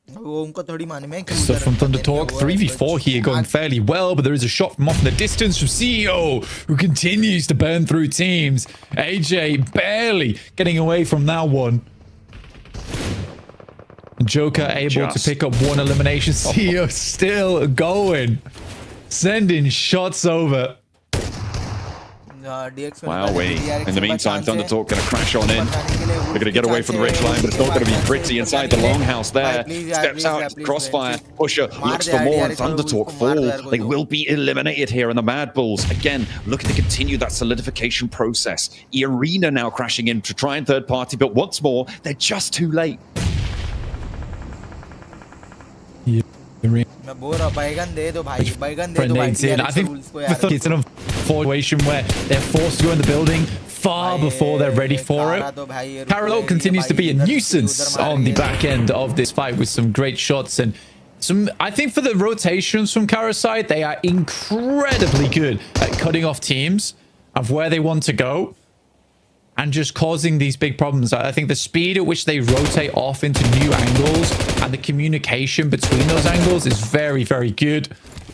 So from Thunder Talk, 3v4 here going fairly well, but there is a shot from off in the distance from CEO, who continues to burn through teams. AJ barely getting away from that one. Joker able to pick up one elimination. CEO still going. Sending shots over. Wow, in the meantime, Thunder Talk going to crash on in. They're going to get away from the ridge line, but it's not going to be pretty inside the longhouse there. Steps out, crossfire, Pusher looks for more, and Thunder Talk fall. They will be eliminated here, and the Mad Bulls, again, looking to continue that solidification process. E-Arena now crashing in to try and third party, but once more, they're just too late. Grenades in. I think it's an situation where they're forced to go in the building far before they're ready for it. Carrillo continues to be a nuisance on the back end of this fight with some great shots and some. I think for the rotations from Kara's side, they are incredibly good at cutting off teams of where they want to go and just causing these big problems. I think the speed at which they rotate off into new angles and the communication between those angles is very, very good.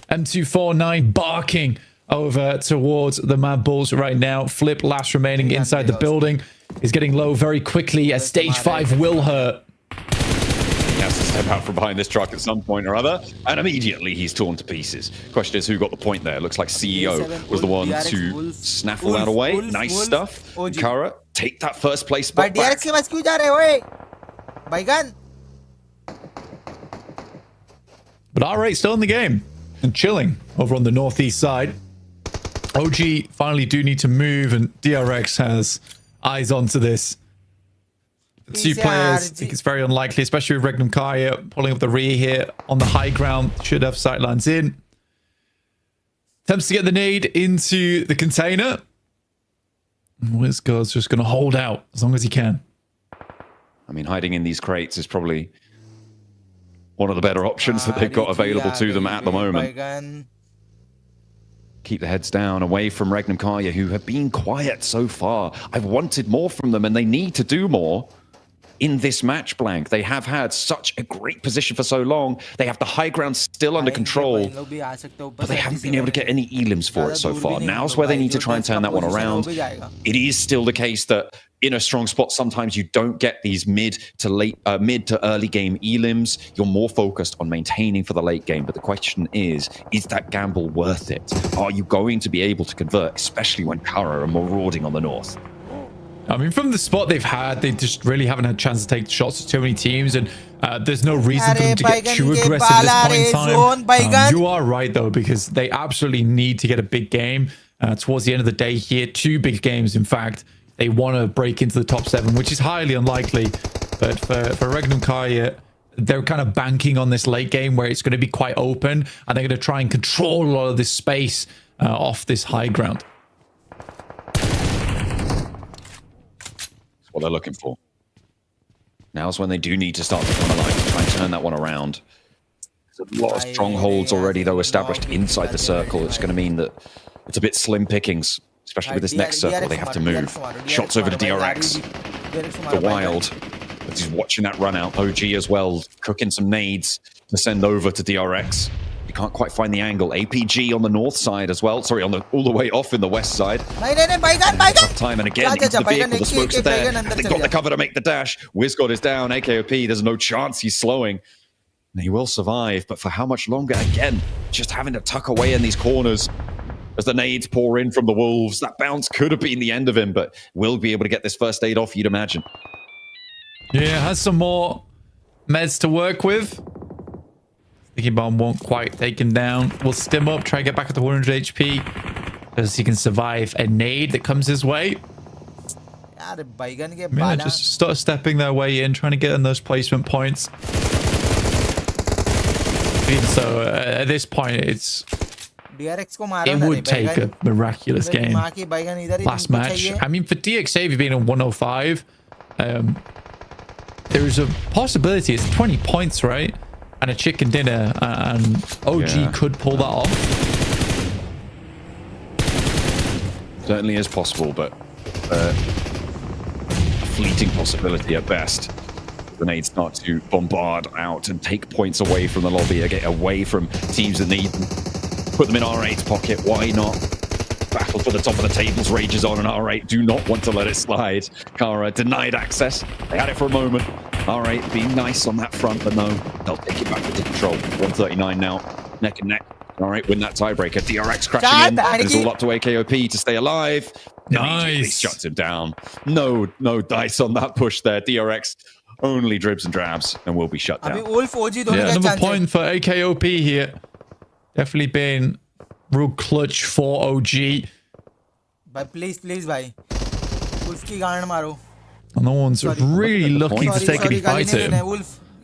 M249 barking over towards the Mad Bulls right now. Flip last remaining inside the building is getting low very quickly as stage 5 will hurt. He has to step out from behind this truck at some point or other, and immediately he's torn to pieces. Question is, who got the point there? Looks like CEO was the one to snaffle that away. Nice stuff. Kara, take that first place spot back. But R8 still in the game and chilling over on the northeast side. OG finally do need to move, and DRX has eyes onto this. The two players, I think it's very unlikely, especially with Regnum Kaya pulling up the rear here on the high ground. Should have sightlines in. Attempts to get the nade into the container. Wizgard's just going to hold out as long as he can. I mean, hiding in these crates is probably one of the better options that they've got available to them at the moment. Keep the heads down, away from Regnum Kaya, who have been quiet so far. I've wanted more from them, and they need to do more in this match, Blank. They have had such a great position for so long. They have the high ground still under control, but they haven't been able to get any elims for it so far. Now's where they need to try and turn that one around. It is still the case that in a strong spot, sometimes you don't get these mid to early game elims. You're more focused on maintaining for the late game. But the question is that gamble worth it? Are you going to be able to convert, especially when Kara are marauding on the north? I mean, from the spot they've had, they just really haven't had a chance to take shots to too many teams, and there's no reason for them to get too aggressive at this point in time. You are right, though, because they absolutely need to get a big game towards the end of the day here. 2 big games, in fact. They want to break into the top 7, which is highly unlikely. But for Regnum Kaya, they're kind of banking on this late game where it's going to be quite open, and they're going to try and control a lot of this space off this high ground. That's what they're looking for. Now's when they do need to start to come alive to try and turn that one around. There's a lot of strongholds already, though, established inside the circle. It's going to mean that it's a bit slim pickings, especially with this next circle. They have to move. Shots over to DRX. The Wild. As he's watching that run out. OG as well, cooking some nades to send over to DRX. You can't quite find the angle. APG on the north side as well. Sorry, all the way off in the west side. Tough time, and again, into the vehicle. The smokes are there. They've got the cover to make the dash. WizGod is down. AKOP, there's no chance he's slowing. And he will survive, but for how much longer? Again, just having to tuck away in these corners as the nades pour in from the Wolves. That bounce could have been the end of him, but will be able to get this first aid off, you'd imagine. Yeah, has some more meds to work with. Sticky Bomb won't quite take him down. We'll stim up, try and get back up to 100 HP. As he can survive a nade that comes his way. Yeah, just start stepping their way in, trying to get in those placement points. Even so, at this point, it would take a miraculous game. Last match. I mean, for DXAV being on 105, there is a possibility it's 20 points, right? And a chicken dinner, and OG could pull that off. Certainly is possible, but a fleeting possibility at best. Grenades start to bombard out and take points away from the lobby, or get away from teams that need them. Put them in R8's pocket, why not? Battle for the top of the tables rages on, and R8 do not want to let it slide. Kara denied access. They had it for a moment. R8 being nice on that front, but no, they'll take it back into control. 139 now, neck and neck. R8 win that tiebreaker. DRX crashing in. It's all up to AKOP to stay alive. Nice. Shuts him down. No dice on that push there. DRX only dribs and drabs and will be shut down. Yeah, another point for AKOP here. Definitely been real clutch for OG. But please, bhai. Wolf ki gaand maro. And no one's really looking to take any fight to him.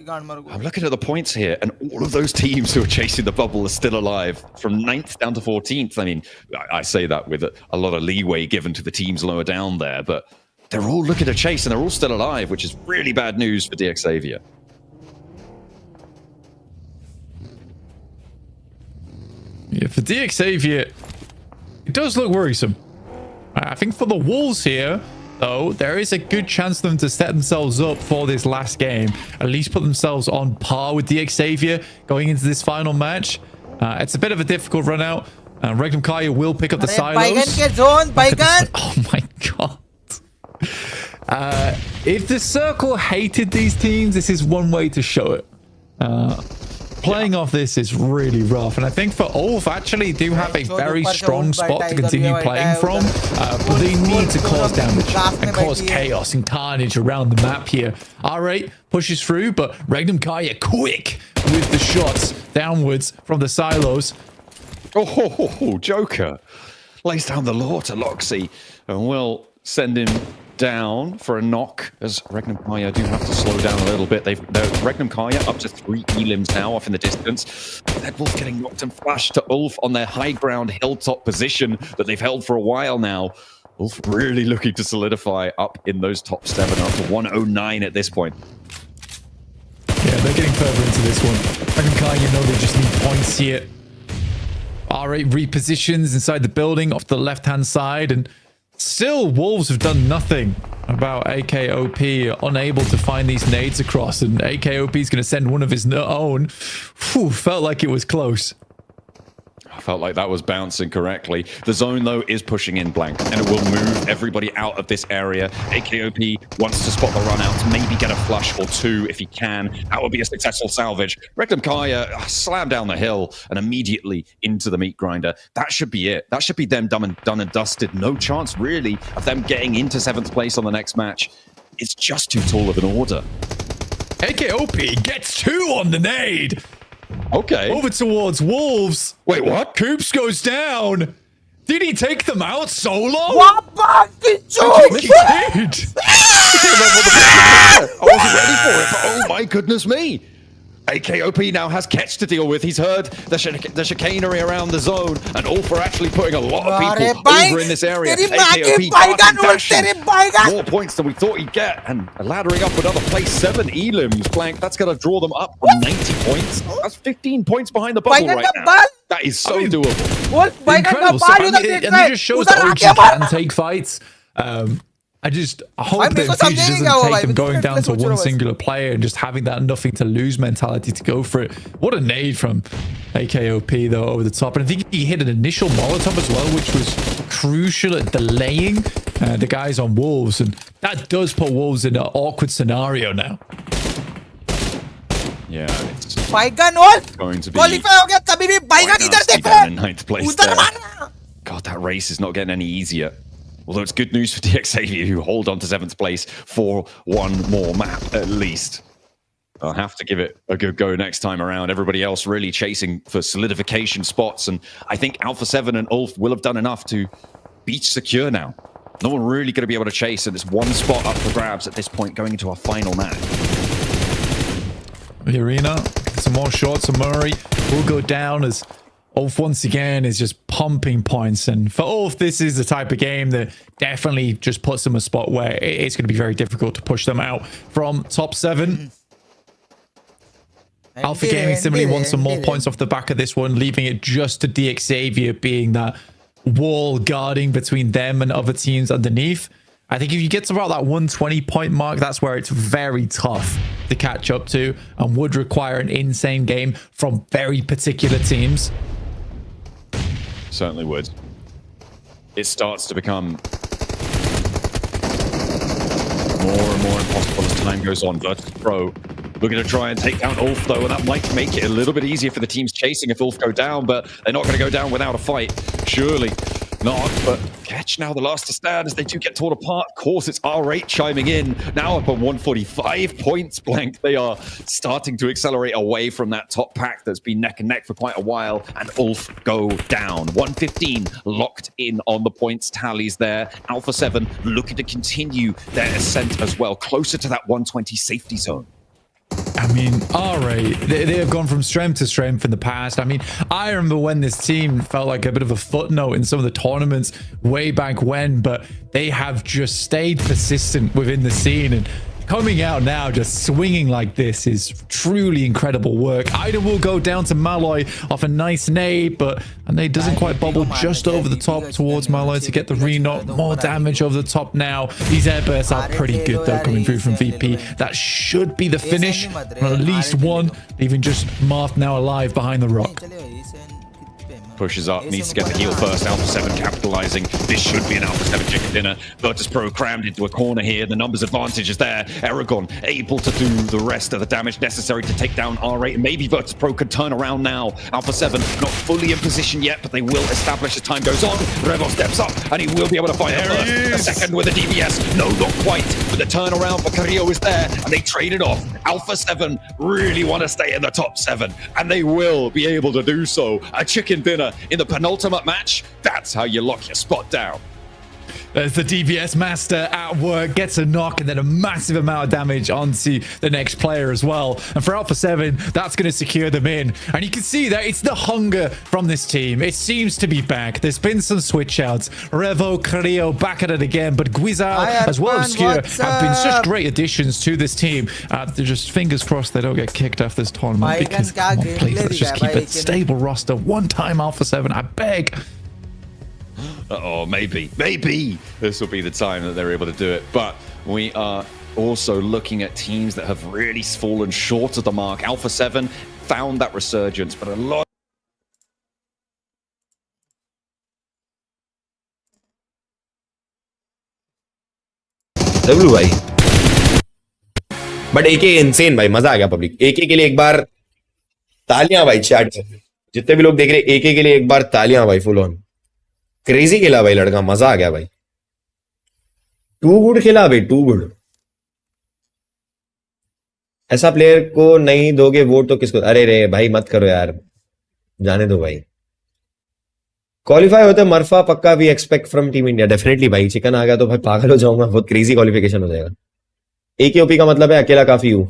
I'm looking at the points here, and all of those teams who are chasing the bubble are still alive. From 9th down to 14th. I mean, I say that with a lot of leeway given to the teams lower down there, but they're all looking to chase, and they're all still alive, which is really bad news for DXAVIA. Yeah, for DXAVIA, it does look worrisome. I think for the Wolves here, though, there is a good chance for them to set themselves up for this last game. At least put themselves on par with DXAVIA going into this final match. It's a bit of a difficult run out. Regnum Kaya will pick up the silos. Oh my god. If the circle hated these teams, this is one way to show it. Playing off this is really rough, and I think for Ulf actually do have a very strong spot to continue playing from, but they need to cause damage and cause chaos and carnage around the map here. R8 pushes through, but Regnum Kaya quick with the shots downwards from the silos. Oh, Joker lays down the law to Loxy and will send him down for a knock, as Regnum Kaya do have to slow down a little bit. Regnum Kaya up to 3 elims now off in the distance. Dead Wolf getting knocked and flashed to Ulf on their high ground hilltop position that they've held for a while now. Ulf really looking to solidify up in those top 7, up to 109 at this point. Yeah, they're getting further into this one. Regnum Kaya, you know, they just need points here. R8 repositions inside the building off the left-hand side, and still, Wolves have done nothing about AKOP, unable to find these nades across, and AKOP is going to send one of his own. Whew, felt like it was close. I felt like that was bouncing correctly. The zone, though, is pushing in blank, and it will move everybody out of this area. AKOP wants to spot the run-outs, maybe get a flush or 2 if he can. That would be a successful salvage. Regnum Kaya slam down the hill and immediately into the meat grinder. That should be it. That should be them done and dusted. No chance, really, of them getting into 7th place on the next match. It's just too tall of an order. AKOP gets 2 on the nade. Okay. Over towards Wolves. Wait, what? Coops goes down. Did he take them out solo? What? He did. I wasn't ready for it, but oh my goodness me. AKOP now has Catch to deal with. He's heard the chicanery around the zone, and all for actually putting a lot of people over in this area. AKOP dashing, more points than we thought he'd get, and laddering up another place. 7 elims, Blank. That's going to draw them up from 90 points. That's 15 points behind the bubble right now. That is so doable. Incredible stuff. And it just shows that OG can take fights. I hope that Fuji doesn't take them going down to one singular player and just having that nothing to lose mentality to go for it. What a nade from AKOP though over the top. And I think he hit an initial Molotov as well, which was crucial at delaying the guys on Wolves. And that does put Wolves in an awkward scenario now. Yeah, it's going to be in ninth place there. God, that race is not getting any easier. Although it's good news for DXAV, who hold on to 7th place for one more map at least. I'll have to give it a good go next time around. Everybody else really chasing for solidification spots, and I think Alpha 7 and Ulf will have done enough to beach secure now. No one really going to be able to chase, and it's one spot up for grabs at this point going into our final match. The arena, some more shots, and Murray will go down as Ulf once again is just pumping points, and for Ulf this is the type of game that definitely just puts them a spot where it's going to be very difficult to push them out from top 7. Alpha Gaming similarly wants some more points off the back of this one, leaving it just to DXAV being that wall guarding between them and other teams underneath. I think if you get to about that 120 point mark, that's where it's very tough to catch up to and would require an insane game from very particular teams. Certainly would. It starts to become more and more impossible as time goes on. Virtus Pro looking to try and take down Ulf though, and that might make it a little bit easier for the teams chasing if Ulf go down, but they're not going to go down without a fight. Surely not, but Catch now the last to stand as they do get torn apart. Of course, it's R8 chiming in, now up on 145 points blank. They are starting to accelerate away from that top pack that's been neck and neck for quite a while, and Ulf go down. 115 locked in on the points tallies there. Alpha 7 looking to continue their ascent as well, closer to that 120 safety zone. I mean, alright, they have gone from strength to strength in the past. I mean, I remember when this team felt like a bit of a footnote in some of the tournaments way back when, but they have just stayed persistent within the scene, and coming out now just swinging like this is truly incredible work. Ida will go down to Malloy off a nice nade, but a nade doesn't quite bubble just over the top towards Malloy to get the re-knock. More damage over the top now. These air bursts are pretty good though coming through from VP. That should be the finish. At least one, leaving just Marth now alive behind the rock. Pushes up, needs to get the heal first. Alpha 7 capitalizing. This should be an Alpha 7 chicken dinner. Virtus Pro crammed into a corner here. The numbers advantage is there. Aragon able to do the rest of the damage necessary to take down R8. Maybe Virtus Pro could turn around now. Alpha 7 not fully in position yet, but they will establish as time goes on. Revo steps up, and he will be able to find the first. A second with a DBS. No, not quite. But the turnaround for Carrillo is there, and they trade it off. Alpha 7 really want to stay in the top 7, and they will be able to do so. A chicken dinner in the penultimate match. That's how you lock your spot down. There's the DBS master at work, gets a knock and then a massive amount of damage onto the next player as well. And for Alpha 7, that's going to secure them in. And you can see that it's the hunger from this team. It seems to be back. There's been some switch outs. Revo, Carrillo back at it again, but Guizal as well as Skir have been such great additions to this team. They're just fingers crossed they don't get kicked off this tournament, because come on, please, let's just keep a stable roster. One time Alpha 7, I beg. Oh, maybe this will be the time that they're able to do it. But we are also looking at teams that have really fallen short of the mark. Alpha 7 found that resurgence, but a lot. भाई but AK insane भाई, मजा आ गया public. एके के लिए एक बार तालियां भाई, chat जितने भी लोग देख रहे हैं, एके के लिए एक बार तालियां भाई, फुल ऑन क्रेजी खेला भाई लड़का, मजा आ गया भाई। टू गुड खेला भाई, टू गुड। ऐसा प्लेयर को नहीं दोगे वोट तो किसको? अरे रे भाई मत करो यार, जाने दो भाई। क्वालिफाई होते मरफा पक्का भी expect from team India, definitely भाई। चिकन आ गया तो भाई पागल हो जाऊंगा, बहुत क्रेजी क्वालिफिकेशन हो जाएगा। एके ओपी का मतलब है अकेला काफी हूं।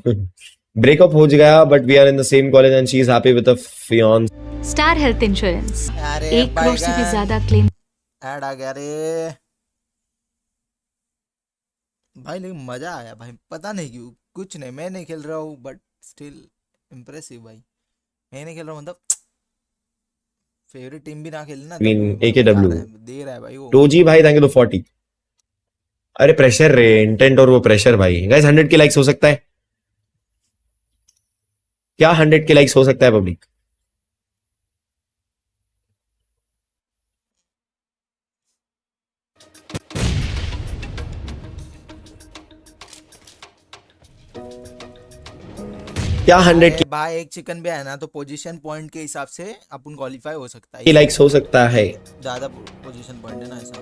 ब्रेकअप हो गया but we are in the same college and she is happy with a fiance. Star health insurance, अरे 1 करोड़ से भी ज्यादा क्लेम. ऐड आ गया रे भाई, लेकिन मजा आया भाई, पता नहीं क्यों. कुछ नहीं, मैं नहीं खेल रहा हूँ बट स्टिल इम्प्रेसिव भाई. मैं नहीं खेल रहा हूँ मतलब फेवरेट टीम भी ना खेले ना. AKW दे रहा है भाई वो. टोजी भाई थैंक यू तो 40. अरे प्रेशर रे, इंटेंट और वो प्रेशर भाई. गाइस 100 के लाइक्स हो सकता है क्या? 100 के लाइक्स हो सकता है पब्लिक? क्या 100 अरे भाई एक चिकन भी है ना तो पोजीशन पॉइंट के हिसाब से अपन क्वालिफाई हो सकता है. के लाइक्स हो सकता है? ज्यादा पोजीशन पॉइंट है ना ऐसा.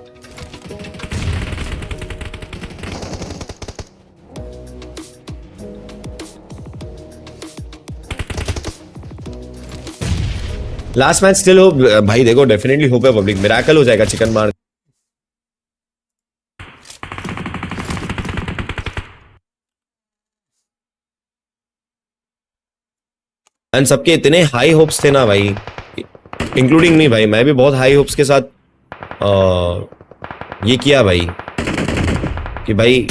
लास्ट मैच स्टिल होप भाई. देखो डेफिनेटली होप है पब्लिक, मिरेकल हो जाएगा चिकन मार. एंड सबके इतने हाई होप्स थे ना भाई, इंक्लूडिंग मी भाई. मैं भी बहुत हाई होप्स के साथ ये किया भाई कि भाई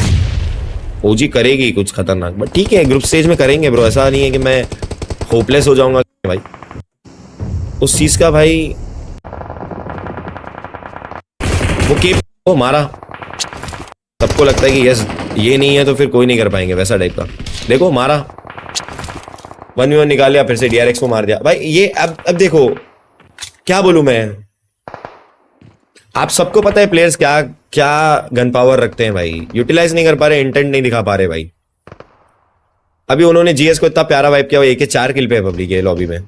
ओजी करेगी कुछ खतरनाक. बट ठीक है, ग्रुप स्टेज में करेंगे ब्रो. ऐसा नहीं है कि मैं होपलेस हो जाऊंगा भाई उस चीज का भाई. वो मारा, सबको लगता है कि यस ये नहीं है तो फिर कोई नहीं कर पाएंगे, वैसा टाइप का. देखो मारा, 1v1 निकाल लिया, फिर से DRX को मार दिया भाई. ये अब देखो क्या बोलूं मैं. आप सबको पता है प्लेयर्स क्या क्या गन पावर रखते हैं भाई. यूटिलाइज नहीं कर पा रहे, इंटेंट नहीं दिखा पा रहे भाई. अभी उन्होंने GS को इतना प्यारा वाइप किया, एक 4 किल पे है पब्लिक के लॉबी में.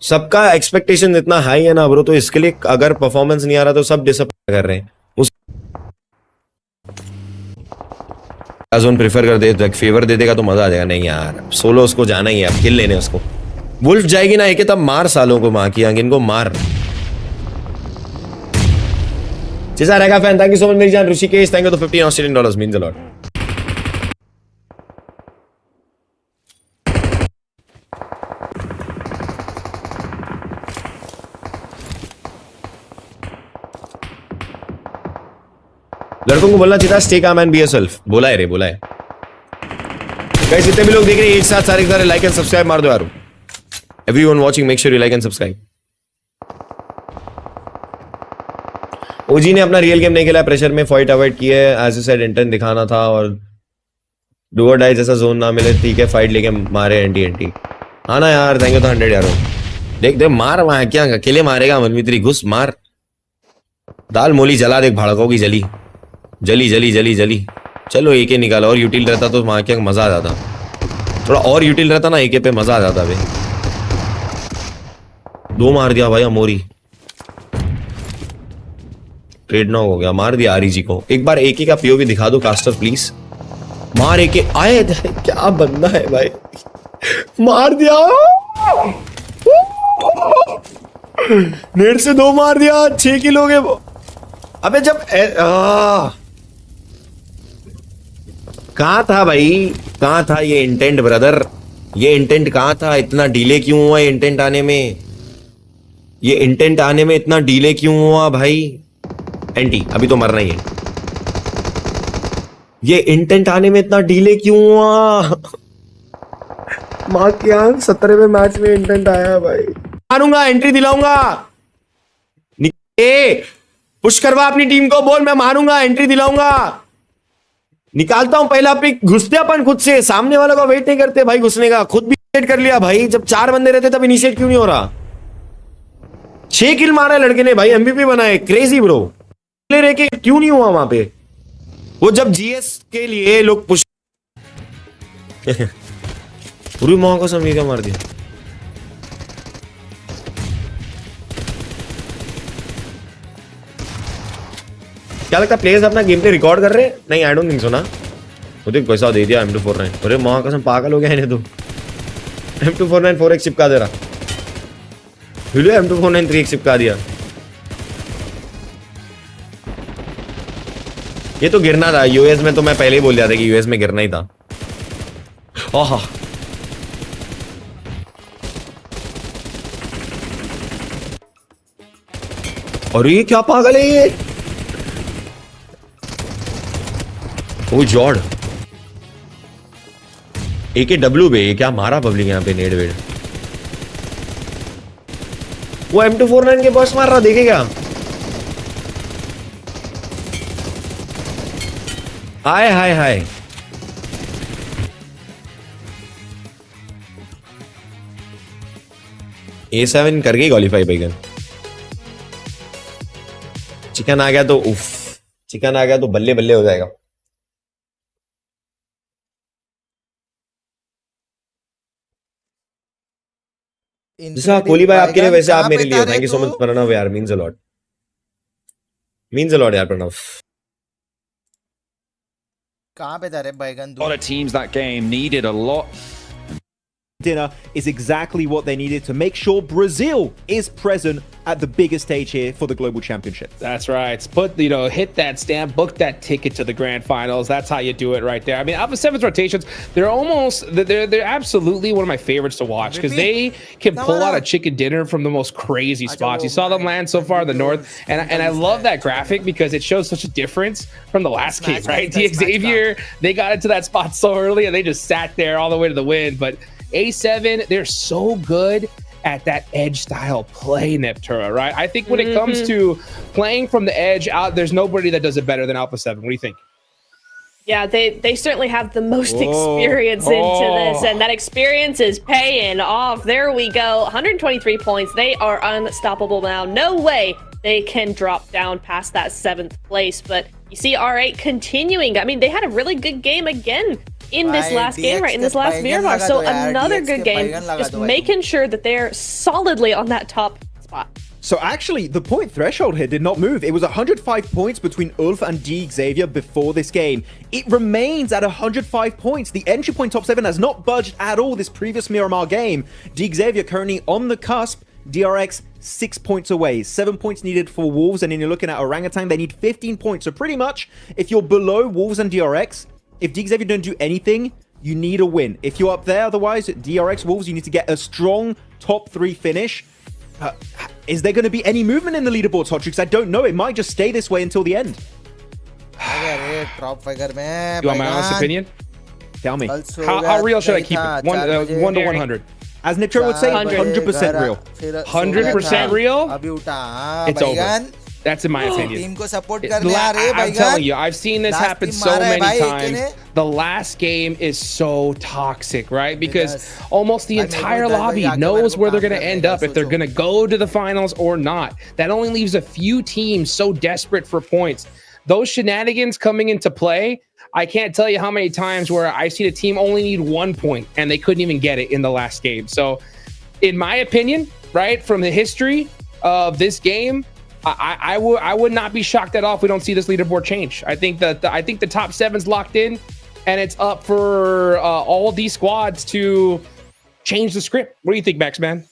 सबका एक्सपेक्टेशन इतना हाई है ना ब्रो, तो इसके लिए अगर परफॉर्मेंस नहीं आ रहा तो सब डिसअपॉइंट कर रहे हैं. उस जोन प्रेफर कर दे, फेवर दे देगा तो मजा आ जाएगा. नहीं यार, सोलो उसको जाना ही है, अब किल लेने उसको. वुल्फ जाएगी ना एक, तब मार सालों को, मां की आंख इनको मार. जैसा रहेगा fan, thank you so much मेरी जान. ऋषिकेश थैंक यू तो $15 मींस अ लॉट. लड़कों को बोलना चाहिए था stay calm and be yourself. बोला है रे, बोला है. गाइस जितने भी लोग देख रहे हैं एक साथ सारे लाइक एंड सब्सक्राइब मार दो यार. Everyone watching make sure you like and subscribe. OG ने अपना रियल गेम नहीं खेला, प्रेशर में फाइट अवॉइड की है. एज यू सेड इंटेंट दिखाना था और डू और डाई जैसा जोन ना मिले. ठीक है, फाइट लेके मारे एंटी. हाँ ना यार, थैंक यू तो 100 यारो. देख देख मार, वहां क्या अकेले मारेगा मनमित्री, घुस मार. दाल मोली जला, देख भड़कोगी जली जली जली जली जली. चलो AK निकाला, और यूटिल रहता तो वहां क्या मजा आ जाता. थोड़ा और यूटिल रहता ना AK पे, मजा आ जाता भाई. 2 मार दिया भाई अमोरी. ट्रेड नॉक हो गया, मार दिया REG को. एक बार AK का POV दिखा दो कास्टर प्लीज. मार AK आए, क्या बंदा है भाई. मार दिया, नेट से 2 मार दिया. 6 किल हो गए वो. अबे जब कहाँ था भाई, कहाँ था ये इंटेंट ब्रदर. ये इंटेंट कहाँ था. इतना डिले क्यों हुआ इंटेंट आने में. ये इंटेंट आने में इतना डिले क्यों हुआ भाई. एंटी अभी तो मरना ही है. ये इंटेंट आने में इतना डिले क्यों हुआ. मां की आंख 17वें मैच में इंटेंट आया भाई. मारूंगा, एंट्री दिलाऊंगा. पुश करवा अपनी टीम को, बोल मैं मारूंगा, एंट्री दिलाऊंगा. निकालता हूं पहला पिक. घुसते अपन खुद से, सामने वाला को वेट नहीं करते भाई घुसने का. खुद भी इनिशिएट कर लिया भाई. जब 4 बंदे रहते तब इनिशिएट क्यों नहीं हो रहा. 6 किल मारा है लड़के ने भाई, MVP बनाए. Crazy bro. रह के क्यों नहीं हुआ वहां पे. वो जब GS के लिए लोग पुश पूरी मां को समझ क्या मार दिया. क्या लगता है प्लेयर्स अपना गेम प्ले रिकॉर्ड कर रहे हैं. नहीं आई डोंट थिंक सो ना. मुझे पैसा दे दिया M249. अरे मां कसम पागल हो गया इन्हें तो. M249 4x चिपका दे रहा. M249 3x चिपका दिया. ये तो गिरना था. US में तो मैं पहले ही बोल दिया था कि US में गिरना ही था. आहा अरे ये क्या पागल है ये ओ जॉर्ड AKW पे क्या मारा पब्लिक यहाँ पे नेड वेड वो M249 के बॉस मार रहा देखे क्या हाय हाय हाय A7 कर गई क्वालिफाई बैगन चिकन आ गया तो उफ चिकन आ गया तो बल्ले बल्ले हो जाएगा जैसा कोहली भाई आपके लिए वैसे आप मेरे लिए thank you so much Pranav यार मींस अ लॉट यार प्रणव कहां पे था रे बैगन A lot of teams that game needed a lot. Dinner is exactly what they needed to make sure Brazil is present at the biggest stage here for the Global Championship. That's right. Hit that stamp, book that ticket to the grand finals. That's how you do it right there. I mean, Alpha 7's rotations, they're absolutely one of my favorites to watch because they can pull out a chicken dinner from the most crazy spots. You saw them land so far in the north, and I love that graphic because it shows such a difference from the last game, right? Xavier, they got into that spot so early and they just sat there all the way to the win, but A7, they're so good at that edge style play, Neptura, right? I think when it comes to playing from the edge out, there's nobody that does it better than Alpha 7. What do you think? Yeah, they certainly have the most experience into this, and that experience is paying off. There we go. 123 points. They are unstoppable now. No way they can drop down past that 7th place. But you see R8 continuing. I mean, they had a really good game again in this last game, right? In this last Miramar. So another good game, just making sure that they're solidly on that top spot. So actually, the point threshold here did not move. It was 105 points between Ulf and D Xavier before this game. It remains at 105 points. The entry point top 7 has not budged at all this previous Miramar game. D Xavier currently on the cusp. DRX 6 points away. 7 points needed for Wolves. And then you're looking at Orangutan, they need 15 points. So pretty much, if you're below Wolves and DRX, if D Xavier don't do anything, you need a win. If you're up there, otherwise, DRX Wolves, you need to get a strong top 3 finish. Is there going to be any movement in the leaderboard, Totrix? I don't know. It might just stay this way until the end. Top figure you want my honest opinion? Tell me. How real should I keep it? 1 to 100. As Nitro would say, 100% real. 100% real? It's over. That's in my opinion. I'm telling you, I've seen this happen so many times. The last game is so toxic, right? Because almost the entire lobby knows where they're going to end up, if they're going to go to the finals or not. That only leaves a few teams so desperate for points. Those shenanigans coming into play, I can't tell you how many times where I've seen a team only need 1 point and they couldn't even get it in the last game. So in my opinion, right, from the history of this game, I would not be shocked at all if we don't see this leaderboard change. I think that the top 7's locked in, and it's up for all these squads to change the script. What do you think, Max, man?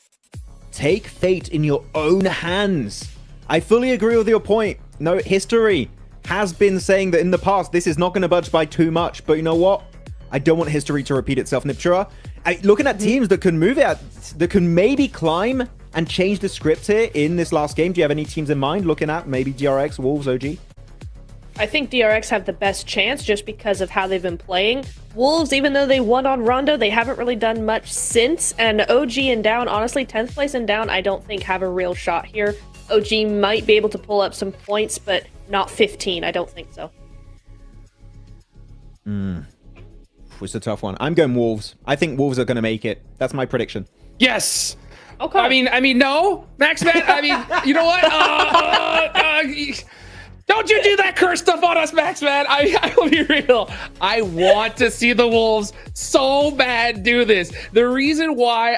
Take fate in your own hands. I fully agree with your point. No, history has been saying that in the past, this is not going to budge by too much. But you know what? I don't want history to repeat itself, Niptura. Looking at teams that can move it, that can maybe climb and change the script here in this last game. Do you have any teams in mind looking at maybe DRX, Wolves, OG? I think DRX have the best chance just because of how they've been playing. Wolves, even though they won on Rondo, they haven't really done much since. And OG and Down, honestly, 10th place and Down, I don't think have a real shot here. OG might be able to pull up some points, but not 15. I don't think so. It's a tough one. I'm going Wolves. I think Wolves are going to make it. That's my prediction. Yes. Okay. I mean, no, Max, man. I mean, you know what? Don't you do that curse stuff on us, Max, man. I will be real. I want to see the Wolves so bad do this. The reason why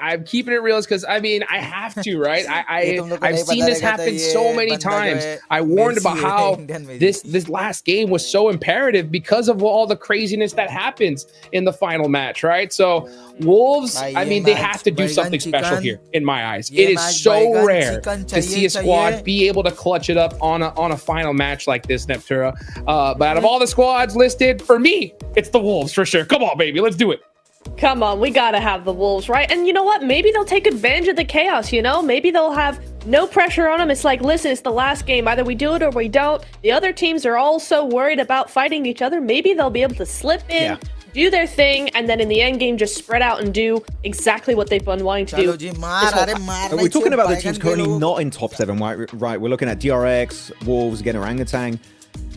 I'm keeping it real is because, I mean, I have to, right? I've seen this happen so many times. I warned about how this last game was so imperative because of all the craziness that happens in the final match, right? So Wolves, I mean, they have to do something special here, in my eyes. It is so rare to see a squad be able to clutch it up on a final match like this, Neptura. But out of all the squads listed, for me, it's the Wolves for sure. Come on, baby, let's do it. Come on, we gotta have the Wolves, right? And you know what? Maybe they'll take advantage of the chaos, you know? Maybe they'll have no pressure on them. It's like, listen, it's the last game. Either we do it or we don't. The other teams are all so worried about fighting each other. Maybe they'll be able to slip in, do their thing, and then in the end game just spread out and do exactly what they've been wanting to do. We're talking about the teams currently not in top 7, right? We're looking at DRX, Wolves, again, Orangutan.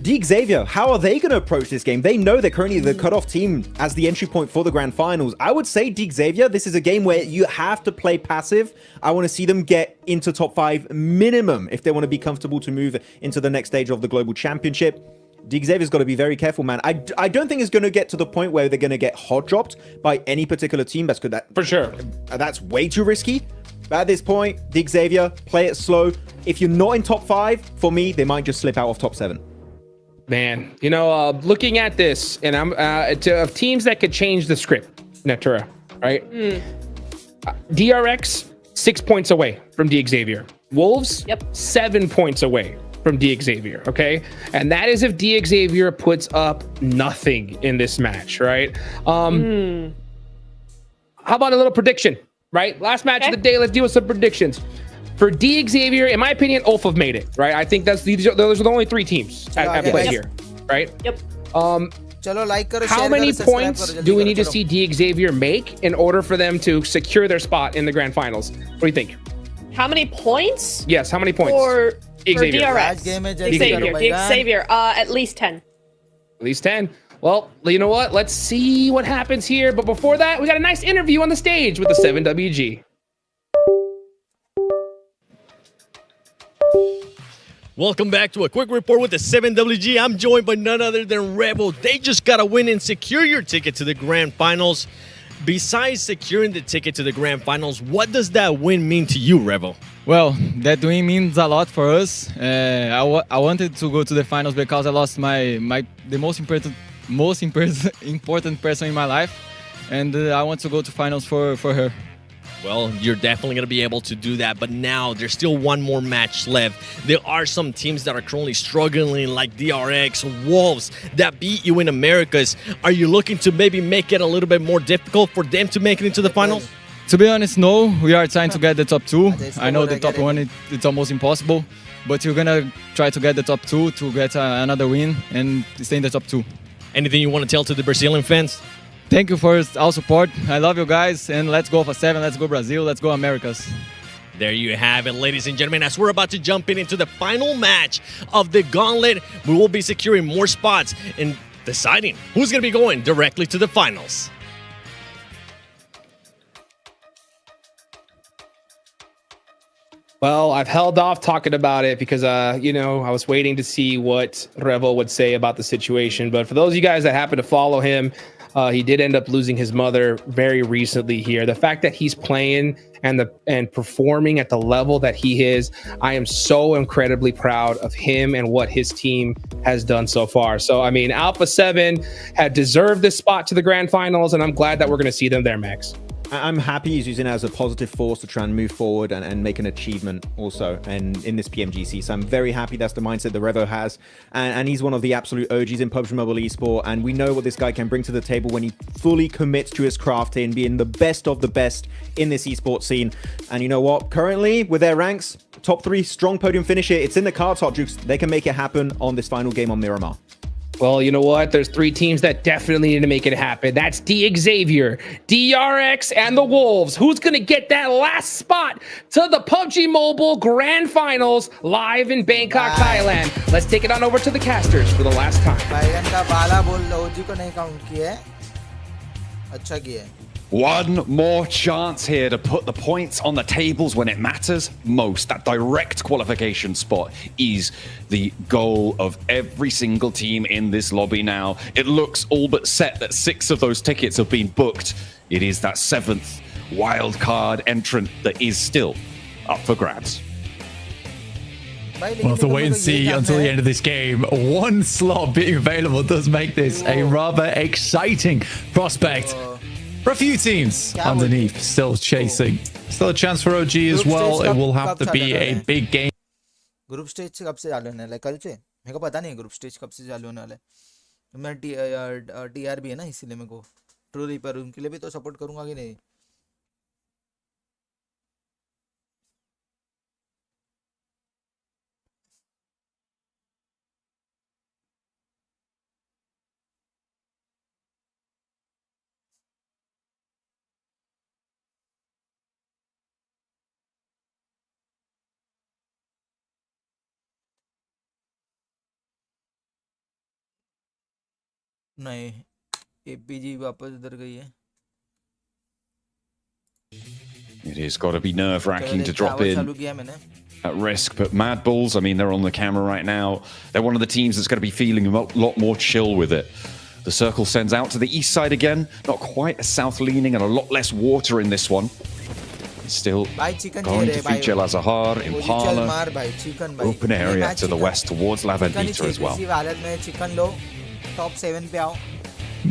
Xavier, how are they going to approach this game? They know they're currently the cutoff team as the entry point for the grand finals. I would say Xavier, this is a game where you have to play passive. I want to see them get into top 5 minimum if they want to be comfortable to move into the next stage of the global championship. Xavier's got to be very careful, man. I don't think it's going to get to the point where they're going to get hot dropped by any particular team. That's good. For sure. That's way too risky. But at this point, Xavier, play it slow. If you're not in top 5, for me, they might just slip out of top 7. Man, you know, looking at this, and I'm of teams that could change the script, Natura, right? DRX 6 points away from Xavier. Wolves, 7 points away from Xavier. Okay, and that is if Xavier puts up nothing in this match, right? How about a little prediction? Right, last match of the day. Let's deal with some predictions. For Xavier, in my opinion, ULFA have made it, right? I think those are the only 3 teams at play here, right? Yep. How many points do we need to see Xavier make in order for them to secure their spot in the grand finals? What do you think? How many points? Yes, how many points? For Xavier. DRX. Xavier, at least 10. At least 10. Well, you know what? Let's see what happens here. But before that, we got a nice interview on the stage with the 7WG. Welcome back to a quick report with the 7WG. I'm joined by none other than Rebel. They just got to win and secure your ticket to the grand finals. Besides securing the ticket to the grand finals, what does that win mean to you, Rebel? Well, that win means a lot for us. I wanted to go to the finals because I lost the most important person in my life, and I want to go to finals for her. Well, you're definitely going to be able to do that, but now there's still one more match left. There are some teams that are currently struggling, like DRX, Wolves, that beat you in Americas. Are you looking to maybe make it a little bit more difficult for them to make it into the finals? To be honest, no. We are trying to get the top 2. I know the top 1, it's almost impossible, but we're going to try to get the top 2 to get another win and stay in the top 2. Anything you want to tell to the Brazilian fans? Thank you for all support. I love you guys, and let's go for 7. Let's go Brazil. Let's go Americas. There you have it, ladies and gentlemen. As we're about to jump into the final match of the gauntlet, we will be securing more spots and deciding who's going to be going directly to the finals. Well, I've held off talking about it because, you know, I was waiting to see what Revel would say about the situation. But for those of you guys that happen to follow him, he did end up losing his mother very recently here. The fact that he's playing and performing at the level that he is, I am so incredibly proud of him and what his team has done so far. So, I mean, Alpha 7 had deserved this spot to the grand finals, and I'm glad that we're going to see them there, Max. I'm happy he's using it as a positive force to try and move forward and make an achievement also and in this PMGC. So I'm very happy that's the mindset that Revo has. And he's one of the absolute OGs in PUBG Mobile Esport. And we know what this guy can bring to the table when he fully commits to his craft in being the best of the best in this esports scene. And you know what? Currently, with their ranks, top 3 strong podium finisher. It's in the cards, Hot Jukes. They can make it happen on this final game on Miramar. Well, you know what? There's 3 teams that definitely need to make it happen. That's Xavier, DRX, and the Wolves. Who's going to get that last spot to the PUBG Mobile Grand Finals live in Bangkok, Thailand? Let's take it on over to the casters for the last time. One more chance here to put the points on the tables when it matters most. That direct qualification spot is the goal of every single team in this lobby now. It looks all but set that 6 of those tickets have been booked. It is that 7th wildcard entrant that is still up for grabs. We'll have to wait and see until the end of this game. One slot being available does make this a rather exciting prospect. For a few teams underneath, still chasing. Still a chance for OG as well. It will have to be a big game. Group stage से कब से चालू होने वाला है? कल से? मेरे को पता नहीं ग्रुप स्टेज कब से चालू होने वाला है. मैं टीआर भी है ना, इसीलिए मेरे को ट्रूली, पर उनके लिए भी तो सपोर्ट करूंगा कि नहीं? नहीं, एपीजी वापस उधर गई है. It has got to be nerve-wracking to drop tower in चालू किया मैंने. at risk. But Mad Bulls, I mean, they're on the camera right now. They're one of the teams that's going to be feeling a lot more chill with it. The circle sends out to the east side again. Not quite as south-leaning and a lot less water in this one. It's still going to feature Lazahar, Impala. Open area to the west towards La Vendita as well. Top 7 पे आओ.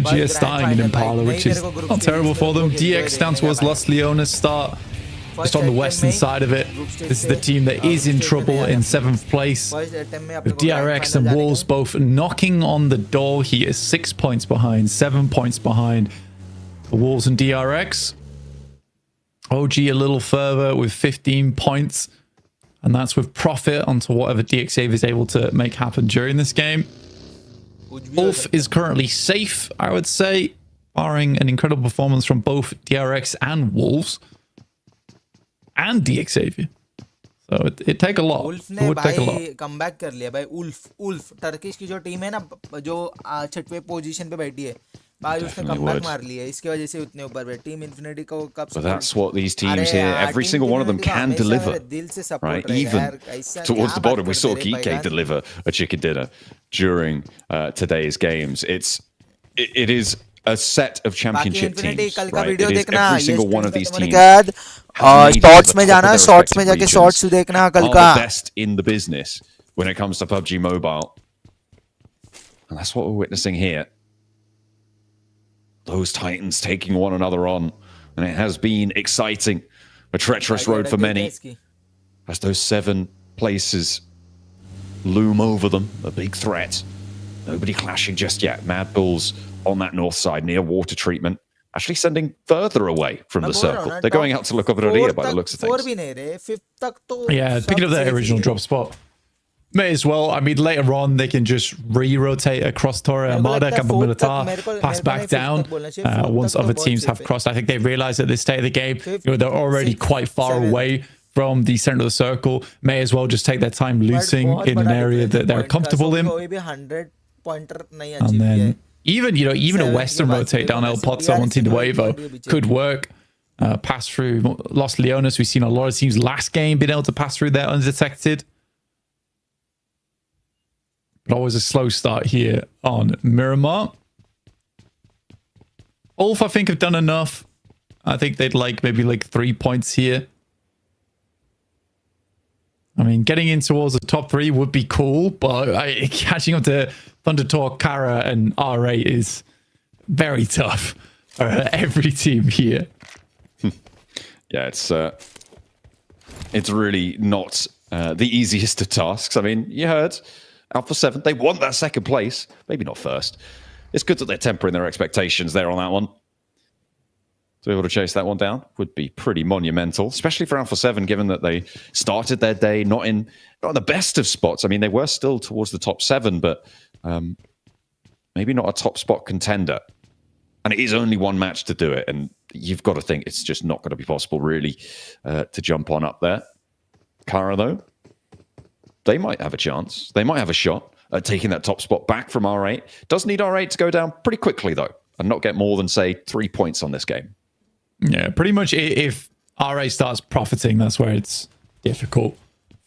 GS starting in Impala, which is not terrible for them. DX down towards Los Leones start just on the western side of it. This is the team that is in trouble in 7th place. With DRX and Wolves both knocking on the door here. 6 points behind, 7 points behind the Wolves and DRX. OG a little further with 15 points. And that's with profit onto whatever DXAV is able to make happen during this game. Wolf is currently safe, I would say, barring an incredible performance from both DRX and Wolves and DXAV. So it take a lot. Wolf ने भाई comeback कर लिया भाई. Ulf Turkish की जो team है ना, जो 6वें पोजीशन पे बैठी है भाई, उसने कमबैक मार लिया. इसकी वजह से उतने ऊपर बैठी टीम इन्फिनिटी को कब. But that's what these teams here, every single one of them can deliver, right? Even towards the bottom, we saw Geek deliver a chicken dinner during today's games. It is a set of championship teams, right? It is every single one of these teams. Shorts में जाना, shorts में जाके shorts देखना कल का. The best in the business when it comes to PUBG Mobile, and that's what we're witnessing here. Those Titans taking one another on, and it has been exciting. A treacherous road for many, as those 7 places loom over them, a big threat. Nobody clashing just yet. Mad Bulls on that north side near water treatment, actually sending further away from the circle. They're going out to look up at Aria by the looks of things. Yeah, picking up their original drop spot. May as well. I mean, later on, they can just re-rotate across Torre Armada, Campo Militar, pass back down once other teams have crossed. I think they realize at this state of the game, they're already quite far away from the center of the circle. May as well just take their time looting in an area that they're comfortable in. And then even a western rotate down El Pozo on Tinduevo could work. Pass through Los Leones. We've seen a lot of teams last game being able to pass through there undetected. But always a slow start here on Miramar. Ulf, I think, have done enough. I think they'd maybe 3 points here. I mean, getting in towards the top 3 would be cool, but catching up to Thunder Talk, Kara, and R8 is very tough for every team here. Yeah, it's really not the easiest of tasks. I mean, you heard Alpha 7, they want that second place. Maybe not first. It's good that they're tempering their expectations there on that one. To be able to chase that one down would be pretty monumental, especially for Alpha 7, given that they started their day not in the best of spots. I mean, they were still towards the top 7, but maybe not a top spot contender. And it is only one match to do it, and you've got to think it's just not going to be possible, really, to jump on up there. Kara, though, they might have a chance. They might have a shot at taking that top spot back from R8. Does need R8 to go down pretty quickly, though, and not get more than, say, 3 points on this game. Yeah, pretty much if R8 starts profiting, that's where it's difficult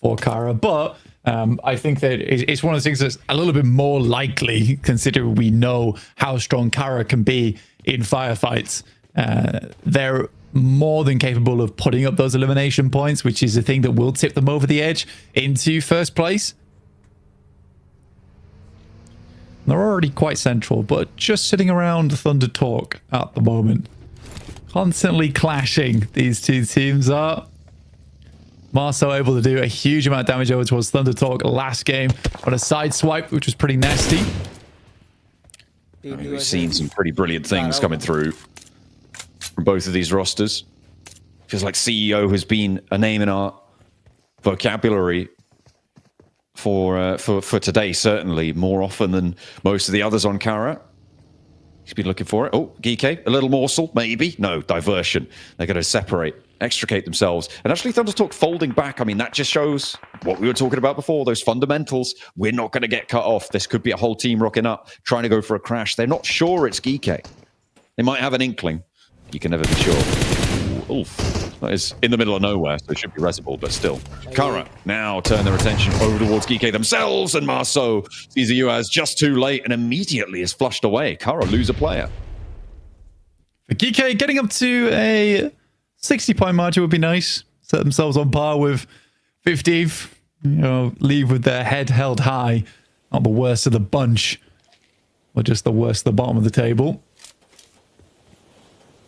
for Kara. But I think that it's one of the things that's a little bit more likely, considering we know how strong Kara can be in firefights. They're more than capable of putting up those elimination points, which is the thing that will tip them over the edge into first place. They're already quite central, but just sitting around Thunder Talk at the moment. Constantly clashing, these two teams are. Marcel able to do a huge amount of damage over towards Thunder Talk last game on a side swipe, which was pretty nasty. We've seen some pretty brilliant things coming through from both of these rosters. Feels like CEO has been a name in our vocabulary for today, certainly more often than most of the others on Kara. He's been looking for it. Oh, Geeke, a little morsel, maybe. No, diversion. They're going to separate, extricate themselves. And actually, Thundertalk folding back. I mean, that just shows what we were talking about before, those fundamentals. We're not going to get cut off. This could be a whole team rocking up, trying to go for a crash. They're not sure it's Geeke. They might have an inkling. You can never be sure. Oof. That is in the middle of nowhere, so it should be resible, but still. Kara now turn their attention over towards Geeke themselves, and Marceau sees the UAZ just too late and immediately is flushed away. Kara lose a player. For Geeke, getting up to a 60-point margin would be nice. Set themselves on par with 15th. You know, leave with their head held high. Not the worst of the bunch, or just the worst at the bottom of the table.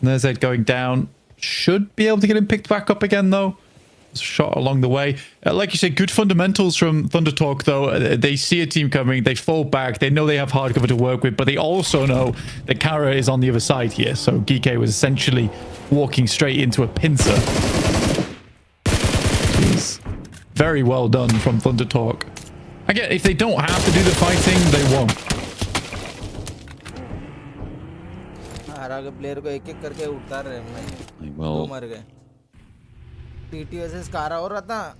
And there's Ed going down. Should be able to get him picked back up again, though. Shot along the way. Like you said, good fundamentals from Thundertalk, though. They see a team coming, they fall back, they know they have hard cover to work with, but they also know that Kara is on the other side here. So Geeke was essentially walking straight into a pincer. It's very well done from Thundertalk. Again, if they don't have to do the fighting, they won't. Player को एक-एक करके उतार रहे हैं। Well, मर गए। TTS कारा हो रहा था।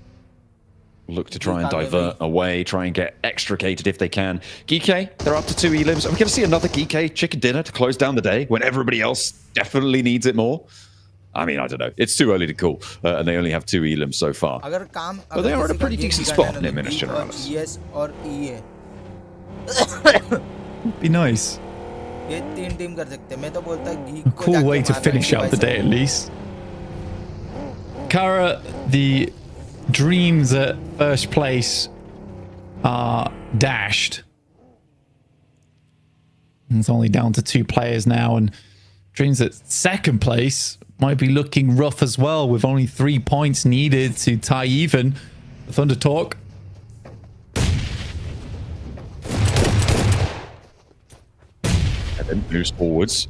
Look to try and divert away, try and get extricated if they can. Geeke, they're up to 2 elims. Are we going to see another Geeke chicken dinner to close down the day when everybody else definitely needs it more? I mean, I don't know. It's too early to call, and they only have 2 elims so far. But they are at a pretty decent spot near Minas Generalis. ES or EA. Be nice. ये 3 team कर सकते हैं। मैं तो बोलता a cool way to finish out the day, at least. Kara, the dreams at first place are dashed. It's only down to 2 players now, and dreams at second place might be looking rough as well, with only 3 points needed to tie even. Thundertalk. Moves forwards,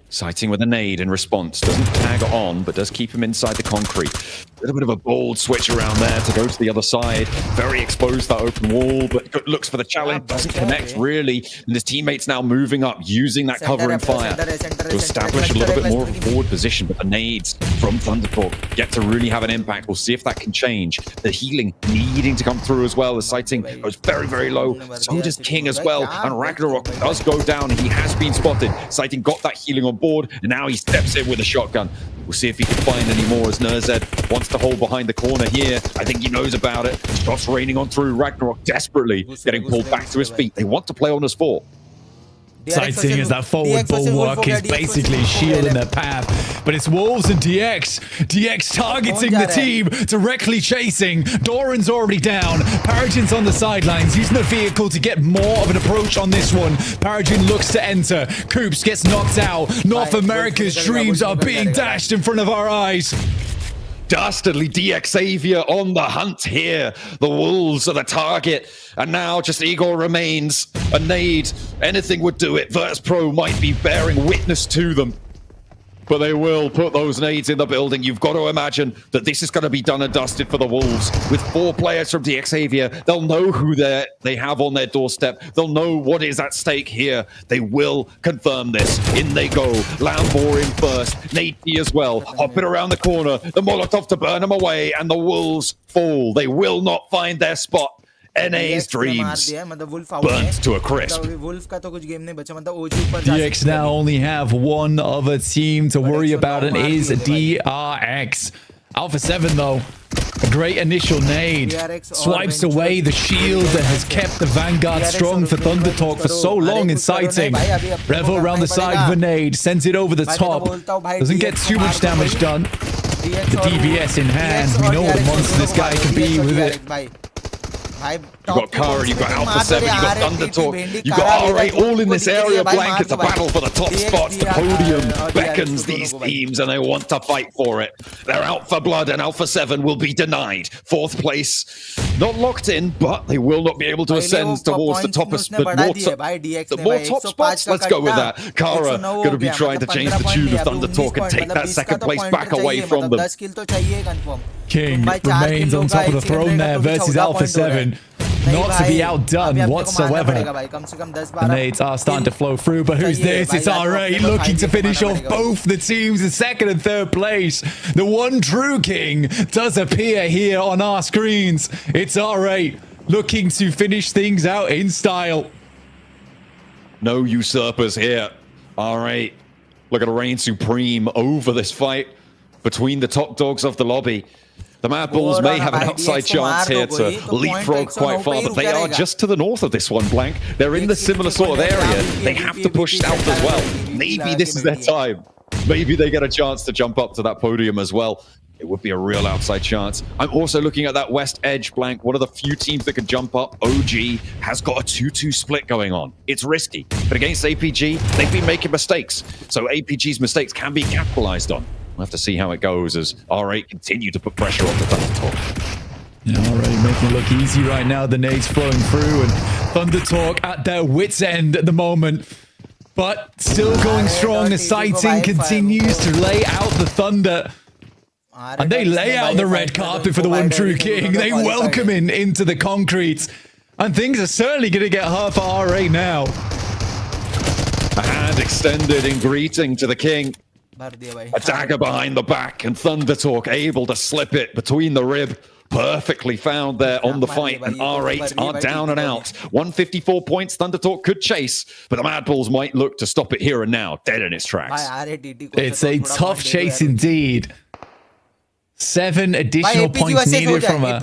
sighting with a nade in response. Doesn't tag on, but does keep him inside the concrete. A little bit of a bold switch around there to go to the other side. Very exposed, that open wall, but looks for the challenge. Doesn't connect, really. And his teammates now moving up, using that cover and fire to establish a little bit more of a forward position. But the nades from Thundertalk get to really have an impact. We'll see if that can change. The healing needing to come through as well. The sighting goes very, very low. So does King as well. And Ragnarok does go down. He has been spotted. Sighting got that healing on board, and now he steps in with a shotgun. We'll see if he can find any more, as Nerzed wants to hold behind the corner here. I think he knows about it. Shots raining on through. Ragnarok desperately getting pulled back to his feet. They want to play on us 4. Sighting as that forward bulwark is basically shielding their path. But it's Wolves and DX. DX targeting the team, directly chasing. Doran's already down. Paragin's on the sidelines, using the vehicle to get more of an approach on this one. Paragin looks to enter. Coops gets knocked out. North America's dreams are being dashed in front of our eyes. Dastardly DX Xavier on the hunt here. The Wolves are the target. And now just Igor remains. A nade. Anything would do it. Virtus Pro might be bearing witness to them. But they will put those nades in the building. You've got to imagine that this is going to be done and dusted for the Wolves. With 4 players from DX Xavier, they'll know who they have on their doorstep. They'll know what is at stake here. They will confirm this. In they go. Lambor in first. Nate as well. Hopping around the corner. The Molotov to burn them away. And the Wolves fall. They will not find their spot. NA's dreams burnt to a crisp. DX now only have one other team to worry about, and is DRX. Alpha 7 though, a great initial nade. Swipes away the shield that has kept the Vanguard strong for Thundertalk for so long in sighting. Revel around the side of a nade, sends it over the top. Doesn't get too much damage done. The DBS in hand, we know what a monster this guy can be with it. You've got Kara, you've got Alpha 7, you've got Thundertalk, you've got R8 all in this area, Blank. It's a battle for the top spots. The podium beckons these teams and they want to fight for it. They're out for blood and Alpha 7 will be denied. 4th place, not locked in, but they will not be able to ascend towards the more top spots. Let's go with that. Kara going to be trying to change the tune of Thundertalk and take that 2nd place back away from them. King remains on top of the throne there versus Alpha 7. Not to be outdone whatsoever. The nades are starting to flow through, but who's this? It's R8 looking to finish off both the teams in 2nd and 3rd place. The one true king does appear here on our screens. It's R8 looking to finish things out in style. No usurpers here. R8 looking to reign supreme over this fight between the top dogs of the lobby. The Mad Bulls may have an outside chance here to leapfrog quite far, but they are just to the north of this one, Blank. They're in the similar sort of area. They have to push south as well. Maybe this is their time. Maybe they get a chance to jump up to that podium as well. It would be a real outside chance. I'm also looking at that west edge, Blank. One of the few teams that can jump up. OG has got a 2-2 split going on. It's risky, but against APG, they've been making mistakes. So APG's mistakes can be capitalized on. We'll have to see how it goes as R8 continue to put pressure on the Thundertalk. Yeah, R8 making it look easy right now. The nades flowing through and Thundertalk at their wits' end at the moment. But still going strong. The sighting continues to lay out the thunder. And they lay out the red carpet for the one true king. They welcome him into the concrete. And things are certainly going to get hard for R8 now. A hand extended in greeting to the king. A dagger behind the back, and Thundertalk able to slip it between the rib. Perfectly found there on the fight, and R8 are down and out. 154 points, Thundertalk could chase, but the Mad Bulls might look to stop it here and now, dead in its tracks. It's a tough chase indeed. 7 additional points needed from a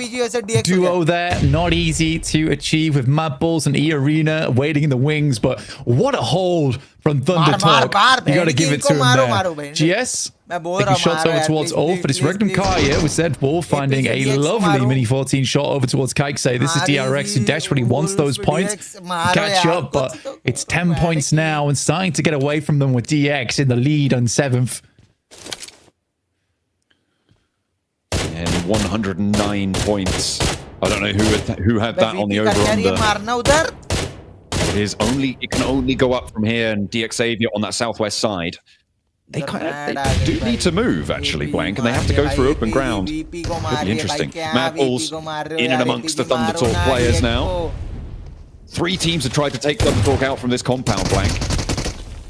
duo there. Not easy to achieve with Mad Bulls and E-Arena waiting in the wings, but what a hold from Thundertalk. You got to give it to him there. GS taking shots over towards Ulf, but it's Regnum Kai here with Zed Ball finding a lovely Mini 14 shot over towards CRAZYY. This is DRX who desperately wants those points to catch up, but it's 10 points now and starting to get away from them with DX in the lead on 7th. And 109 points. I don't know who had that on the over-under. It can only go up from here, and DXavier on that southwest side. They do need to move, actually, Blank, and they have to go through open ground. Could be interesting. Mad Bulls in and amongst the Thundertalk players now. 3 teams have tried to take Thundertalk out from this compound, Blank.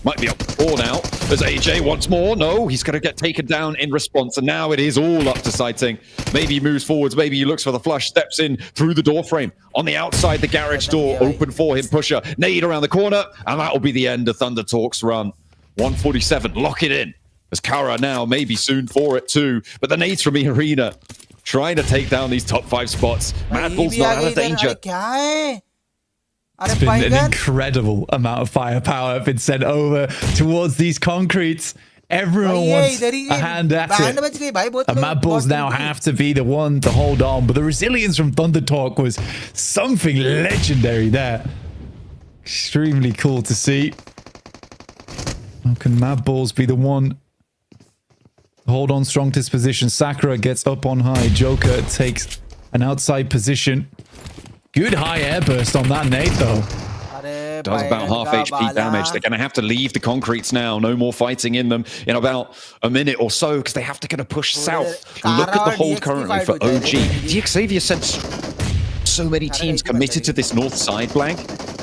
Might be up 4 now. There's AJ once more. No, he's going to get taken down in response. And now it is all up to sighting. Maybe he moves forwards. Maybe he looks for the flush. Steps in through the door frame. On the outside, the garage door open for him. Pusher. Nade around the corner. And that will be the end of Thundertalk's run. 147. Lock it in. As Kara now maybe soon for it too. But the nades from E-Arena trying to take down these top 5 spots. Mad Bulls not out of danger. It's been an incredible amount of firepower been sent over towards these concretes. Everyone wants a hand at it. And Mad Bulls now have to be the one to hold on. But the resilience from Thundertalk was something legendary there. Extremely cool to see. How can Mad Bulls be the one to hold on strong to this position? Sakura gets up on high. Joker takes an outside position. Good high air burst on that nade, though. Does about half HP damage. They're going to have to leave the concretes now. No more fighting in them in about a minute or so because they have to kind of push south. Look at the hold currently for OG. DXavier sent so many teams committed to this north side, Blank.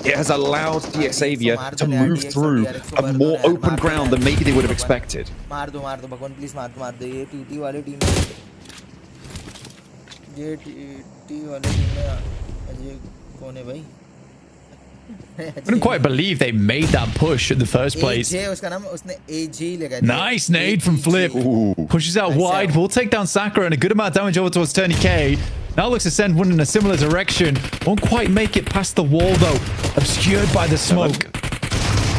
It has allowed DXavier to move through a more open ground than maybe they would have expected. I couldn't quite believe they made that push in the first place. Nice nade from Flip. Ooh. Pushes out wide. Will take down Sakura and a good amount of damage over towards Turney K. Now looks to send one in a similar direction. Won't quite make it past the wall though. Obscured by the smoke.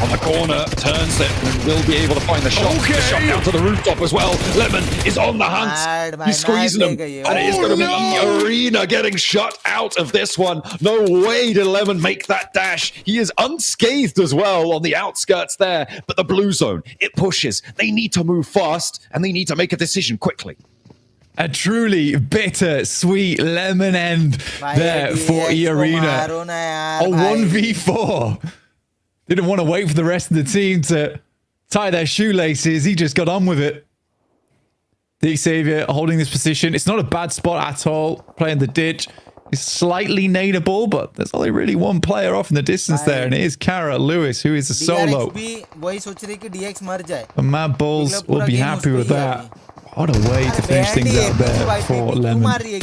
on the corner, turns it, and will be able to find the shot. The shot down to the rooftop as well. Lemon is on the hunt. He's squeezing him, and it is going to be Arena getting shut out of this one. No way did Lemon make that dash. He is unscathed as well on the outskirts there, but the blue zone, it pushes. They need to move fast, and they need to make a decision quickly. A truly bitter, sweet lemon end there for E-Arena. A 1v4. Didn't want to wait for the rest of the team to tie their shoelaces. He just got on with it. DXavier holding this position. It's not a bad spot at all. Playing the ditch. It's slightly nadeable, but there's only really one player off in the distance there, and it is Kara Lewis, who is a solo. The Mad Bulls will be happy with that. What a way to finish things out there for Lemon. PG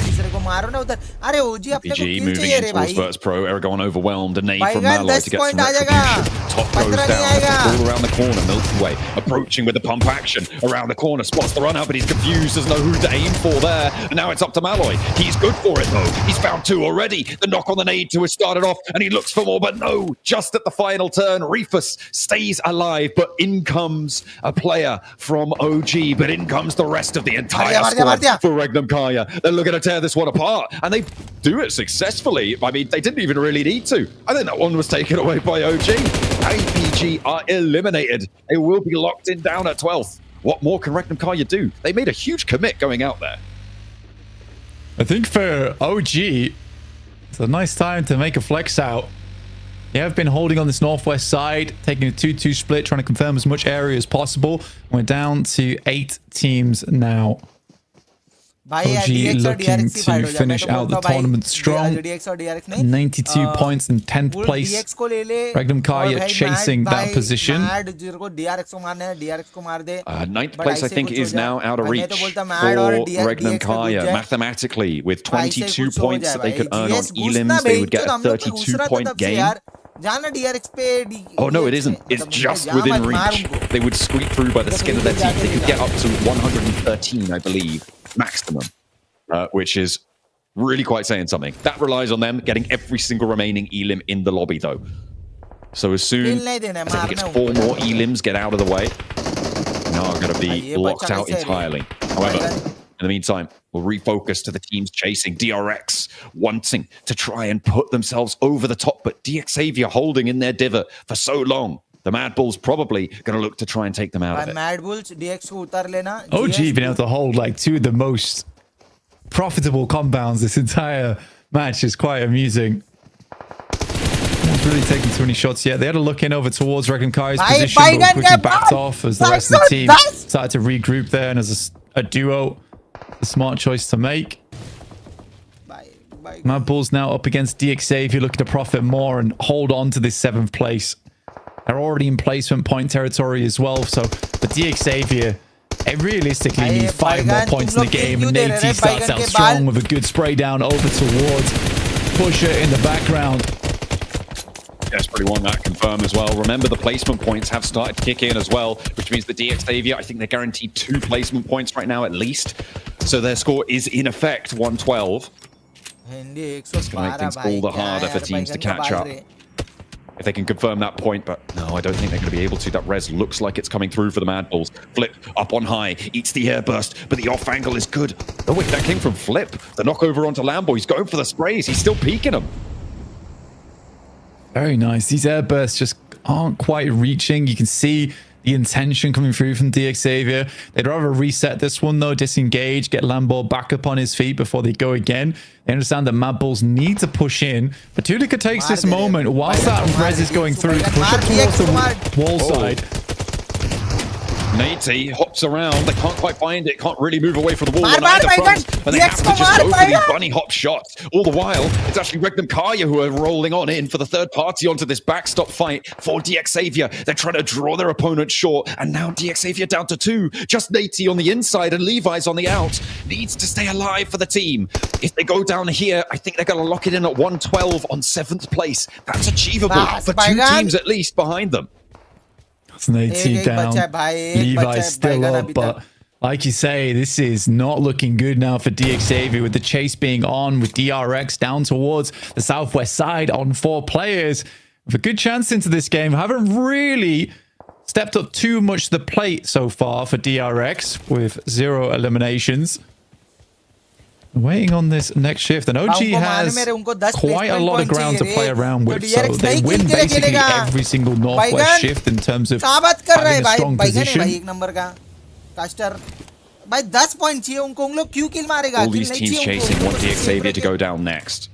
moving in towards Virtus Pro. Eragon overwhelmed. A nade from Malloy to get some retribution. Top goes down. All around the corner. Milky Way approaching with the pump action. Around the corner. Spots the run out, but he's confused. Doesn't know who to aim for there. And now it's up to Malloy. He's good for it, though. He's found two already. The knock on the nade to has started off, and he looks for more, but no. Just at the final turn, Reefus stays alive, but in comes a player from OG, but in comes the rest of the entire squad for Regnum Kaya. They're looking to tear this one apart, and they do it successfully. I mean, they didn't even really need to. I think that one was taken away by OG. APG are eliminated. They will be locked in down at 12th. What more can Regnum Kaya do? They made a huge commit going out there. I think for OG, it's a nice time to make a flex out. They have been holding on this northwest side, taking a 2-2 split, trying to confirm as much area as possible. We're down to 8 teams now. OG looking to finish out the tournament strong. 92 points in 10th place. Regnum Kaya chasing that position. 9th place, I think, is now out of reach for Regnum Kaya. Mathematically, with 22 points that they could earn on elims, they would get a 32-point gain. Oh no, it isn't. It's just within reach. They would squeak through by the skin of their teeth. They could get up to 113, I believe, maximum, which is really quite saying something. That relies on them getting every single remaining elim in the lobby, though. So as soon as I think it's 4 more elims get out of the way, now are going to be locked out entirely. However, in the meantime, we'll refocus to the teams chasing. DRX wanting to try and put themselves over the top, but DXavier holding in their divot for so long. The Mad Bulls probably going to look to try and take them out of it. OG been able to hold like 2 of the most profitable compounds this entire match. Is quite amusing. No one's really taking too many shots yet. They had a look in over towards Regnum Kaya's position, but quickly backed off as the rest of the team started to regroup there, and as a duo, a smart choice to make. Mad Bulls now up against DXavier, looking to profit more and hold on to this 7th place. They're already in placement point territory as well, so but DXavier, they realistically need 5 more points in the game, and Nate starts out strong with a good spray down over towards Pusher in the background. Desperately want that confirmed as well. Remember, the placement points have started to kick in as well, which means the DXavier, I think they're guaranteed 2 placement points right now at least. So their score is in effect 112. It's going to make things all the harder for teams to catch up. If they can confirm that point, but no, I don't think they're going to be able to. That res looks like it's coming through for the Mad Bulls. Flip up on high, eats the airburst, but the off angle is good. Oh wait, that came from Flip. The knock over onto Lambo. He's going for the sprays. He's still peeking them. Very nice. These airbursts just aren't quite reaching. You can see the intention coming through from DXavier. They'd rather reset this one though, disengage, get Lambo back up on his feet before they go again. They understand that Mad Bulls need to push in, but Tulica takes this moment whilst that res is going through to push up towards the wall side. Nate hops around. They can't quite find it. Can't really move away from the wall on either front. But they have to just go for these bunny hop shots. All the while, it's actually Regnum Kaya who are rolling on in for the third party onto this backstop fight for DXavier. They're trying to draw their opponent short. And now DXavier down to 2. Just Nate on the inside and Levi's on the out. Needs to stay alive for the team. If they go down here, I think they're going to lock it in at 112 on 7th place. That's achievable for 2 teams at least behind them. It's an 18 down. Levi's still up, but like you say, this is not looking good now for DXavier with the chase being on, with DRX down towards the southwest side on 4 players. with a good chance into this game. Haven't really stepped up too much to the plate so far for DRX with 0 eliminations. Waiting on this next shift, and OG has quite a lot of ground to play around with, so they win basically every single Northwest shift in terms of having a strong position. भाई 10 point चाहिए उनको उन लोग क्यों किल मारेगा all these teams chasing want Xavier to go down next.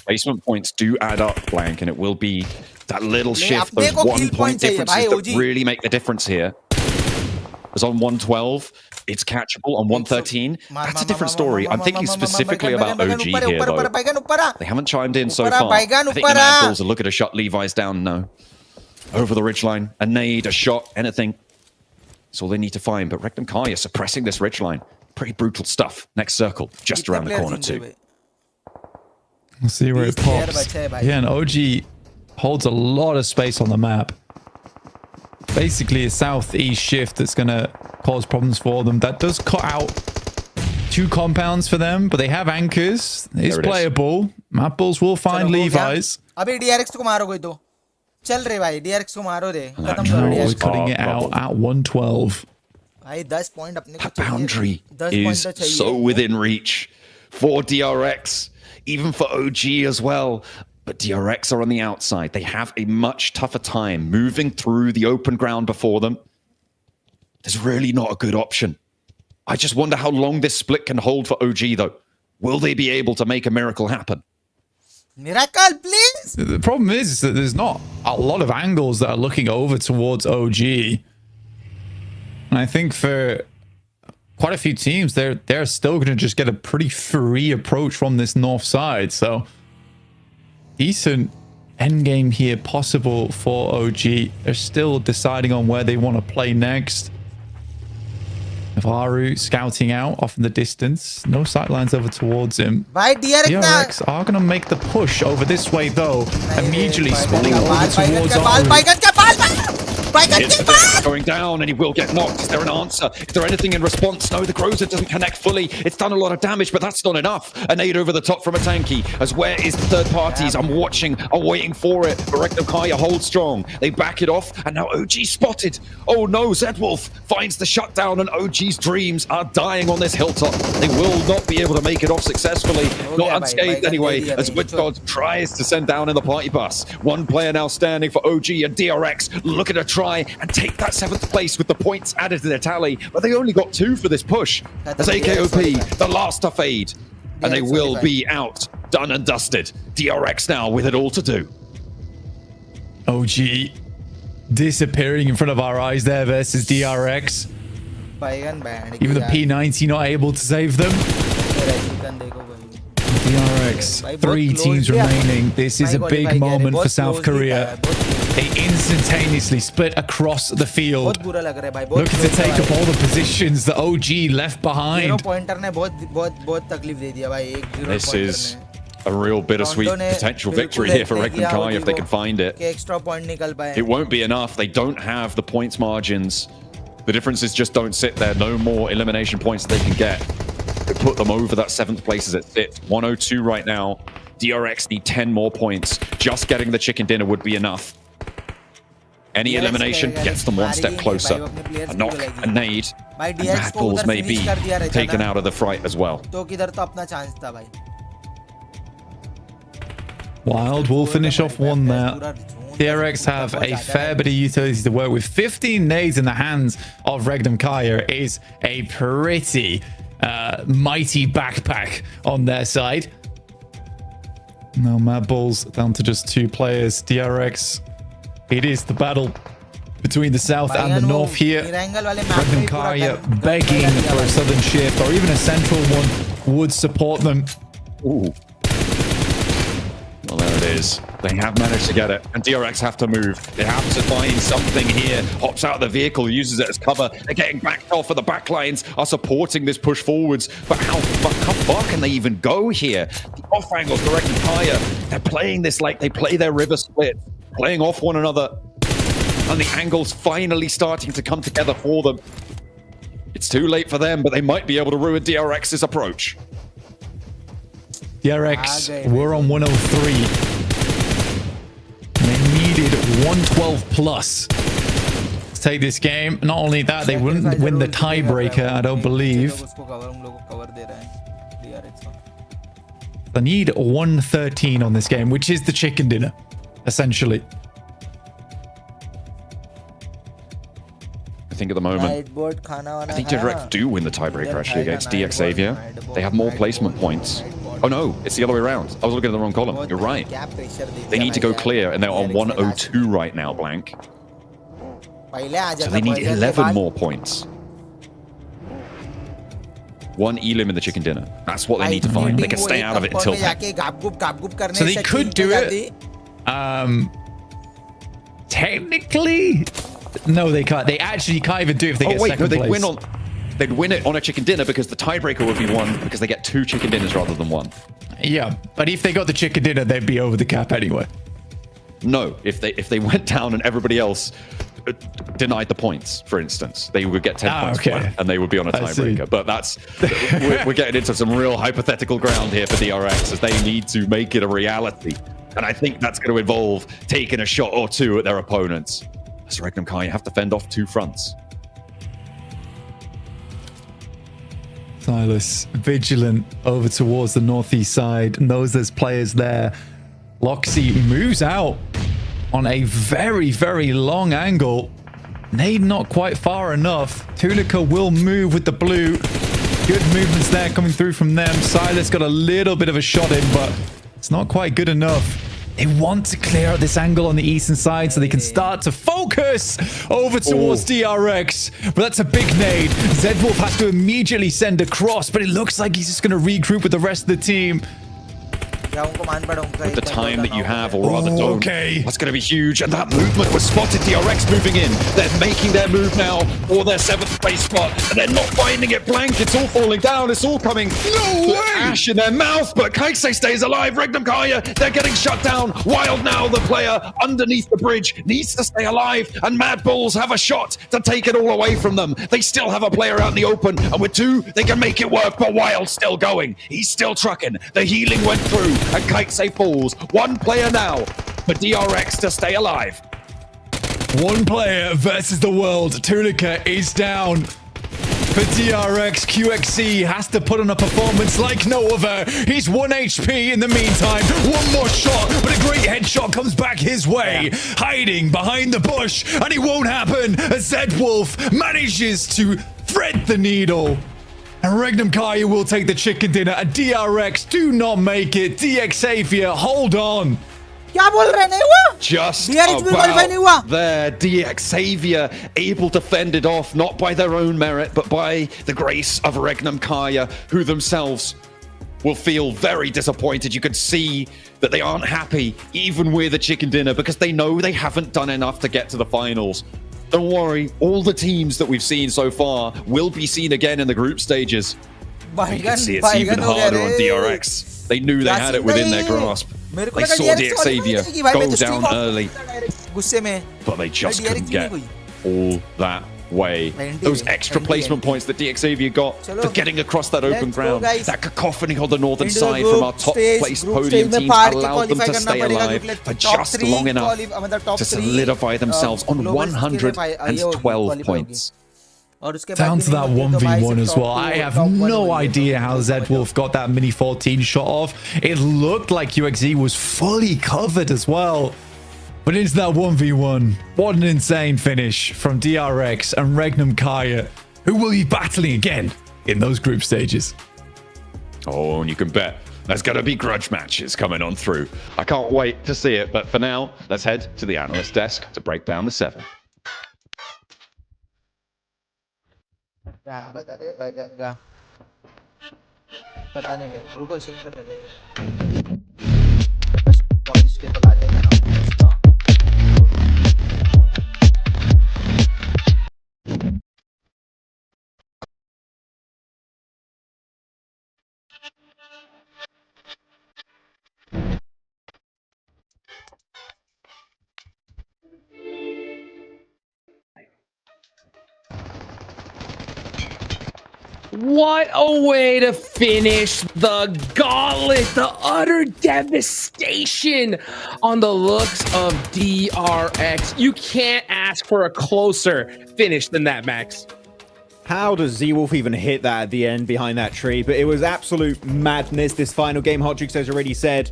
Placement points do add up, Blank, and it will be that little shift, those 1 point differences that really make the difference here. Because on 112, it's catchable. On 113, that's a different story. I'm thinking specifically about OG here, though. They haven't chimed in so far. I think the Mad Bulls will look at a shot. Levi's down, no. Over the ridgeline, a nade, a shot, anything. That's all they need to find. But Rectum Kai is suppressing this ridgeline. Pretty brutal stuff. Next circle, just around the corner too. We'll see where it pops. Yeah, and OG holds a lot of space on the map. Basically a southeast shift that's going to cause problems for them. That does cut out 2 compounds for them, but they have anchors. It's playable. Mad Bulls will find Levi's. अबे DRX को मारो कोई तो चल रे भाई DRX को मारो रे खत्म करो DRX. Cutting it out at 112. भाई 10 पॉइंट अपने को चाहिए. Boundary is so within reach for DRX, even for OG as well. But DRX are on the outside. They have a much tougher time moving through the open ground before them. There's really not a good option. I just wonder how long this split can hold for OG, though. Will they be able to make a miracle happen? Miracle, please! The problem is that there's not a lot of angles that are looking over towards OG. And I think for quite a few teams, they're still going to just get a pretty free approach from this north side. So decent endgame here possible for OG. They're still deciding on where they want to play next. Varu scouting out off in the distance. No sightlines over towards him. DRX are going to make the push over this way though. Immediately spinning over towards Varu. Going down, and he will get knocked. Is there an answer? Is there anything in response? No, the CRAZYY doesn't connect fully. It's done a lot of damage, but that's not enough. A nade over the top from a tanky. As where is the third parties? I'm watching. I'm waiting for it. But Rectum Kaya holds strong. They back it off, and now OG spotted. Oh no, Zedwolf finds the shutdown, and OG's dreams are dying on this hilltop. They will not be able to make it off successfully. Not unscathed anyway, as Witchgod tries to send down in the party bus. One player now standing for OG and DRX. Look at a try and take that 7th place with the points added to their tally, but they only got 2 for this push. As AKOP, the last to fade, and they will be out, done and dusted. DRX now with it all to do. OG disappearing in front of our eyes there versus DRX. Even the P90 not able to save them. DRX, 3 teams remaining. This is a big moment for South Korea. They instantaneously split across the field, looking to take up all the positions that OG left behind. This is a real bittersweet potential victory here for Rectum Kai if they can find it. It won't be enough. They don't have the points margins. The difference is just don't sit there. No more elimination points that they can get to put them over that 7th place as it sits. 102 right now. DRX need 10 more points. Just getting the chicken dinner would be enough. Any elimination gets them 1 step closer. A knock, a nade, and Mad Bulls may be taken out of the fight as well. Wild will finish off 1 there. DRX have a fair bit of utilities to work with. 15 nades in the hands of Rectum Kaya is a pretty mighty backpack on their side. Now Mad Bulls down to just 2 players. DRX, it is the battle between the south and the north here. Rectum Kaya begging for a southern shift, or even a central one would support them. Ooh. Well, there it is. They have managed to get it, and DRX have to move. They have to find something here. Hops out of the vehicle, uses it as cover. They're getting backed off, and the backlines are supporting this push forwards. But how far can they even go here? The off angles for Rectum Kaya. They're playing this like they play their river split, playing off one another. And the angles finally starting to come together for them. It's too late for them, but they might be able to ruin DRX's approach. DRX, we're on 103. They needed 112 plus to take this game. Not only that, they wouldn't win the tiebreaker, I don't believe. They need 113 on this game, which is the chicken dinner, essentially. I think at the moment, I think Direct do win the tiebreaker actually against DXavier. They have more placement points. Oh no, it's the other way around. I was looking at the wrong column. You're right. They need to go clear, and they're on 102 right now, blank. So they need 11 more points. One elim in the chicken dinner. That's what they need to find. They can stay out of it until then. So they could do it. Technically, no, they can't. They actually can't even do it if they get second place. They'd win it on a chicken dinner because the tiebreaker would be one because they get 2 chicken dinners rather than 1. Yeah, but if they got the chicken dinner, they'd be over the cap anyway. No, if they went down and everybody else denied the points, for instance, they would get 10 points and they would be on a tiebreaker. But that's we're getting into some real hypothetical ground here for DRX as they need to make it a reality. And I think that's going to involve taking a shot or 2 at their opponents. So Regnum Kai have to fend off 2 fronts. Silas, vigilant over towards the northeast side, knows there's players there. Loxy moves out on a very, very long angle. Nade not quite far enough. Tunica will move with the blue. Good movements there coming through from them. Silas got a little bit of a shot in, but it's not quite good enough. They want to clear out this angle on the eastern side so they can start to focus over towards DRX. But that's a big nade. Zedwolf has to immediately send across, but it looks like he's just going to regroup with the rest of the team. With the time that you have, or rather don't. That's going to be huge. And that movement was spotted. DRX moving in. They're making their move now for their 7th place spot. And they're not finding it blank. It's all falling down. It's all coming. No way! Ash in their mouth, but Kaisei stays alive. Regnum Kaya, they're getting shut down. Wild now, the player underneath the bridge, needs to stay alive. And Mad Bulls have a shot to take it all away from them. They still have a player out in the open. And with 2, they can make it work. But Wild's still going. He's still trucking. The healing went through. And Kaisei falls. 1 player now for DRX to stay alive. 1 player versus the world. Tunica is down. For DRX, QXC has to put on a performance like no other. He's 1 HP in the meantime. 1 more shot, but a great headshot comes back his way. Hiding behind the bush, and it won't happen as Zedwolf manages to thread the needle. And Regnum Kaya will take the chicken dinner, and DRX do not make it. DXavier, hold on. Just about there. DXavier able to fend it off, not by their own merit, but by the grace of Regnum Kaya, who themselves will feel very disappointed. You can see that they aren't happy, even with a chicken dinner, because they know they haven't done enough to get to the finals. Don't worry, all the teams that we've seen so far will be seen again in the group stages. You can see it's even harder on DRX. They knew they had it within their grasp. They saw DXavier go down early, but they just couldn't get all that way. Those extra placement points that DXavier got for getting across that open ground, that cacophony on the northern side from our top placed podium teams allowed them to stay alive for just long enough to solidify themselves on 112 points. Down to that 1v1 as well. I have no idea how Zedwolf got that mini 14 shot off. It looked like QXZ was fully covered as well. But into that 1v1. What an insane finish from DRX and Regnum Kaya, who will be battling again in those group stages. Oh, and you can bet there's going to be grudge matches coming on through. I can't wait to see it. But for now, let's head to the analyst desk to break down the 7. What a way to finish the gauntlet. The utter devastation on the looks of DRX. You can't ask for a closer finish than that, Max. How does Z-Wolf even hit that at the end behind that tree? But it was absolute madness. This final game, Hot Jukes has already said,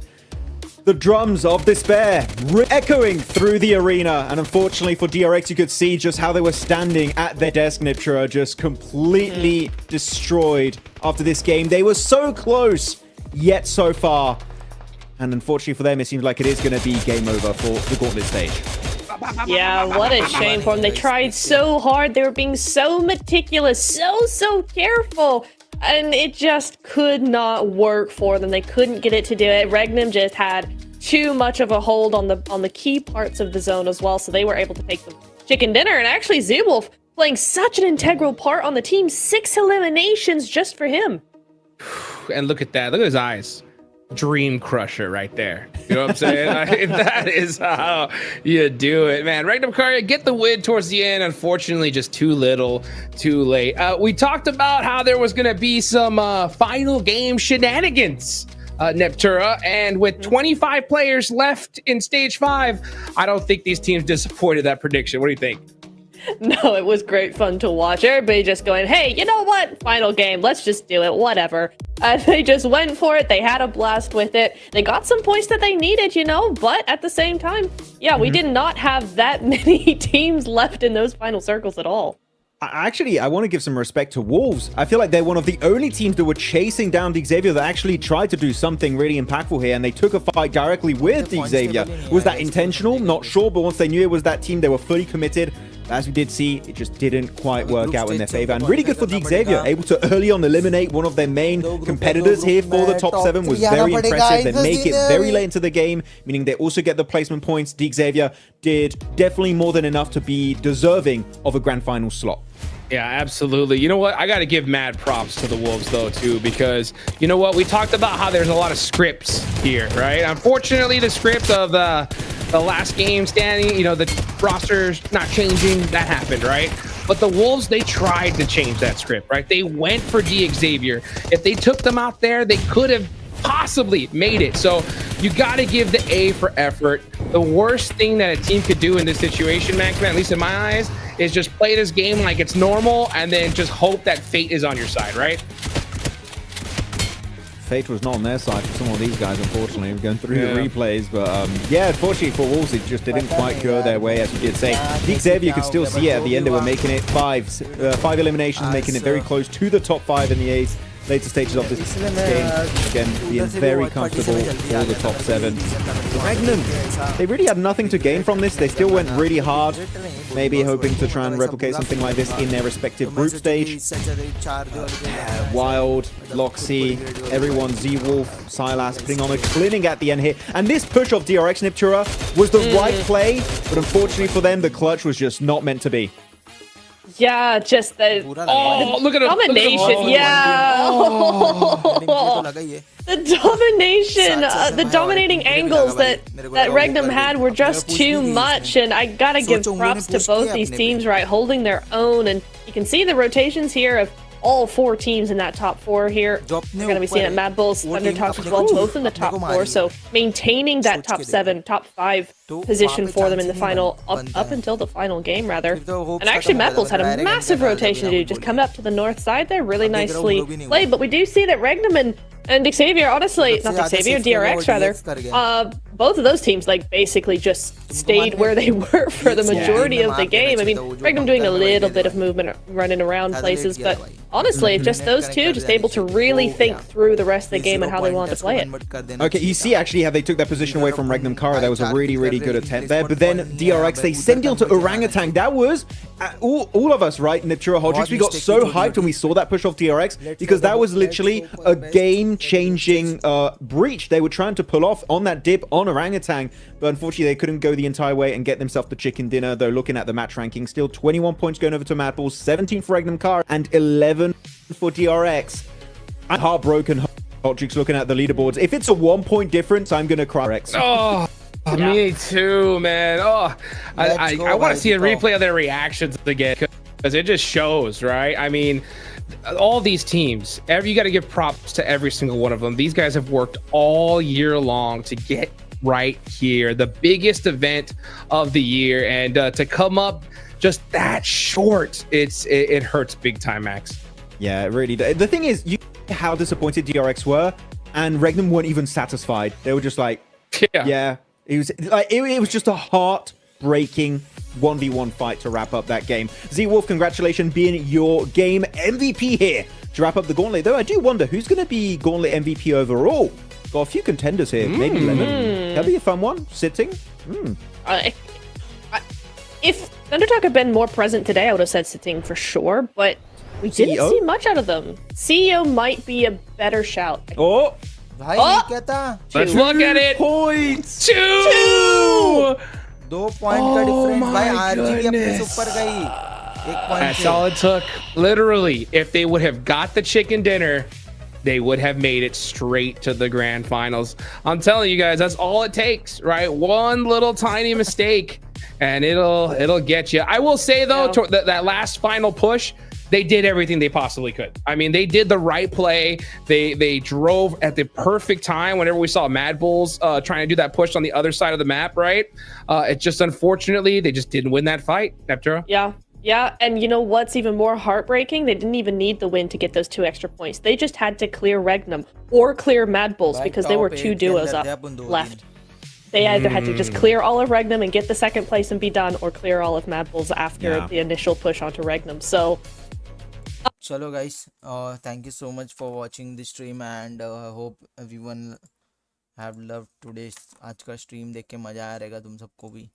the drums of despair echoing through the arena. And unfortunately for DRX, you could see just how they were standing at their desk, Niptura, just completely destroyed after this game. They were so close, yet so far. And unfortunately for them, it seems like it is going to be game over for the gauntlet stage. Yeah, what a shame for them. They tried so hard. They were being so meticulous, so careful. And it just could not work for them. They couldn't get it to do it. Regnum just had too much of a hold on the key parts of the zone as well, so they were able to take the chicken dinner. And actually, Z-Wolf playing such an integral part on the team. 6 eliminations just for him. And look at that. Look at his eyes. Dream crusher right there. You know what I'm saying? That is how you do it, man. Regnum Karya get the win towards the end. Unfortunately, just too little, too late. We talked about how there was going to be some final game shenanigans, Neptura, and with 25 players left in stage 5, I don't think these teams disappointed that prediction. What do you think? No, it was great fun to watch. Everybody just going, hey, you know what? Final game. Let's just do it. Whatever. They just went for it. They had a blast with it. They got some points that they needed, you know, but at the same time, yeah, we did not have that many teams left in those final circles at all. Actually, I want to give some respect to Wolves. I feel like they're one of the only teams that were chasing down the Xavier that actually tried to do something really impactful here, and they took a fight directly with the Xavier. Was that intentional? Not sure, but once they knew it was that team, they were fully committed. As we did see, it just didn't quite work out in their favor. And really good for the Xavier, able to early on eliminate one of their main competitors here for the top 7 was very impressive. They make it very late into the game, meaning they also get the placement points. The Xavier did definitely more than enough to be deserving of a grand final slot. Yeah, absolutely. You know what? I got to give mad props to the Wolves, though, too, because, you know what? We talked about how there's a lot of scripts here, right? Unfortunately, the script of the last game standing, you know, the roster's not changing. That happened, right? But the Wolves, they tried to change that script, right? They went for D Xavier. If they took them out there, they could have possibly made it. So you got to give the A for effort. The worst thing that a team could do in this situation, Max, at least in my eyes, is just play this game like it's normal and then just hope that fate is on your side, right? Fate was not on their side for some of these guys, unfortunately. We're going through the replays, but yeah, unfortunately for Wolves, it just didn't quite go their way, as we did say. The Xavier, you could still see it at the end. They were making it 5 eliminations, making it very close to the top 5 in the later stages of this game. Again, being very comfortable for the top 7. Regnum, they really had nothing to gain from this. They still went really hard, maybe hoping to try and replicate something like this in their respective group stage. Wild, Loxy, everyone, Z-Wolf, Silas putting on a clinic at the end here. And this push of DRX Niptura was the right play, but unfortunately for them, the clutch was just not meant to be. Yeah, just the look at the domination. The domination, the dominating angles that Regnum had were just too much, and I gotta give props to both these teams, right, holding their own. And you can see the rotations here of all 4 teams in that top 4 here. We're going to be seeing it Mad Bulls, Thundertalks as well, both in the top 4. So maintaining that top 7, top 5 position for them in the final, up until the final game, rather. And actually, Mad Bulls had a massive rotation to do, just come up to the north side there, really nicely played. But we do see that Regnum and Xavier, honestly, not Xavier, DRX rather, both of those teams like basically just stayed where they were for the majority of the game. I mean, Regnum doing a little bit of movement, running around places, but honestly, just those two just able to really think through the rest of the game and how they want to play it. Okay, you see actually how they took that position away from Regnum Kara. That was a really good attempt there. But then DRX, they send it onto Orangutan. That was all of us, right? Niptura Hodrix, we got so hyped when we saw that push off DRX because that was literally a game-changing breach they were trying to pull off on that dip on Orangutan. But unfortunately, they couldn't go the entire way and get themselves the chicken dinner. Though looking at the match ranking, still 21 points going over to Mad Bulls, 17 for Regnum Kara, and 11 for DRX. I'm heartbroken. Hodrix looking at the leaderboards. If it's a 1-point difference, I'm going to cry. Oh, me too, man. Oh, I want to see a replay of their reactions again because it just shows, right? I mean, all these teams, you got to give props to every single one of them. These guys have worked all year long to get right here, the biggest event of the year, and to come up just that short, it hurts big time, Max. Yeah, it really does. The thing is, you know how disappointed DRX were, and Regnum weren't even satisfied. They were just like, yeah. It was like it was just a heartbreaking 1v1 fight to wrap up that game. Z-Wolf, congratulations being your game MVP here to wrap up the gauntlet. Though I do wonder who's going to be gauntlet MVP overall. Got a few contenders here. Maybe Lemon. That'll be a fun one. Sitting. If Underdog had been more present today, I would have said Sitting for sure, but we didn't see much out of them. CEO might be a better shout. Oh! Let's look at it. Points. 2. 2 point का difference भाई RGB अपने से ऊपर गई 1 point That's all it took. Literally, if they would have got the chicken dinner, they would have made it straight to the grand finals. I'm telling you guys, that's all it takes, right? One little tiny mistake and it'll get you. I will say though, that last final push, they did everything they possibly could. I mean, they did the right play. They drove at the perfect time whenever we saw Mad Bulls trying to do that push on the other side of the map, right? It just, unfortunately, they just didn't win that fight, Nepturo. Yeah, and you know what's even more heartbreaking? They didn't even need the win to get those 2 extra points. They just had to clear Regnum or clear Mad Bulls because there were 2 duos up left. They either had to just clear all of Regnum and get the 2nd place and be done, or clear all of Mad Bulls after the initial push onto Regnum. So, चलो guys, thank you so much for watching this stream and hope everyone have loved today's आज का stream देख के मजा आया रहेगा तुम सबको भी.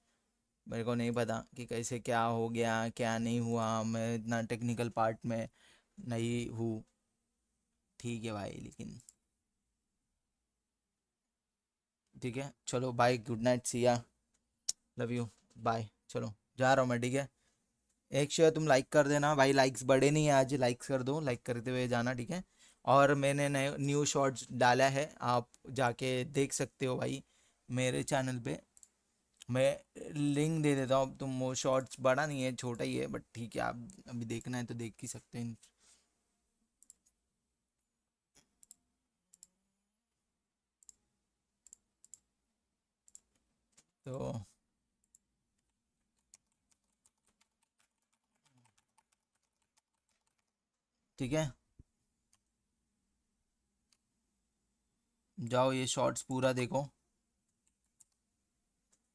मेरे को नहीं पता कि कैसे क्या हो गया क्या नहीं हुआ, मैं इतना टेक्निकल पार्ट में नहीं हूँ, ठीक है भाई, लेकिन ठीक है. चलो बाय, गुड नाइट, सी या, लव यू, बाय. चलो जा रहा हूँ मैं, ठीक है. एक शेयर तुम लाइक कर देना भाई, लाइक्स बढ़े नहीं है आज, लाइक्स कर दो, लाइक करते हुए जाना, ठीक है. और मैंने न्यू शॉर्ट्स डाला है, आप जाके देख सकते हो भाई मेरे चैनल पे. मैं लिंक दे देता हूँ. तुम वो शॉर्ट्स बड़ा नहीं है, छोटा ही है, बट ठीक है, आप अभी देखना है तो देख ही सकते हैं. तो ठीक है, जाओ ये शॉर्ट्स पूरा देखो.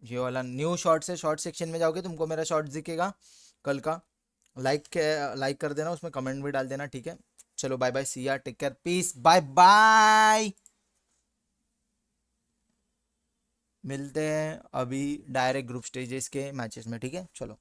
ये वाला न्यू शॉर्ट्स है, शॉर्ट सेक्शन में जाओगे तुमको मेरा शॉर्ट्स दिखेगा कल का. लाइक कर देना, उसमें कमेंट भी डाल देना, ठीक है. चलो bye bye, see ya, take care, peace, bye bye. मिलते हैं अभी डायरेक्ट ग्रुप स्टेजेस के मैचेस में, ठीक है. चलो